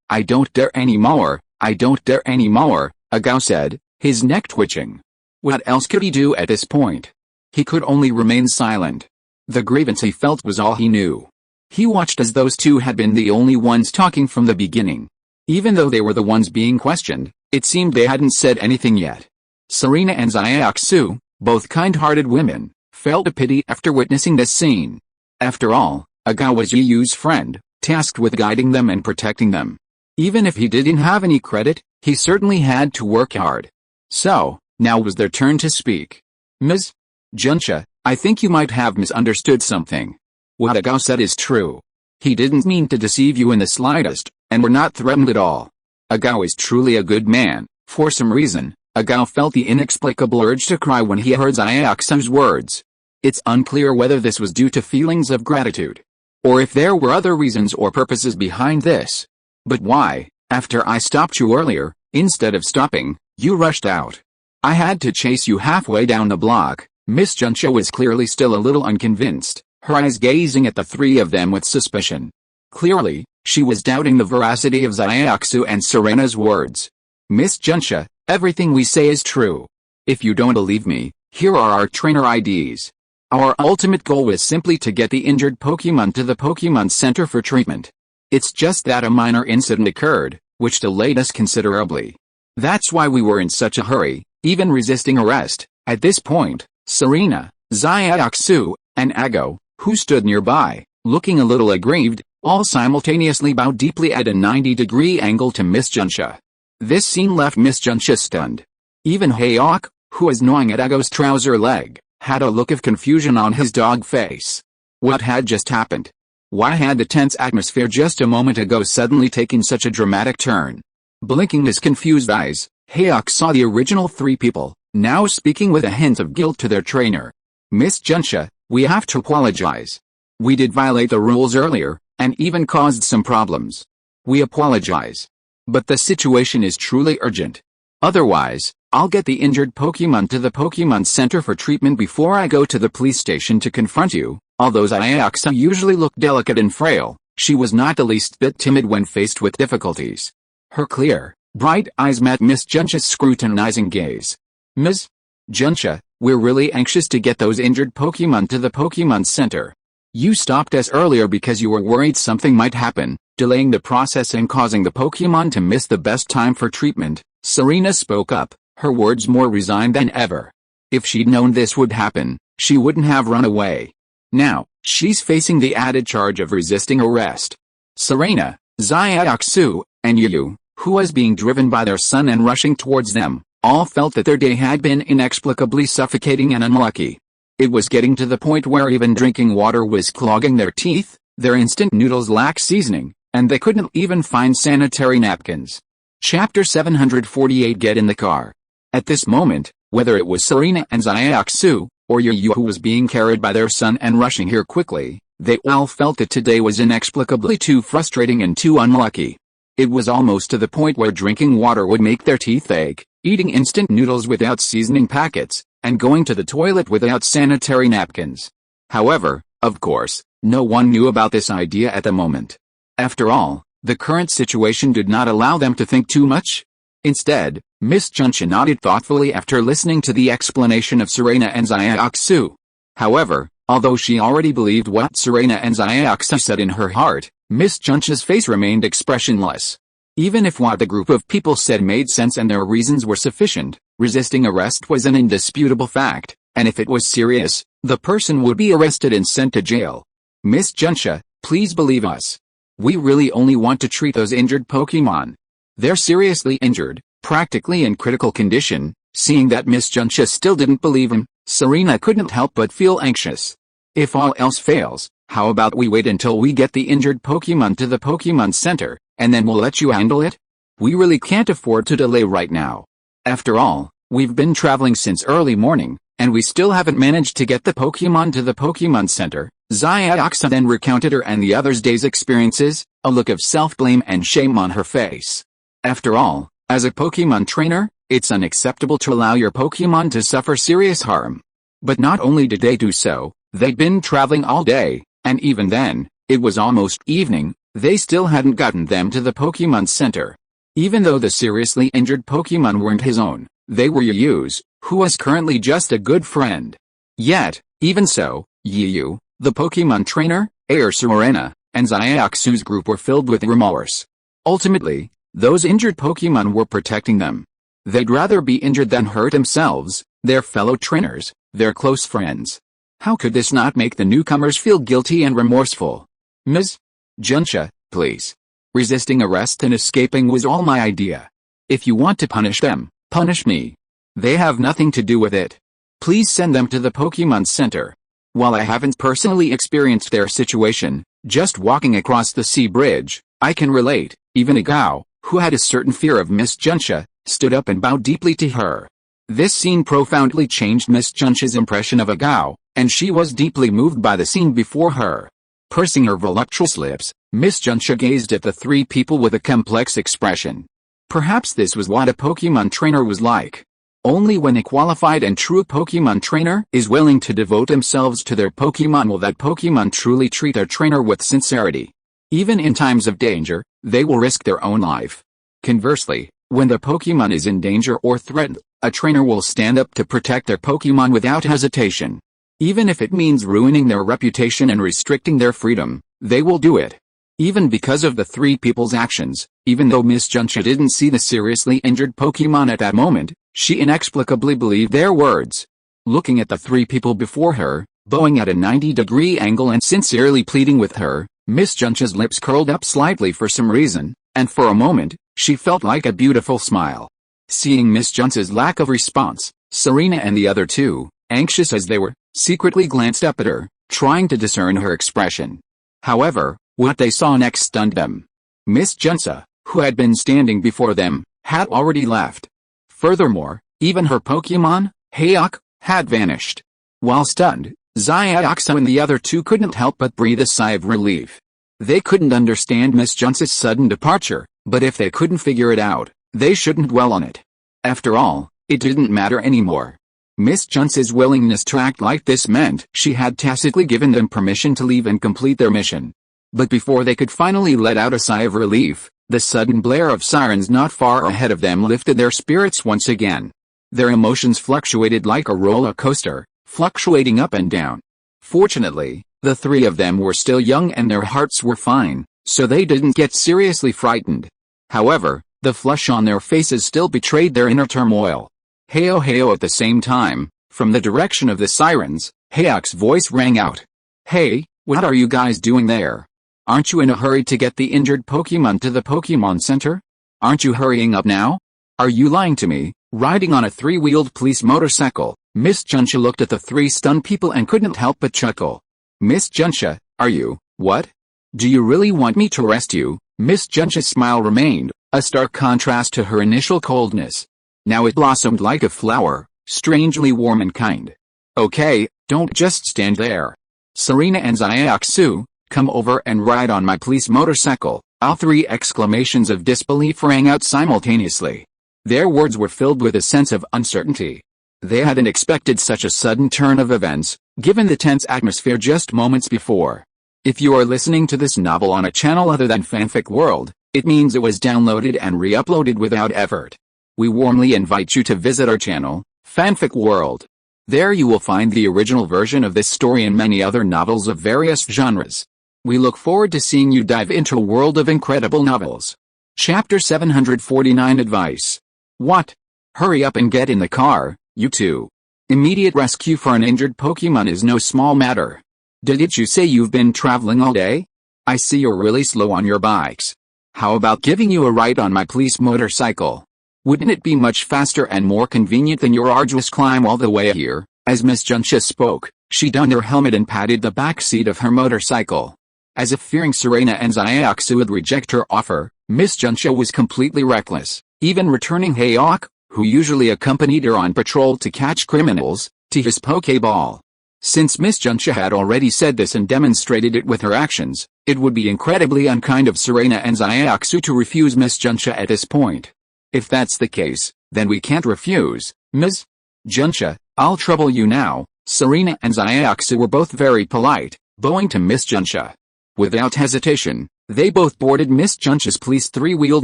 I don't dare anymore, I don't dare anymore, Agao said, his neck twitching. What else could he do at this point? He could only remain silent. The grievance he felt was all he knew. He watched as those 2 had been the only ones talking from the beginning. Even though they were the ones being questioned, it seemed they hadn't said anything yet. Serena and Xiaoxu, both kind-hearted women, felt a pity after witnessing this scene. After all, Agao was Yiyu's friend, tasked with guiding them and protecting them. Even if he didn't have any credit, he certainly had to work hard. So, now was their turn to speak. Ms. Junxia, I think you might have misunderstood something. What Agao said is true. He didn't mean to deceive you in the slightest, and we're not threatened at all. Agao is truly a good man. For some reason, Agao felt the inexplicable urge to cry when he heard Xiaoxu's words. It's unclear whether this was due to feelings of gratitude, or if there were other reasons or purposes behind this. But why, after I stopped you earlier, instead of stopping, you rushed out? I had to chase you halfway down the block. Miss Junxia was clearly still a little unconvinced, her eyes gazing at the 3 of them with suspicion. Clearly, she was doubting the veracity of Xiaoxu and Serena's words. Miss Junxia, everything we say is true. If you don't believe me, here are our trainer IDs. Our ultimate goal was simply to get the injured Pokémon to the Pokémon Center for treatment. It's just that a minor incident occurred, which delayed us considerably. That's why we were in such a hurry, even resisting arrest. At this point, Serena, Xiaoxu, and Agao, who stood nearby, looking a little aggrieved, all simultaneously bowed deeply at a 90-degree angle to Miss Junxia. This scene left Miss Junxia stunned. Even Hayok, who was gnawing at Agao's trouser leg, had a look of confusion on his dog face. What had just happened? Why had the tense atmosphere just a moment ago suddenly taken such a dramatic turn? Blinking his confused eyes, Hayok saw the original 3 people, now speaking with a hint of guilt to their trainer. Miss Junxia, we have to apologize. We did violate the rules earlier, and even caused some problems. We apologize. But the situation is truly urgent. Otherwise, I'll get the injured Pokémon to the Pokémon Center for treatment before I go to the police station to confront you. Although Xiaoxu usually looked delicate and frail, she was not the least bit timid when faced with difficulties. Her clear, bright eyes met Miss Junxia's scrutinizing gaze. Ms. Junxia, we're really anxious to get those injured Pokémon to the Pokémon Center. You stopped us earlier because you were worried something might happen, delaying the process and causing the Pokémon to miss the best time for treatment. Serena spoke up, her words more resigned than ever. If she'd known this would happen, she wouldn't have run away. Now, she's facing the added charge of resisting arrest. Serena, Xiaoxu, and Yu, who was being driven by their son and rushing towards them, all felt that their day had been inexplicably suffocating and unlucky. It was getting to the point where even drinking water was clogging their teeth, their instant noodles lacked seasoning, and they couldn't even find sanitary napkins. Chapter 748. Get in the car. At this moment, whether it was Serena and Xiaoxu, or Yu who was being carried by their son and rushing here quickly, they all felt that today was inexplicably too frustrating and too unlucky. It was almost to the point where drinking water would make their teeth ache, eating instant noodles without seasoning packets, and going to the toilet without sanitary napkins. However, of course, no one knew about this idea at the moment. After all, the current situation did not allow them to think too much. Instead, Miss Junxia nodded thoughtfully after listening to the explanation of Serena and Xiaoxu. However, although she already believed what Serena and Xiaoxu said in her heart, Miss Junxia's face remained expressionless. Even if what the group of people said made sense and their reasons were sufficient, resisting arrest was an indisputable fact, and if it was serious, the person would be arrested and sent to jail. Miss Junxia, please believe us. We really only want to treat those injured Pokémon. They're seriously injured, practically in critical condition. Seeing that Miss Junxia still didn't believe him, Serena couldn't help but feel anxious. If all else fails, how about we wait until we get the injured Pokémon to the Pokémon Center, and then we'll let you handle it? We really can't afford to delay right now. After all, we've been traveling since early morning, and we still haven't managed to get the Pokémon to the Pokémon Center. Xiaoxu then recounted her and the others' day's experiences, a look of self-blame and shame on her face. After all, as a Pokémon trainer, it's unacceptable to allow your Pokémon to suffer serious harm. But not only did they do so, they'd been traveling all day, and even then, it was almost evening, they still hadn't gotten them to the Pokémon Center. Even though the seriously injured Pokémon weren't his own, they were Yu's, who was currently just a good friend. Yet, even so, Yu, the Pokémon trainer, Serena, and Xiaoxu's group were filled with remorse. Ultimately, those injured Pokémon were protecting them. They'd rather be injured than hurt themselves, their fellow trainers, their close friends. How could this not make the newcomers feel guilty and remorseful? Ms. Junxia, please. Resisting arrest and escaping was all my idea. If you want to punish them, punish me. They have nothing to do with it. Please send them to the Pokémon Center. While I haven't personally experienced their situation, just walking across the sea bridge, I can relate. Even a Gao, who had a certain fear of Miss Junxia, stood up and bowed deeply to her. This scene profoundly changed Miss Junxia's impression of a Gao, and she was deeply moved by the scene before her. Pursing her voluptuous lips, Miss Junxia gazed at the three people with a complex expression. Perhaps this was what a Pokémon trainer was like. Only when a qualified and true Pokémon trainer is willing to devote themselves to their Pokémon will that Pokémon truly treat their trainer with sincerity. Even in times of danger, they will risk their own life. Conversely, when the Pokémon is in danger or threatened, a trainer will stand up to protect their Pokémon without hesitation. Even if it means ruining their reputation and restricting their freedom, they will do it. Even because of the three people's actions, even though Miss Junxia didn't see the seriously injured Pokémon at that moment, she inexplicably believed their words. Looking at the three people before her, bowing at a 90-degree angle and sincerely pleading with her, Miss Junxia's lips curled up slightly for some reason, and for a moment, she felt like a beautiful smile. Seeing Miss Junxia's lack of response, Serena and the other two, anxious as they were, secretly glanced up at her, trying to discern her expression. However, what they saw next stunned them. Miss Junxia, who had been standing before them, had already left. Furthermore, even her Pokémon, Hayok, had vanished. While stunned, Xiaoxu and the other two couldn't help but breathe a sigh of relief. They couldn't understand Miss Junxia's sudden departure, but if they couldn't figure it out, they shouldn't dwell on it. After all, it didn't matter anymore. Miss Junxia's willingness to act like this meant she had tacitly given them permission to leave and complete their mission. But before they could finally let out a sigh of relief, the sudden blare of sirens not far ahead of them lifted their spirits once again. Their emotions fluctuated like a roller coaster, fluctuating up and down. Fortunately, the three of them were still young and their hearts were fine, so they didn't get seriously frightened. However, the flush on their faces still betrayed their inner turmoil. Heyo heyo. At the same time, from the direction of the sirens, Hayok's voice rang out. Hey, what are you guys doing there? Aren't you in a hurry to get the injured Pokemon to the Pokemon Center? Aren't you hurrying up now? Are you lying to me? Riding on a three-wheeled police motorcycle, Miss Junsha looked at the three stunned people and couldn't help but chuckle. Miss Junsha, are you, what? Do you really want me to arrest you? Miss Junsha's smile remained, a stark contrast to her initial coldness. Now it blossomed like a flower, strangely warm and kind. Okay, don't just stand there. Serena and Xiaoguang, come over and ride on my police motorcycle. All three exclamations of disbelief rang out simultaneously. Their words were filled with a sense of uncertainty. They hadn't expected such a sudden turn of events, given the tense atmosphere just moments before. If you are listening to this novel on a channel other than Fanfic World, it means it was downloaded and re-uploaded without effort. We warmly invite you to visit our channel, Fanfic World. There you will find the original version of this story and many other novels of various genres. We look forward to seeing you dive into a world of incredible novels. Chapter 749 Advice. What? Hurry up and get in the car, you two. Immediate rescue for an injured Pokemon is no small matter. Didn't you say you've been traveling all day? I see you're really slow on your bikes. How about giving you a ride on my police motorcycle? Wouldn't it be much faster and more convenient than your arduous climb all the way here? As Miss Junsha spoke, she donned her helmet and patted the back seat of her motorcycle. As if fearing Serena and Xiaoguang would reject her offer, Miss Junsha was completely reckless, even returning Hayok, who usually accompanied her on patrol to catch criminals, to his Pokeball. Since Miss Junsha had already said this and demonstrated it with her actions, it would be incredibly unkind of Serena and Xiaoguang to refuse Miss Junsha at this point. If that's the case, then we can't refuse, Ms. Junsha, I'll trouble you now. Serena and Xiaoguang were both very polite, bowing to Miss Junsha. Without hesitation, they both boarded Miss Junsha's police three-wheeled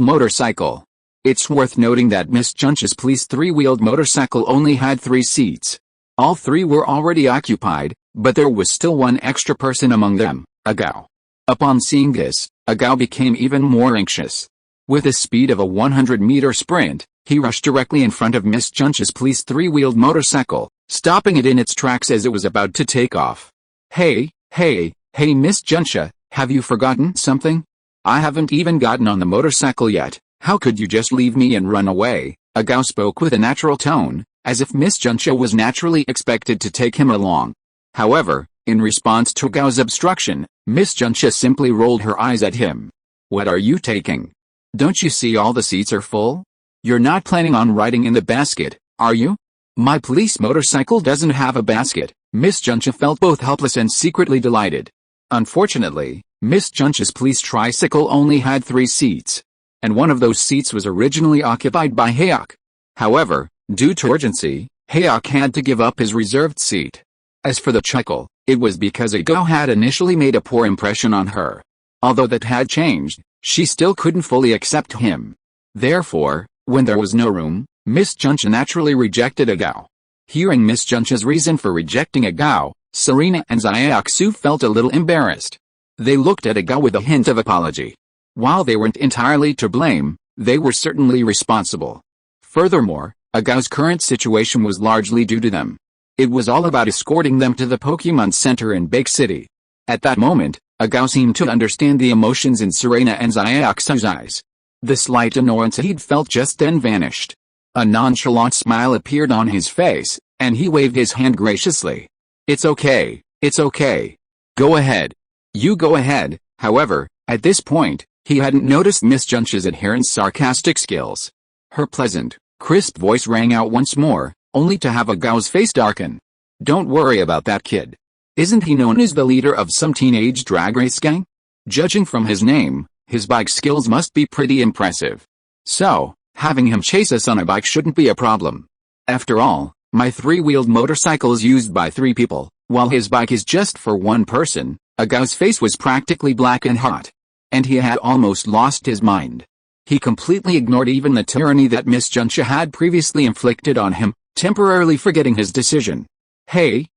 motorcycle. It's worth noting that Miss Junsha's police three-wheeled motorcycle only had 3 seats. All 3 were already occupied, but there was still one extra person among them, Agao. Upon seeing this, Agao became even more anxious. With the speed of a 100-meter sprint, he rushed directly in front of Miss Junsha's police three-wheeled motorcycle, stopping it in its tracks as it was about to take off. Hey, Miss Junsha, have you forgotten something? I haven't even gotten on the motorcycle yet. How could you just leave me and run away? Agao spoke with a natural tone, as if Miss Junsha was naturally expected to take him along. However, in response to Agao's obstruction, Miss Junsha simply rolled her eyes at him. What are you taking? Don't you see all the seats are full? You're not planning on riding in the basket, are you? My police motorcycle doesn't have a basket. Miss Junsha felt both helpless and secretly delighted. Unfortunately, Miss Junsha's police tricycle only had 3 seats, and one of those seats was originally occupied by Hayok. However, due to urgency, Hayok had to give up his reserved seat. As for the chuckle, it was because Agao had initially made a poor impression on her. Although that had changed, she still couldn't fully accept him. Therefore, when there was no room, Miss Junsha naturally rejected Agao. Hearing Miss Junsha's reason for rejecting Agao, Serena and Xiaoguang felt a little embarrassed. They looked at Agao with a hint of apology. While they weren't entirely to blame, they were certainly responsible. Furthermore, Agao's current situation was largely due to them. It was all about escorting them to the Pokemon Center in Big City. At that moment, Agao seemed to understand the emotions in Serena and Xiaoguang's eyes. The slight annoyance he'd felt just then vanished. A nonchalant smile appeared on his face, and he waved his hand graciously. It's okay. Go ahead. You go ahead. However, at this point, he hadn't noticed Miss Junsha's adherent's sarcastic skills. Her pleasant, crisp voice rang out once more, only to have Agao's face darken. Don't worry about that kid. Isn't he known as the leader of some teenage drag race gang? Judging from his name, his bike skills must be pretty impressive. So, having him chase us on a bike shouldn't be a problem. After all, my three-wheeled motorcycle is used by 3 people, while his bike is just for 1 person. Agao's face was practically black and hot, and he had almost lost his mind. He completely ignored even the tyranny that Miss Junsha had previously inflicted on him, temporarily forgetting his decision. Hey,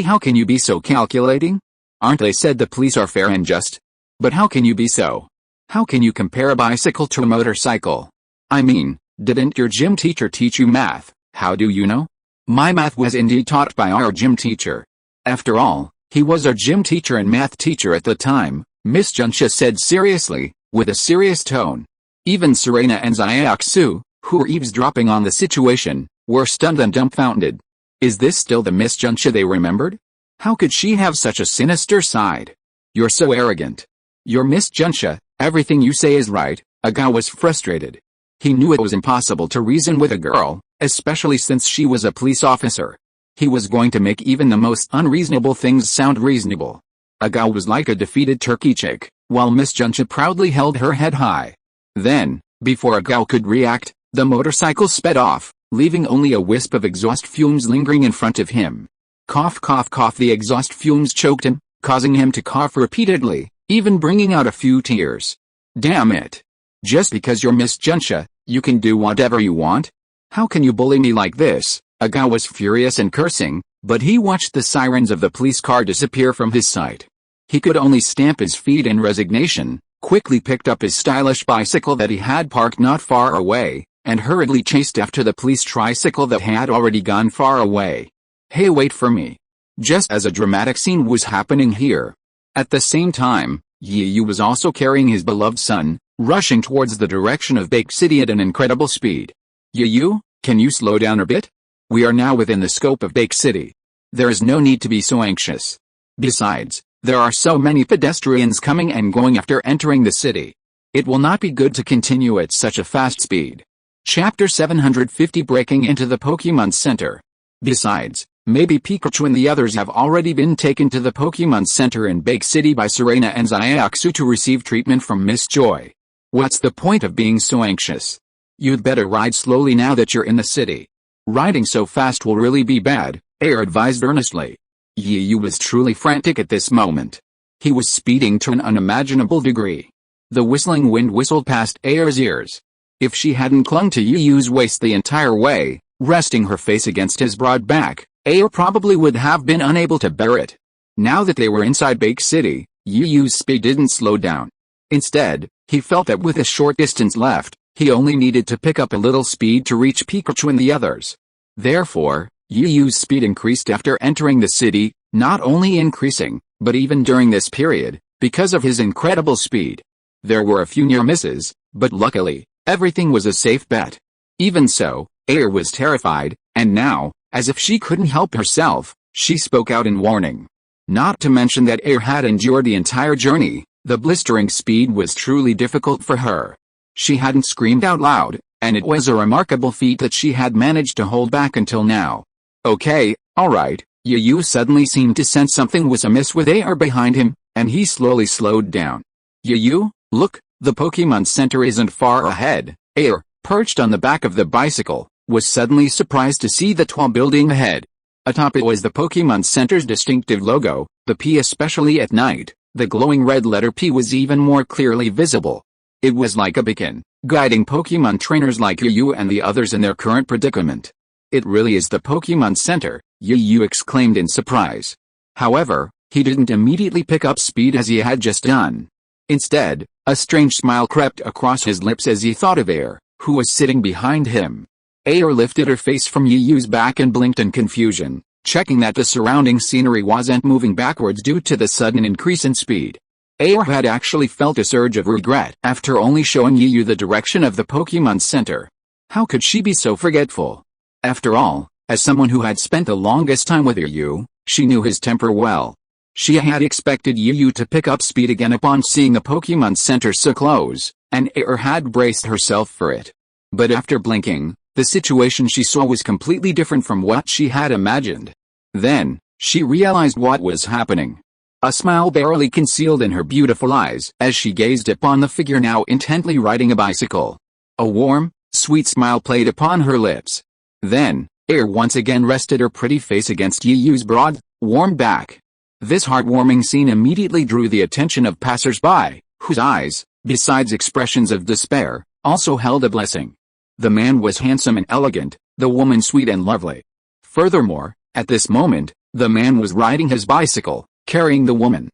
how can you be so calculating? Aren't they said the police are fair and just? But how can you be so? How can you compare a bicycle to a motorcycle? I mean, didn't your gym teacher teach you math? How do you know? My math was indeed taught by our gym teacher. After all, He was our gym teacher and math teacher at the time, Miss Junsha said seriously, with a serious tone. Even Serena and Xiaoguang, who were eavesdropping on the situation, were stunned and dumbfounded. Is this still the Miss Junsha they remembered? How could she have such a sinister side? You're so arrogant. You're Miss Junsha, everything you say is right. Aga was frustrated. He knew it was impossible to reason with a girl, especially since she was a police officer. He was going to make even the most unreasonable things sound reasonable. Aga was like a defeated turkey chick, while Miss Junsha proudly held her head high. Then, before Aga could react, the motorcycle sped off, leaving only a wisp of exhaust fumes lingering in front of him. Cough cough cough. The exhaust fumes choked him, causing him to cough repeatedly, even bringing out a few tears. Damn it. Just because you're Miss Junsha, you can do whatever you want? How can you bully me like this? Aga was furious and cursing, but he watched the sirens of the police car disappear from his sight. He could only stamp his feet in resignation, quickly picked up his stylish bicycle that he had parked not far away, and hurriedly chased after the police tricycle that had already gone far away. Hey, wait for me. Just as a dramatic scene was happening here. At the same time, Yu was also carrying his beloved son, rushing towards the direction of Bake City at an incredible speed. Yu, can you slow down a bit? We are now within the scope of Bake City. There is no need to be so anxious. Besides, there are so many pedestrians coming and going after entering the city. It will not be good to continue at such a fast speed. Chapter 750. Breaking into the Pokémon Center. Besides, maybe Pichu and the others have already been taken to the Pokémon Center in Bake City by Serena and Xiaoguang to receive treatment from Miss Joy. What's the point of being so anxious? You'd better ride slowly now that you're in the city. Riding so fast will really be bad, Air advised earnestly. Yu was truly frantic at this moment. He was speeding to an unimaginable degree. The whistling wind whistled past Air's ears. If she hadn't clung to Yu's waist the entire way, resting her face against his broad back, Air probably would have been unable to bear it. Now that they were inside Bake City, Yu's speed didn't slow down. Instead, he felt that with a short distance left, he only needed to pick up a little speed to reach Pikachu and the others. Therefore, Yu's speed increased after entering the city, not only increasing, but even during this period, because of his incredible speed. There were a few near misses, but luckily, everything was a safe bet. Even so, Air was terrified, and now, as if she couldn't help herself, she spoke out in warning. Not to mention that Air had endured the entire journey, the blistering speed was truly difficult for her. She hadn't screamed out loud, and it was a remarkable feat that she had managed to hold back until now. Okay, alright, Yu suddenly seemed to sense something was amiss with Air behind him, and he slowly slowed down. Yu, look, the Pokémon Center isn't far ahead. Air, perched on the back of the bicycle, was suddenly surprised to see the tall building ahead. Atop it was the Pokémon Center's distinctive logo, the P. Especially at night, the glowing red letter P was even more clearly visible. It was like a beacon, guiding Pokémon trainers like Yu and the others in their current predicament. It really is the Pokémon Center, Yu exclaimed in surprise. However, he didn't immediately pick up speed as he had just done. Instead, a strange smile crept across his lips as he thought of Air, who was sitting behind him. Air lifted her face from Yu's back and blinked in confusion, checking that the surrounding scenery wasn't moving backwards due to the sudden increase in speed. Air had actually felt a surge of regret after only showing Yu the direction of the Pokémon Center. How could she be so forgetful? After all, as someone who had spent the longest time with Yu, she knew his temper well. She had expected Yu to pick up speed again upon seeing the Pokémon Center so close, and Air had braced herself for it. But after blinking, the situation she saw was completely different from what she had imagined. Then, she realized what was happening. A smile barely concealed in her beautiful eyes as she gazed upon the figure now intently riding a bicycle. A warm, sweet smile played upon her lips. Then, Air once again rested her pretty face against Yu's broad, warm back. This heartwarming scene immediately drew the attention of passers-by, whose eyes, besides expressions of despair, also held a blessing. The man was handsome and elegant, the woman sweet and lovely. Furthermore, at this moment, the man was riding his bicycle, carrying the woman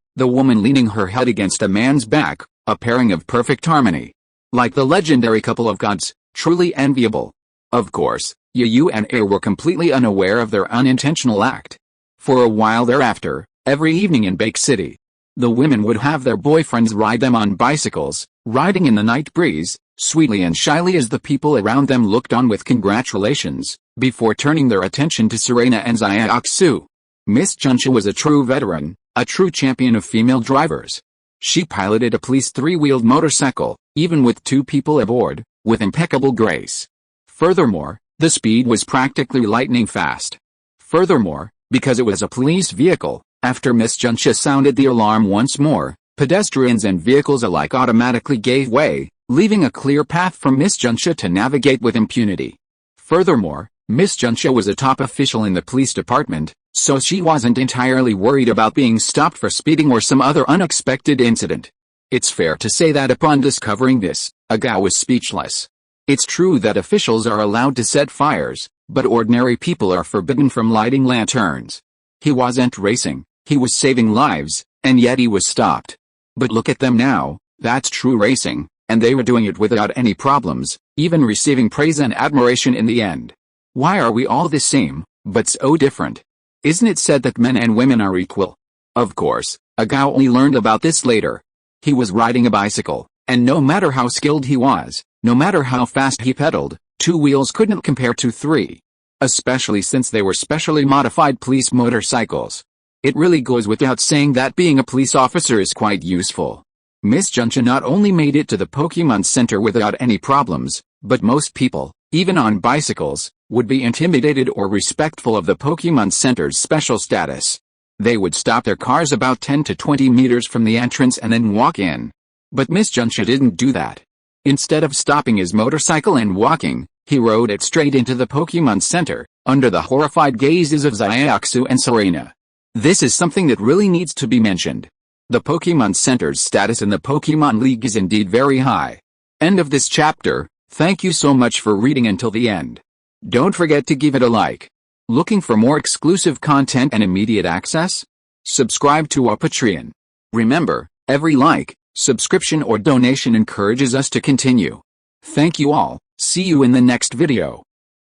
leaning her head against a man's back, a pairing of perfect harmony. Like the legendary couple of gods, truly enviable. Of course, Yu and Air were completely unaware of their unintentional act. For a while thereafter, every evening in Bake City. The women would have their boyfriends ride them on bicycles, riding in the night breeze, sweetly and shyly as the people around them looked on with congratulations, before turning their attention to Serena and Xiaoguang. Miss Junxia was a true veteran, a true champion of female drivers. She piloted a police three-wheeled motorcycle, even with 2 people aboard, with impeccable grace. Furthermore, the speed was practically lightning fast. Furthermore, because it was a police vehicle, after Miss Junxia sounded the alarm once more, pedestrians and vehicles alike automatically gave way, leaving a clear path for Miss Junxia to navigate with impunity. Furthermore, Miss Junxia was a top official in the police department, so she wasn't entirely worried about being stopped for speeding or some other unexpected incident. It's fair to say that upon discovering this, Agao was speechless. It's true that officials are allowed to set fires, but ordinary people are forbidden from lighting lanterns. He wasn't racing, he was saving lives, and yet he was stopped. But look at them now, that's true racing, and they were doing it without any problems, even receiving praise and admiration in the end. Why are we all the same, but so different? Isn't it said that men and women are equal? Of course, Agao only learned about this later. He was riding a bicycle, and no matter how skilled he was, no matter how fast he pedaled, 2 wheels couldn't compare to 3. Especially since they were specially modified police motorcycles. It really goes without saying that being a police officer is quite useful. Miss Junxia not only made it to the Pokémon Center without any problems, but most people, even on bicycles, would be intimidated or respectful of the Pokémon Center's special status. They would stop their cars about 10 to 20 meters from the entrance and then walk in. But Miss Junxia didn't do that. Instead of stopping his motorcycle and walking, he rode it straight into the Pokémon Center, under the horrified gazes of Xiaoguang and Serena. This is something that really needs to be mentioned. The Pokémon Center's status in the Pokémon League is indeed very high. End of this chapter. Thank you so much for reading until the end. Don't forget to give it a like. Looking for more exclusive content and immediate access? Subscribe to our Patreon. Remember, every like, subscription or donation encourages us to continue. Thank you all. See you in the next video.